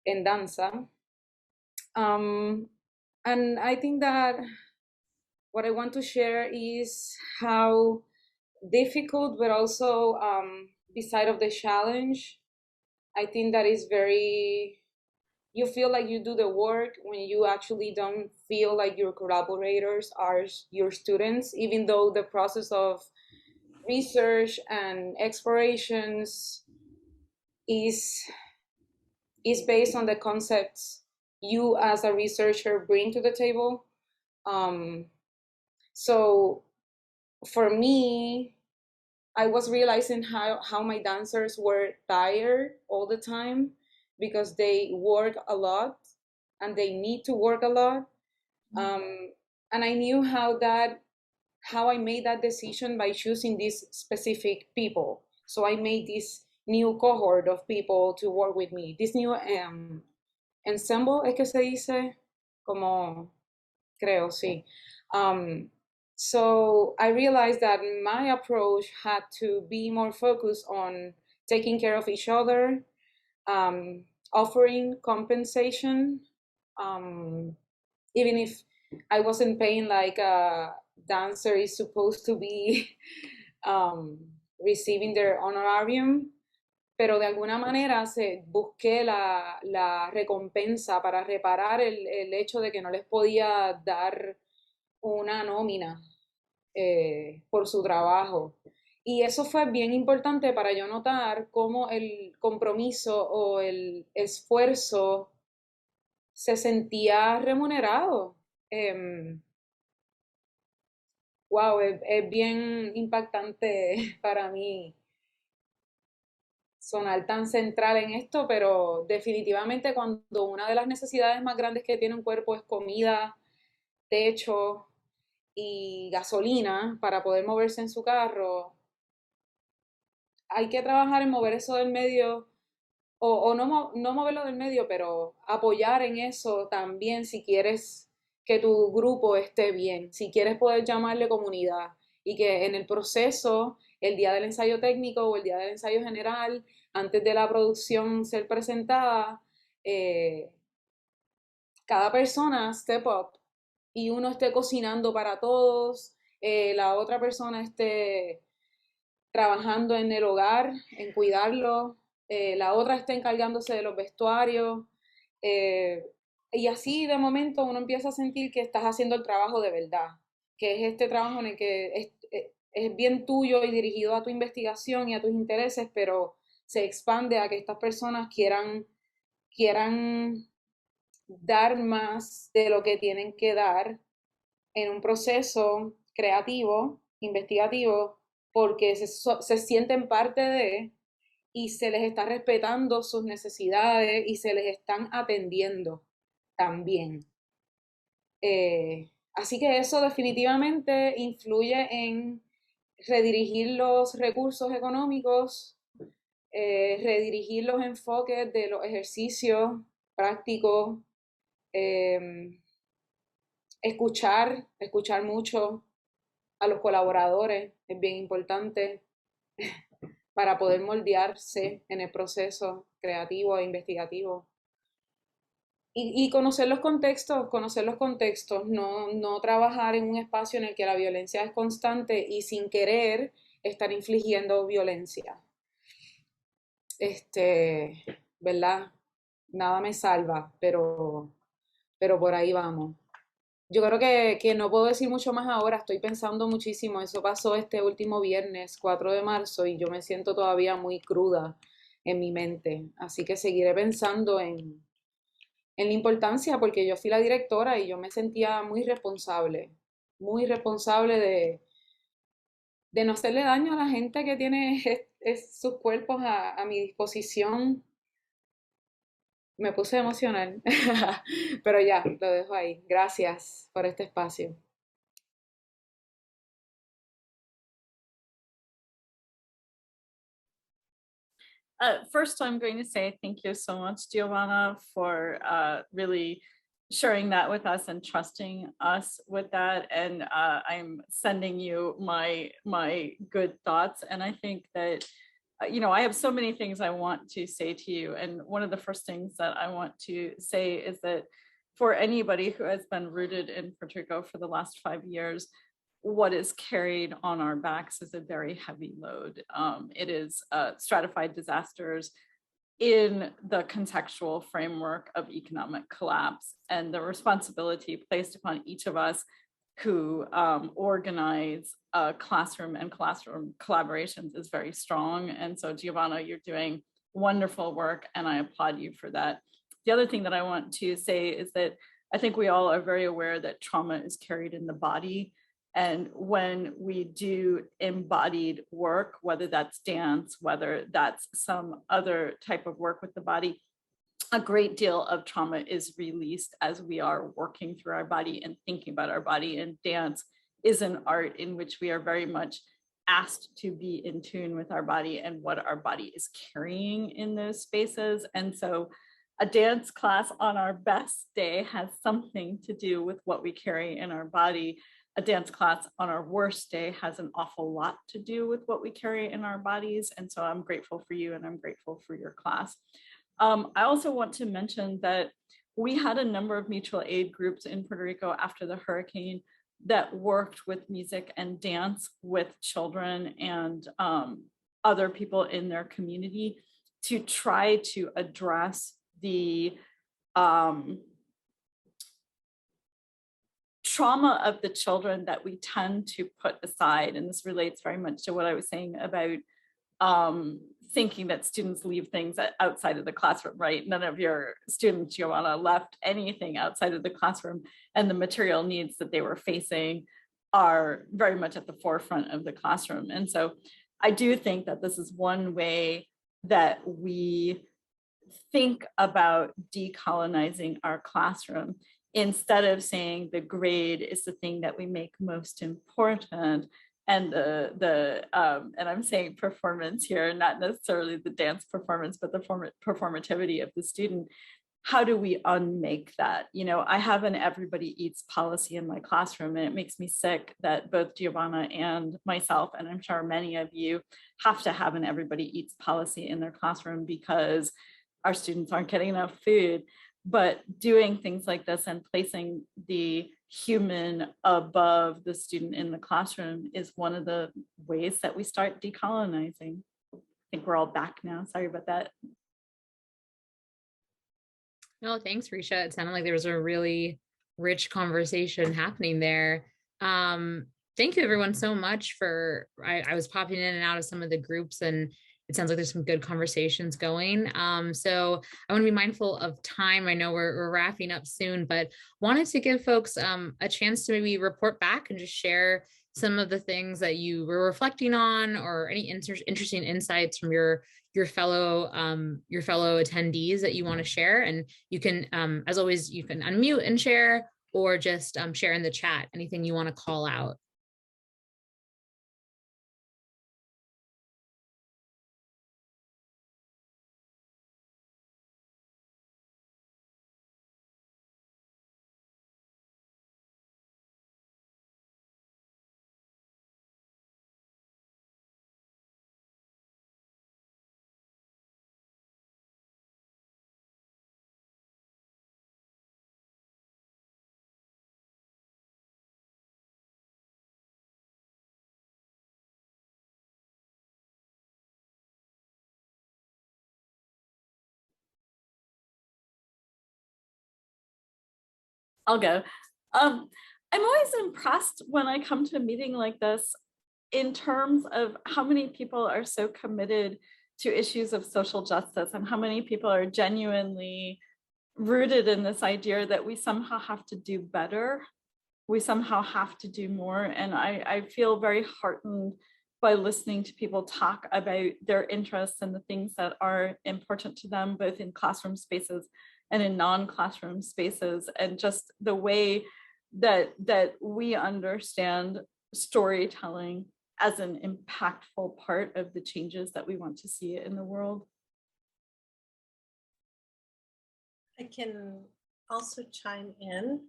en danza. And I think that what I want to share is how difficult, but also beside of the challenge, I think that is you feel like you do the work when you actually don't feel like your collaborators are your students, even though the process of research and explorations is based on the concepts you as a researcher bring to the table. So for me, I was realizing how my dancers were tired all the time because they work a lot and they need to work a lot. And I knew how I made that decision by choosing these specific people. So I made this new cohort of people to work with me. This new ensemble, es que se dice, como, creo, sí. So I realized that my approach had to be more focused on taking care of each other, offering compensation, even if I wasn't paying like a dancer is supposed to be receiving their honorarium, pero de alguna manera busqué la recompensa para reparar el hecho de que no les podía dar una nómina por su trabajo. Y eso fue bien importante para yo notar cómo el compromiso o el esfuerzo se sentía remunerado. Wow, es bien impactante para mí sonar tan central en esto, pero definitivamente cuando una de las necesidades más grandes que tiene un cuerpo es comida, techo y gasolina para poder moverse en su carro, hay que trabajar en mover eso del medio, o no moverlo del medio, pero apoyar en eso también si quieres que tu grupo esté bien, si quieres poder llamarle comunidad y que en el proceso, el día del ensayo técnico o el día del ensayo general, antes de la producción ser presentada, cada persona step up y uno esté cocinando para todos, la otra persona esté trabajando en el hogar, en cuidarlo, la otra esté encargándose de los vestuarios, y así de momento uno empieza a sentir que estás haciendo el trabajo de verdad, que es este trabajo en el que es bien tuyo y dirigido a tu investigación y a tus intereses, pero se expande a que estas personas quieran dar más de lo que tienen que dar en un proceso creativo, investigativo, porque se sienten parte de y se les está respetando sus necesidades y se les están atendiendo también. Así que eso definitivamente influye en redirigir los recursos económicos, redirigir los enfoques de los ejercicios prácticos, escuchar mucho a los colaboradores es bien importante para poder moldearse en el proceso creativo e investigativo. Y conocer los contextos, no trabajar en un espacio en el que la violencia es constante y sin querer estar infligiendo violencia. ¿Verdad? Nada me salva, pero por ahí vamos. Yo creo que no puedo decir mucho más ahora, estoy pensando muchísimo, eso pasó este último viernes, 4 de marzo, y yo me siento todavía muy cruda en mi mente, así que seguiré pensando en la importancia, porque yo fui la directora y yo me sentía muy responsable de no hacerle daño a la gente que tiene sus cuerpos a mi disposición. Me puse emocional, pero ya, lo dejo ahí. Gracias por este espacio. First, I'm going to say thank you so much, Giovanna, for really sharing that with us and trusting us with that. And I'm sending you my good thoughts. And I think that, I have so many things I want to say to you. And one of the first things that I want to say is that for anybody who has been rooted in Puerto Rico for the last 5 years, what is carried on our backs is a very heavy load. It is stratified disasters in the contextual framework of economic collapse, and the responsibility placed upon each of us who organize classroom and classroom collaborations is very strong. And so Giovanna, you're doing wonderful work and I applaud you for that. The other thing that I want to say is that I think we all are very aware that trauma is carried in the body. And when we do embodied work, whether that's dance, whether that's some other type of work with the body, a great deal of trauma is released as we are working through our body and thinking about our body. And dance is an art in which we are very much asked to be in tune with our body and what our body is carrying in those spaces. And so a dance class on our best day has something to do with what we carry in our body. A dance class on our worst day has an awful lot to do with what we carry in our bodies. And so I'm grateful for you and I'm grateful for your class. I also want to mention that we had a number of mutual aid groups in Puerto Rico after the hurricane that worked with music and dance with children and other people in their community to try to address the trauma of the children that we tend to put aside. And this relates very much to what I was saying about thinking that students leave things outside of the classroom, right? None of your students, Joanna, left anything outside of the classroom, and the material needs that they were facing are very much at the forefront of the classroom. And so I do think that this is one way that we think about decolonizing our classroom. Instead of saying the grade is the thing that we make most important, and and I'm saying performance here, not necessarily the dance performance, but the performativity of the student. How do we unmake that? You know, I have an everybody eats policy in my classroom, and it makes me sick that both Giovanna and myself, and I'm sure many of you, have to have an everybody eats policy in their classroom because our students aren't getting enough food. But doing things like this and placing the human above the student in the classroom is one of the ways that we start decolonizing. I think we're all back now. Sorry about that. No, thanks, Ricia. It sounded like there was a really rich conversation happening there. Thank you everyone so much for, I was popping in and out of some of the groups, and it sounds like there's some good conversations going. So I want to be mindful of time. I know we're wrapping up soon, but wanted to give folks a chance to maybe report back and just share some of the things that you were reflecting on, or any interesting insights from your fellow attendees that you want to share. And you can, as always, you can unmute and share, or just share in the chat anything you want to call out. I'll go. I'm always impressed when I come to a meeting like this in terms of how many people are so committed to issues of social justice, and how many people are genuinely rooted in this idea that we somehow have to do better. We somehow have to do more. And I feel very heartened by listening to people talk about their interests and the things that are important to them, both in classroom spaces and in non-classroom spaces, and just the way that we understand storytelling as an impactful part of the changes that we want to see in the world. I can also chime in.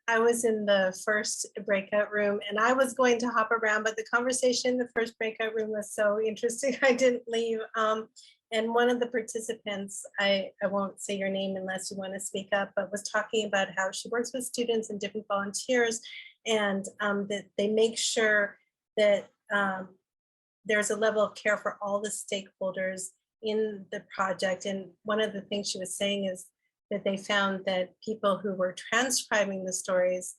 I was in the first breakout room and I was going to hop around, but the conversation in the first breakout room was so interesting, I didn't leave. And one of the participants, I won't say your name unless you want to speak up, but was talking about how she works with students and different volunteers, and that they make sure that there's a level of care for all the stakeholders in the project. And one of the things she was saying is that they found that people who were transcribing the stories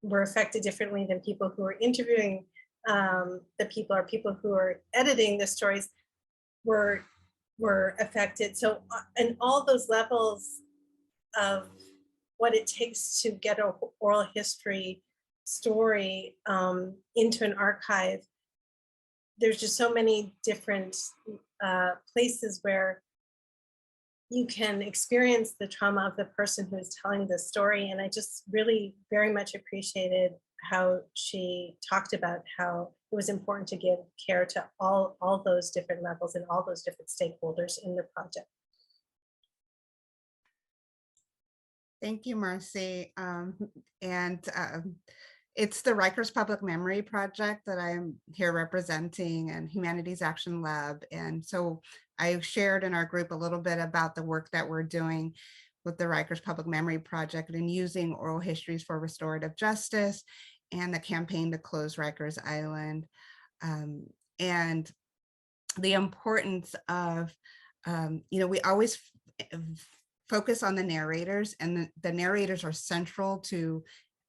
were affected differently than people who were interviewing the people, or people who were editing the stories were affected. So and all those levels of what it takes to get an oral history story into an archive, there's just so many different places where you can experience the trauma of the person who is telling the story. And I just really very much appreciated how she talked about how it was important to give care to all those different levels and all those different stakeholders in the project. Thank you, Marci. It's the Rikers Public Memory Project that I'm here representing, and Humanities Action Lab. And so I shared in our group a little bit about the work that we're doing with the Rikers Public Memory Project and using oral histories for restorative justice and the campaign to close Rikers Island. And the importance of, we always focus on the narrators, and the narrators are central to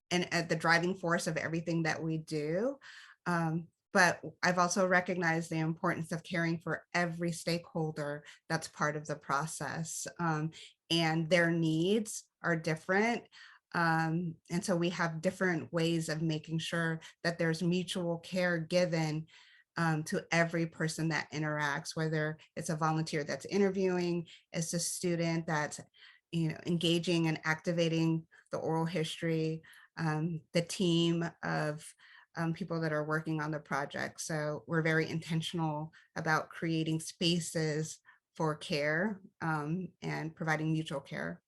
and the driving force of everything that we do. But I've also recognized the importance of caring for every stakeholder that's part of the process, and their needs are different. And so we have different ways of making sure that there's mutual care given to every person that interacts, whether it's a volunteer that's interviewing, it's a student that's engaging and activating the oral history, the team of people that are working on the project. So we're very intentional about creating spaces for care and providing mutual care.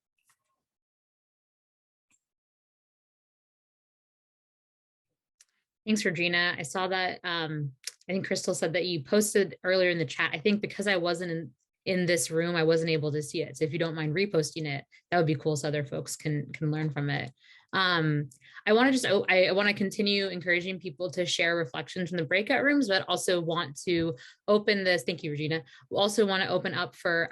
Thanks, Regina. I saw that, I think Crystal said that you posted earlier in the chat. I think because I wasn't in this room, I wasn't able to see it. So if you don't mind reposting it, that would be cool so other folks can learn from it. I want to continue encouraging people to share reflections from the breakout rooms, but also want to open this. Thank you, Regina. We also want to open up for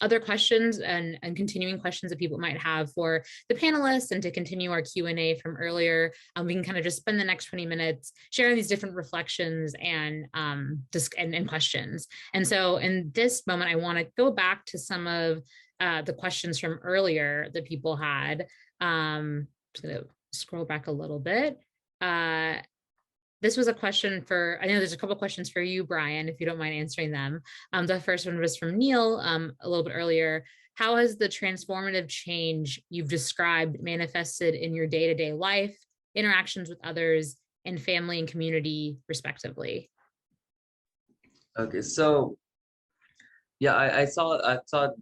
other questions and continuing questions that people might have for the panelists, and to continue our Q&A from earlier. We can kind of just spend the next 20 minutes sharing these different reflections and questions. And so in this moment, I want to go back to some of the questions from earlier that people had. Just gonna scroll back a little bit. This was a question for, I know there's a couple questions for you, Bryan, if you don't mind answering them. The first one was from Neil a little bit earlier. How has the transformative change you've described manifested in your day-to-day life, interactions with others, and family and community, respectively? Okay, so yeah, I saw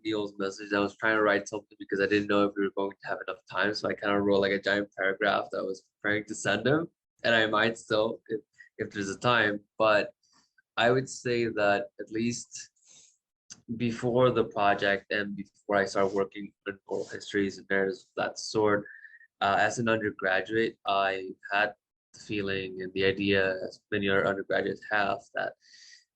Neil's message. I was trying to write something because I didn't know if we were going to have enough time. So I kind of wrote like a giant paragraph that I was preparing to send him. And I might still if there's a time. But I would say that at least before the project and before I started working in oral histories and narratives of that sort, as an undergraduate, I had the feeling and the idea, as many other undergraduates have, that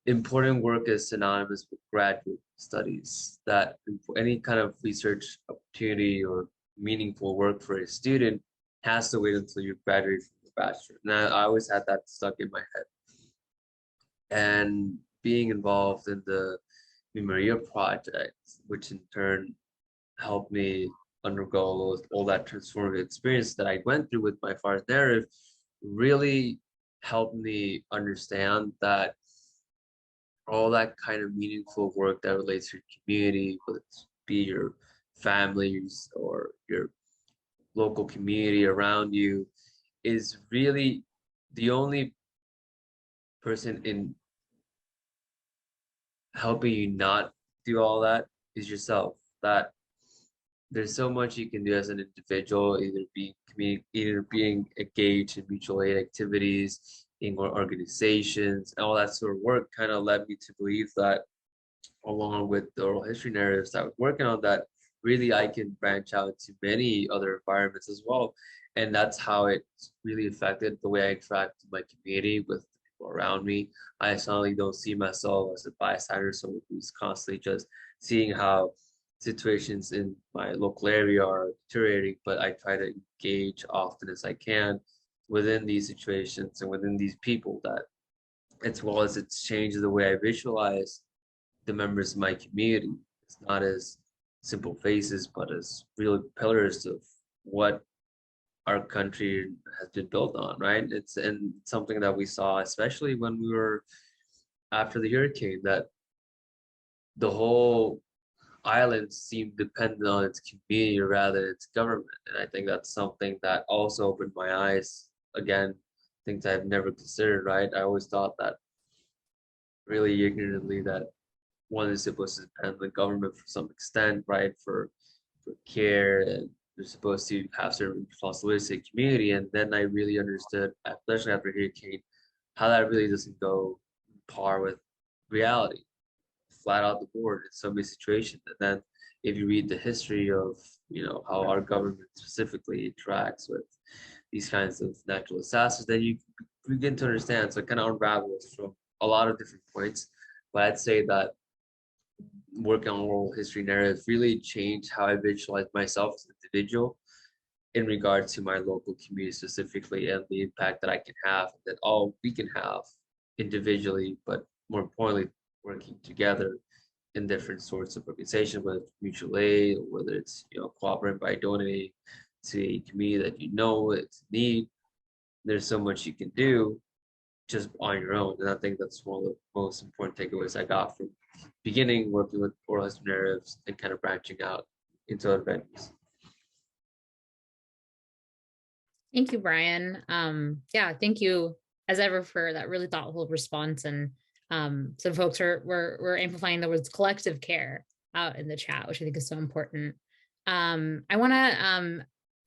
important work is synonymous with graduate studies, that any kind of research opportunity or meaningful work for a student has to wait until you graduate from the bachelor. Now, I always had that stuck in my head. And being involved in the Maria project, which in turn helped me undergo all that transformative experience that I went through with my father's narrative, really helped me understand that all that kind of meaningful work that relates to your community, whether it be your families or your local community around you, is really the only person in helping you not do all that is yourself. That there's so much you can do as an individual, either being engaged in mutual aid activities, in organizations, and all that sort of work kind of led me to believe that, along with the oral history narratives that I was working on, that really I can branch out into many other environments as well. And that's how it really affected the way I interact with my community, with the people around me. I suddenly don't see myself as a bystander, someone who's constantly just seeing how situations in my local area are deteriorating, but I try to engage often as I can within these situations and within these people, that as well as it's changed the way I visualize the members of my community. It's not as simple faces, but as real pillars of what our country has been built on, right? It's and something that we saw, especially when we were after the hurricane, that the whole island seemed dependent on its community rather than its government. And I think that's something that also opened my eyes again, things I've never considered, right? I always thought that really ignorantly that one is supposed to depend on the government for some extent, right? For care, and they're supposed to have certain responsibilities to the community. And then I really understood, especially after Hurricane, how that really doesn't go par with reality, flat out the board in so many situations. And then if you read the history of, how our government specifically interacts with these kinds of natural disasters, then you begin to understand. So it kind of unravels from a lot of different points. But I'd say that working on oral history narratives really changed how I visualize myself as an individual in regard to my local community specifically, and the impact that I can have, that all we can have individually, but more importantly, working together in different sorts of organizations, whether it's mutual aid, or whether it's cooperating by donating to a community that it's in need. There's so much you can do just on your own, and I think that's one of the most important takeaways I got from beginning working with oral history narratives and kind of branching out into other venues. Thank you, Bryan. Yeah, thank you as ever for that really thoughtful response. And some folks were amplifying the words collective care out in the chat, which I think is so important. I want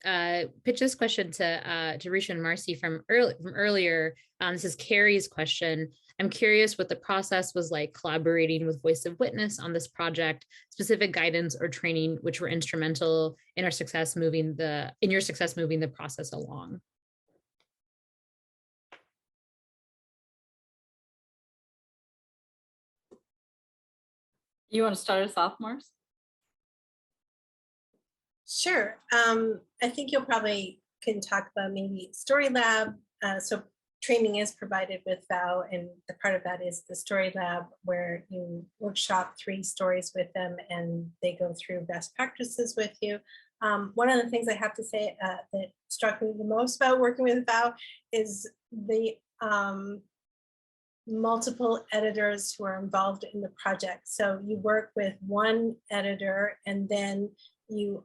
to pitch this question to Ricia and Marci from earlier. This is Carrie's question. I'm curious what the process was like collaborating with Voice of Witness on this project, specific guidance or training which were instrumental in your success moving the process along. You want to start us off, Mars? Sure. I think you'll probably can talk about maybe Story Lab. So training is provided with VOW, and the part of that is the Story Lab, where you workshop 3 stories with them and they go through best practices with you. One of the things I have to say that struck me the most about working with VOW is the multiple editors who are involved in the project. So you work with one editor, and then the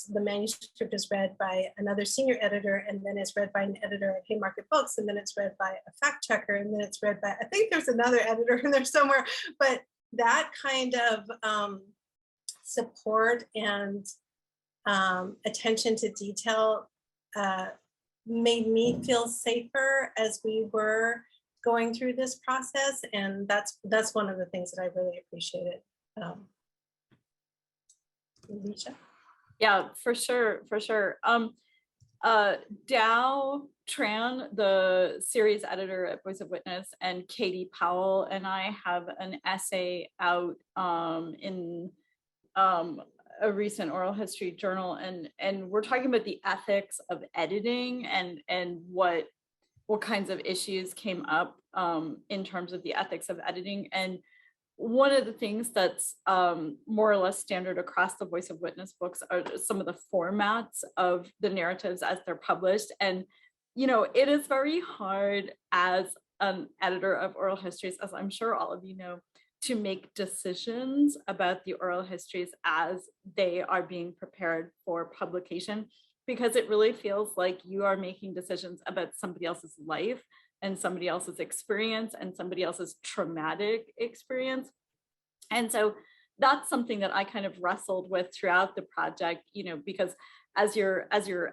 manuscript is read by another senior editor, and then it's read by an editor at Haymarket Books, and then it's read by a fact checker, and then it's read by, I think there's another editor in there somewhere. But that kind of support and attention to detail made me feel safer as we were going through this process, and that's one of the things that I really appreciated. Ricia? Yeah, for sure. Dow Tran, the series editor at Voice of Witness, and Katie Powell and I have an essay out in a recent oral history journal, and we're talking about the ethics of editing and what kinds of issues came up in terms of the ethics of editing. And one of the things that's more or less standard across the Voice of Witness books are some of the formats of the narratives as they're published. And, it is very hard as an editor of oral histories, as I'm sure all of you know, to make decisions about the oral histories as they are being prepared for publication, because it really feels like you are making decisions about somebody else's life and somebody else's experience and somebody else's traumatic experience. And so that's something that I kind of wrestled with throughout the project, because as you're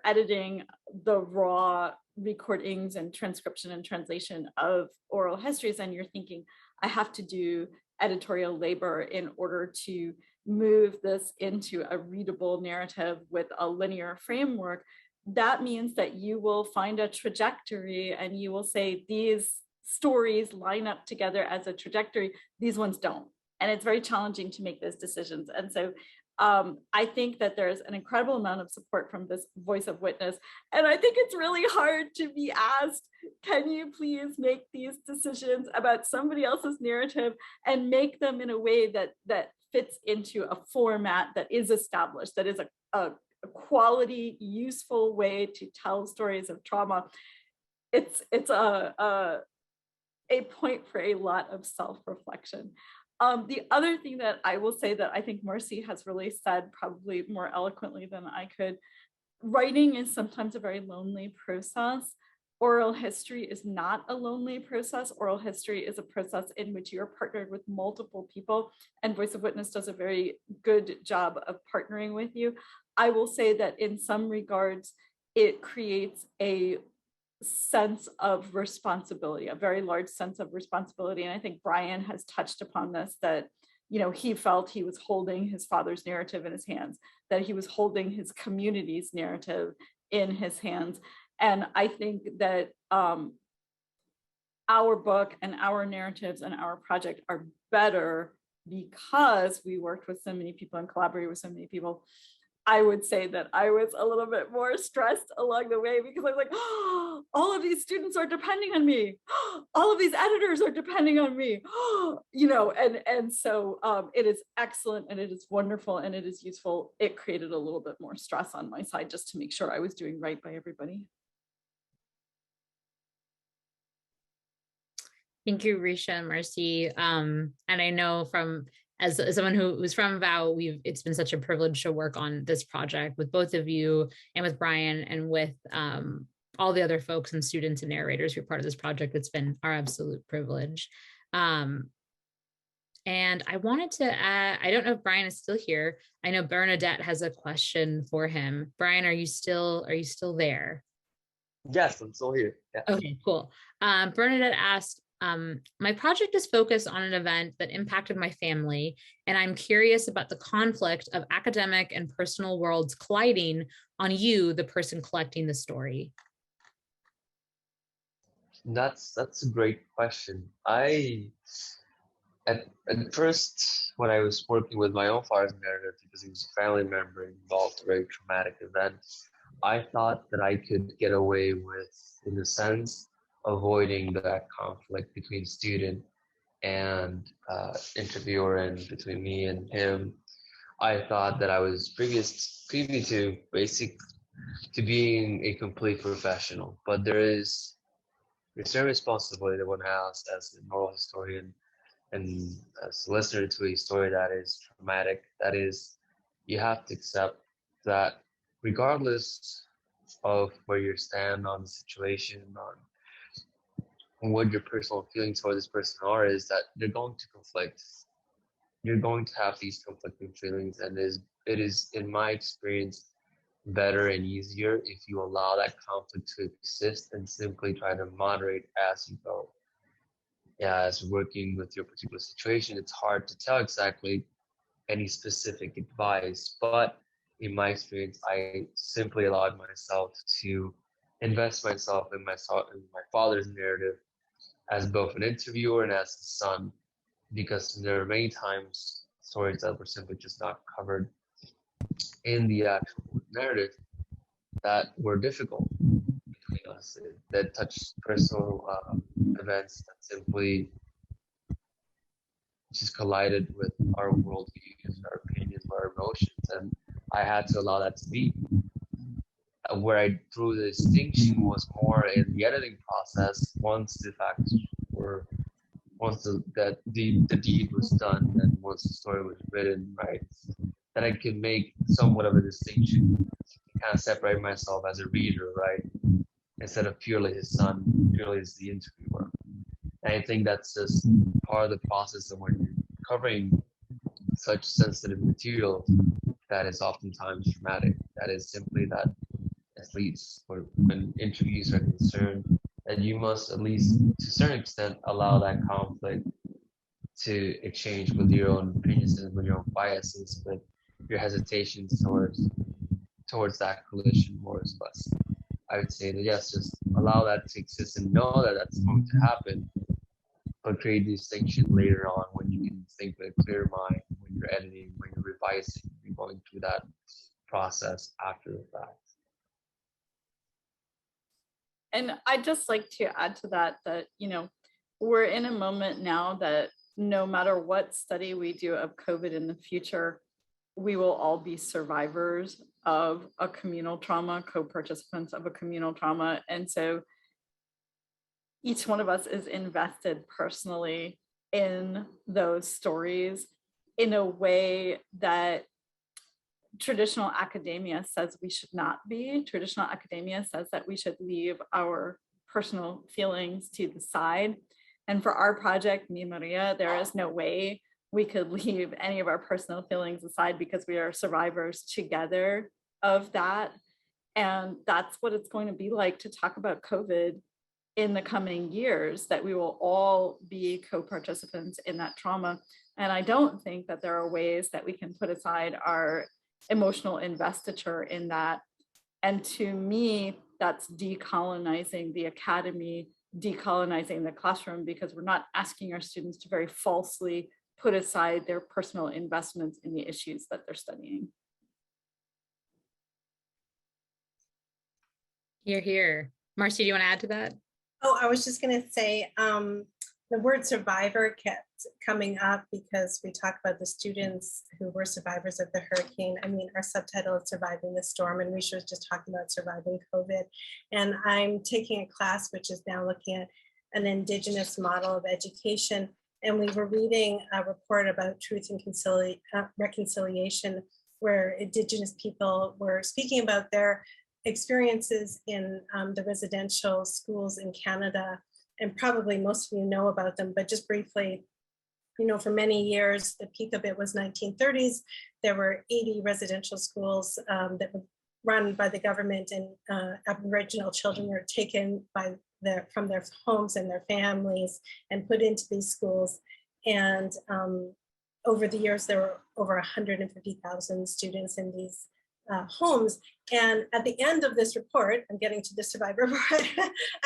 editing the raw recordings and transcription and translation of oral histories, and you're thinking, I have to do editorial labor in order to move this into a readable narrative with a linear framework, that means that you will find a trajectory and you will say these stories line up together as a trajectory, these ones don't. And it's very challenging to make those decisions. And so I think that there's an incredible amount of support from this Voice of Witness. And I think it's really hard to be asked, can you please make these decisions about somebody else's narrative and make them in a way that fits into a format that is established, that is a quality, useful way to tell stories of trauma. It's a point for a lot of self-reflection. The other thing that I will say that I think Marci has really said probably more eloquently than I could, writing is sometimes a very lonely process. oral history is not a lonely process. Oral history is a process in which you're partnered with multiple people, and Voice of Witness does a very good job of partnering with you. I will say that in some regards, it creates a sense of responsibility, a very large sense of responsibility. And I think Bryan has touched upon this, that, you know, he felt he was holding his father's narrative in his hands, that he was holding his community's narrative in his hands. And I think that our book and our narratives and our project are better because we worked with so many people and collaborated with so many people. I would say that I was a little bit more stressed along the way because I was like, oh, all of these students are depending on me. All of these editors are depending on me. You know, and so it is excellent and it is wonderful and it is useful. It created a little bit more stress on my side just to make sure I was doing right by everybody. Thank you, Ricia and Marci. And I know from as someone who's from VOW, it's been such a privilege to work on this project with both of you and with Bryan and with all the other folks and students and narrators who are part of this project. It's been our absolute privilege. And I wanted to add, I don't know if Bryan is still here. I know Bernadette has a question for him. Bryan, are you still there? Yes, I'm still here. Yeah. Okay, cool. Bernadette asked, my project is focused on an event that impacted my family, and I'm curious about the conflict of academic and personal worlds colliding on you, the person collecting the story. That's a great question. At first, when I was working with my own father's narrative, because he was a family member involved in a very traumatic event, I thought that I could get away with, in a sense, avoiding that conflict between student and interviewer and between me and him. I thought that I was privy to being a complete professional, but there's a responsibility that one has as an oral historian and as a listener to a story that is traumatic. That is, you have to accept that regardless of where you stand on the situation, on what your personal feelings for this person are, is that they're going to conflict. You're going to have these conflicting feelings, and it is, in my experience, better and easier if you allow that conflict to exist and simply try to moderate as you go. Yeah, as working with your particular situation, it's hard to tell exactly any specific advice, but in my experience, I simply allowed myself to invest myself in my father's narrative as both an interviewer and as a son, because there are many times stories that were simply just not covered in the actual narrative that were difficult between us, that touched personal events that simply just collided with our worldviews, our opinions, our emotions, and I had to allow that to be. Where I drew the distinction was more in the editing process. Once the facts were, once the deed was done, and once the story was written, right, that I could make somewhat of a distinction, kind of separate myself as a reader, right, instead of purely his son, purely as the interviewer. And I think that's just part of the process of when you're covering such sensitive material that is oftentimes traumatic. That is simply that, at least when interviews are concerned, that you must, at least to a certain extent, allow that conflict to exchange with your own opinions and with your own biases, with your hesitations towards that collision more or less. I would say that yes, just allow that to exist and know that that's going to happen, but create the distinction later on when you can think with a clear mind, when you're editing, when you're revising, you're going through that process after the fact. And I'd just like to add to that, you know, we're in a moment now that no matter what study we do of COVID in the future, we will all be survivors of a communal trauma, co-participants of a communal trauma. And so each one of us is invested personally in those stories in a way that traditional academia says we should not be. Traditional academia says that we should leave our personal feelings to the side. And for our project, Mi Maria, there is no way we could leave any of our personal feelings aside because we are survivors together of that. And that's what it's going to be like to talk about COVID in the coming years, that we will all be co-participants in that trauma. And I don't think that there are ways that we can put aside our emotional investiture in that. And to me, that's decolonizing the academy, decolonizing the classroom, because we're not asking our students to very falsely put aside their personal investments in the issues that they're studying. You're here. Marci, do you want to add to that? Oh, I was just going to say the word survivor kept coming up because we talk about the students who were survivors of the hurricane. I mean, our subtitle is Surviving the Storm, and Ricia was just talking about surviving COVID. And I'm taking a class which is now looking at an Indigenous model of education. And we were reading a report about truth and reconciliation, where Indigenous people were speaking about their experiences in the residential schools in Canada. And probably most of you know about them, but just briefly, you know, for many years, the peak of it was 1930s. There were 80 residential schools that were run by the government, and Aboriginal children were taken from their homes and their families and put into these schools. And over the years, there were over 150,000 students in these homes. And at the end of this report, I'm getting to the survivor part.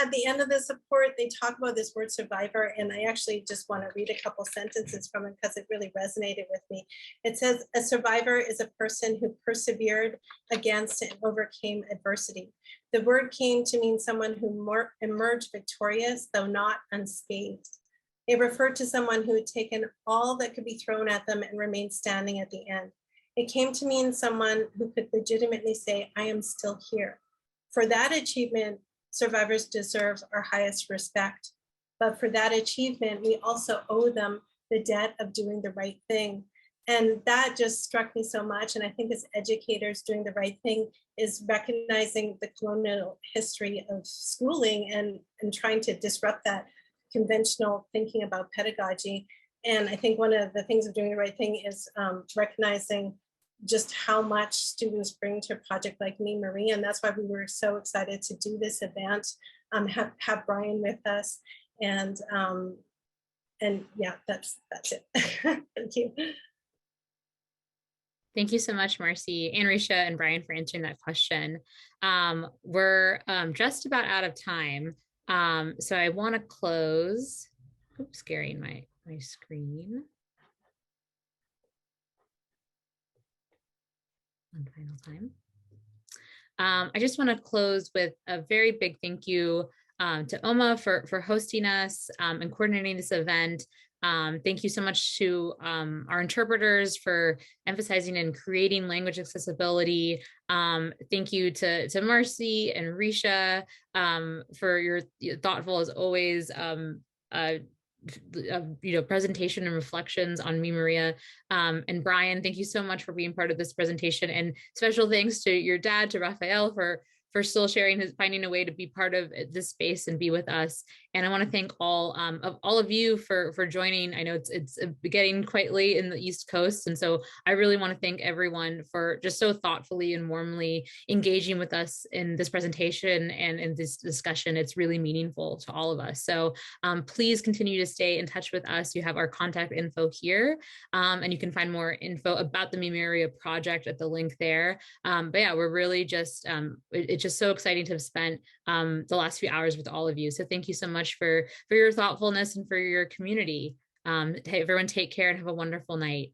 At the end of this report, they talk about this word survivor. And I actually just want to read a couple sentences from it because it really resonated with me. It says, a survivor is a person who persevered against and overcame adversity. The word came to mean someone who emerged victorious, though not unscathed. It referred to someone who had taken all that could be thrown at them and remained standing at the end. It came to mean someone who could legitimately say, I am still here. For that achievement, survivors deserve our highest respect. But for that achievement, we also owe them the debt of doing the right thing. And that just struck me so much. And I think as educators, doing the right thing is recognizing the colonial history of schooling and trying to disrupt that conventional thinking about pedagogy. And I think one of the things of doing the right thing is recognizing just how much students bring to a project like Mi Maria. And that's why we were so excited to do this event, have Bryan with us. And yeah, that's it. Thank you. Thank you so much, Marci and Ricia and Bryan, for answering that question. We're just about out of time. So I want to close, oops, scaring my screen. One final time. I just want to close with a very big thank you to Oma for hosting us and coordinating this event. Thank you so much to our interpreters for emphasizing and creating language accessibility. Thank you to Marci and Ricia for your thoughtful, as always, presentation and reflections on Mi Maria. And Bryan, thank you so much for being part of this presentation, and special thanks to your dad, to Raphael, for still finding a way to be part of this space and be with us. And I want to thank all of you for joining. I know it's getting quite late in the East Coast, and so I really want to thank everyone for just so thoughtfully and warmly engaging with us in this presentation and in this discussion. It's really meaningful to all of us. So please continue to stay in touch with us. You have our contact info here, and you can find more info about the Mi Maria project at the link there. But yeah, we're really just it's just so exciting to have spent the last few hours with all of you. So thank you so much for your thoughtfulness and for your community. Everyone take care and have a wonderful night.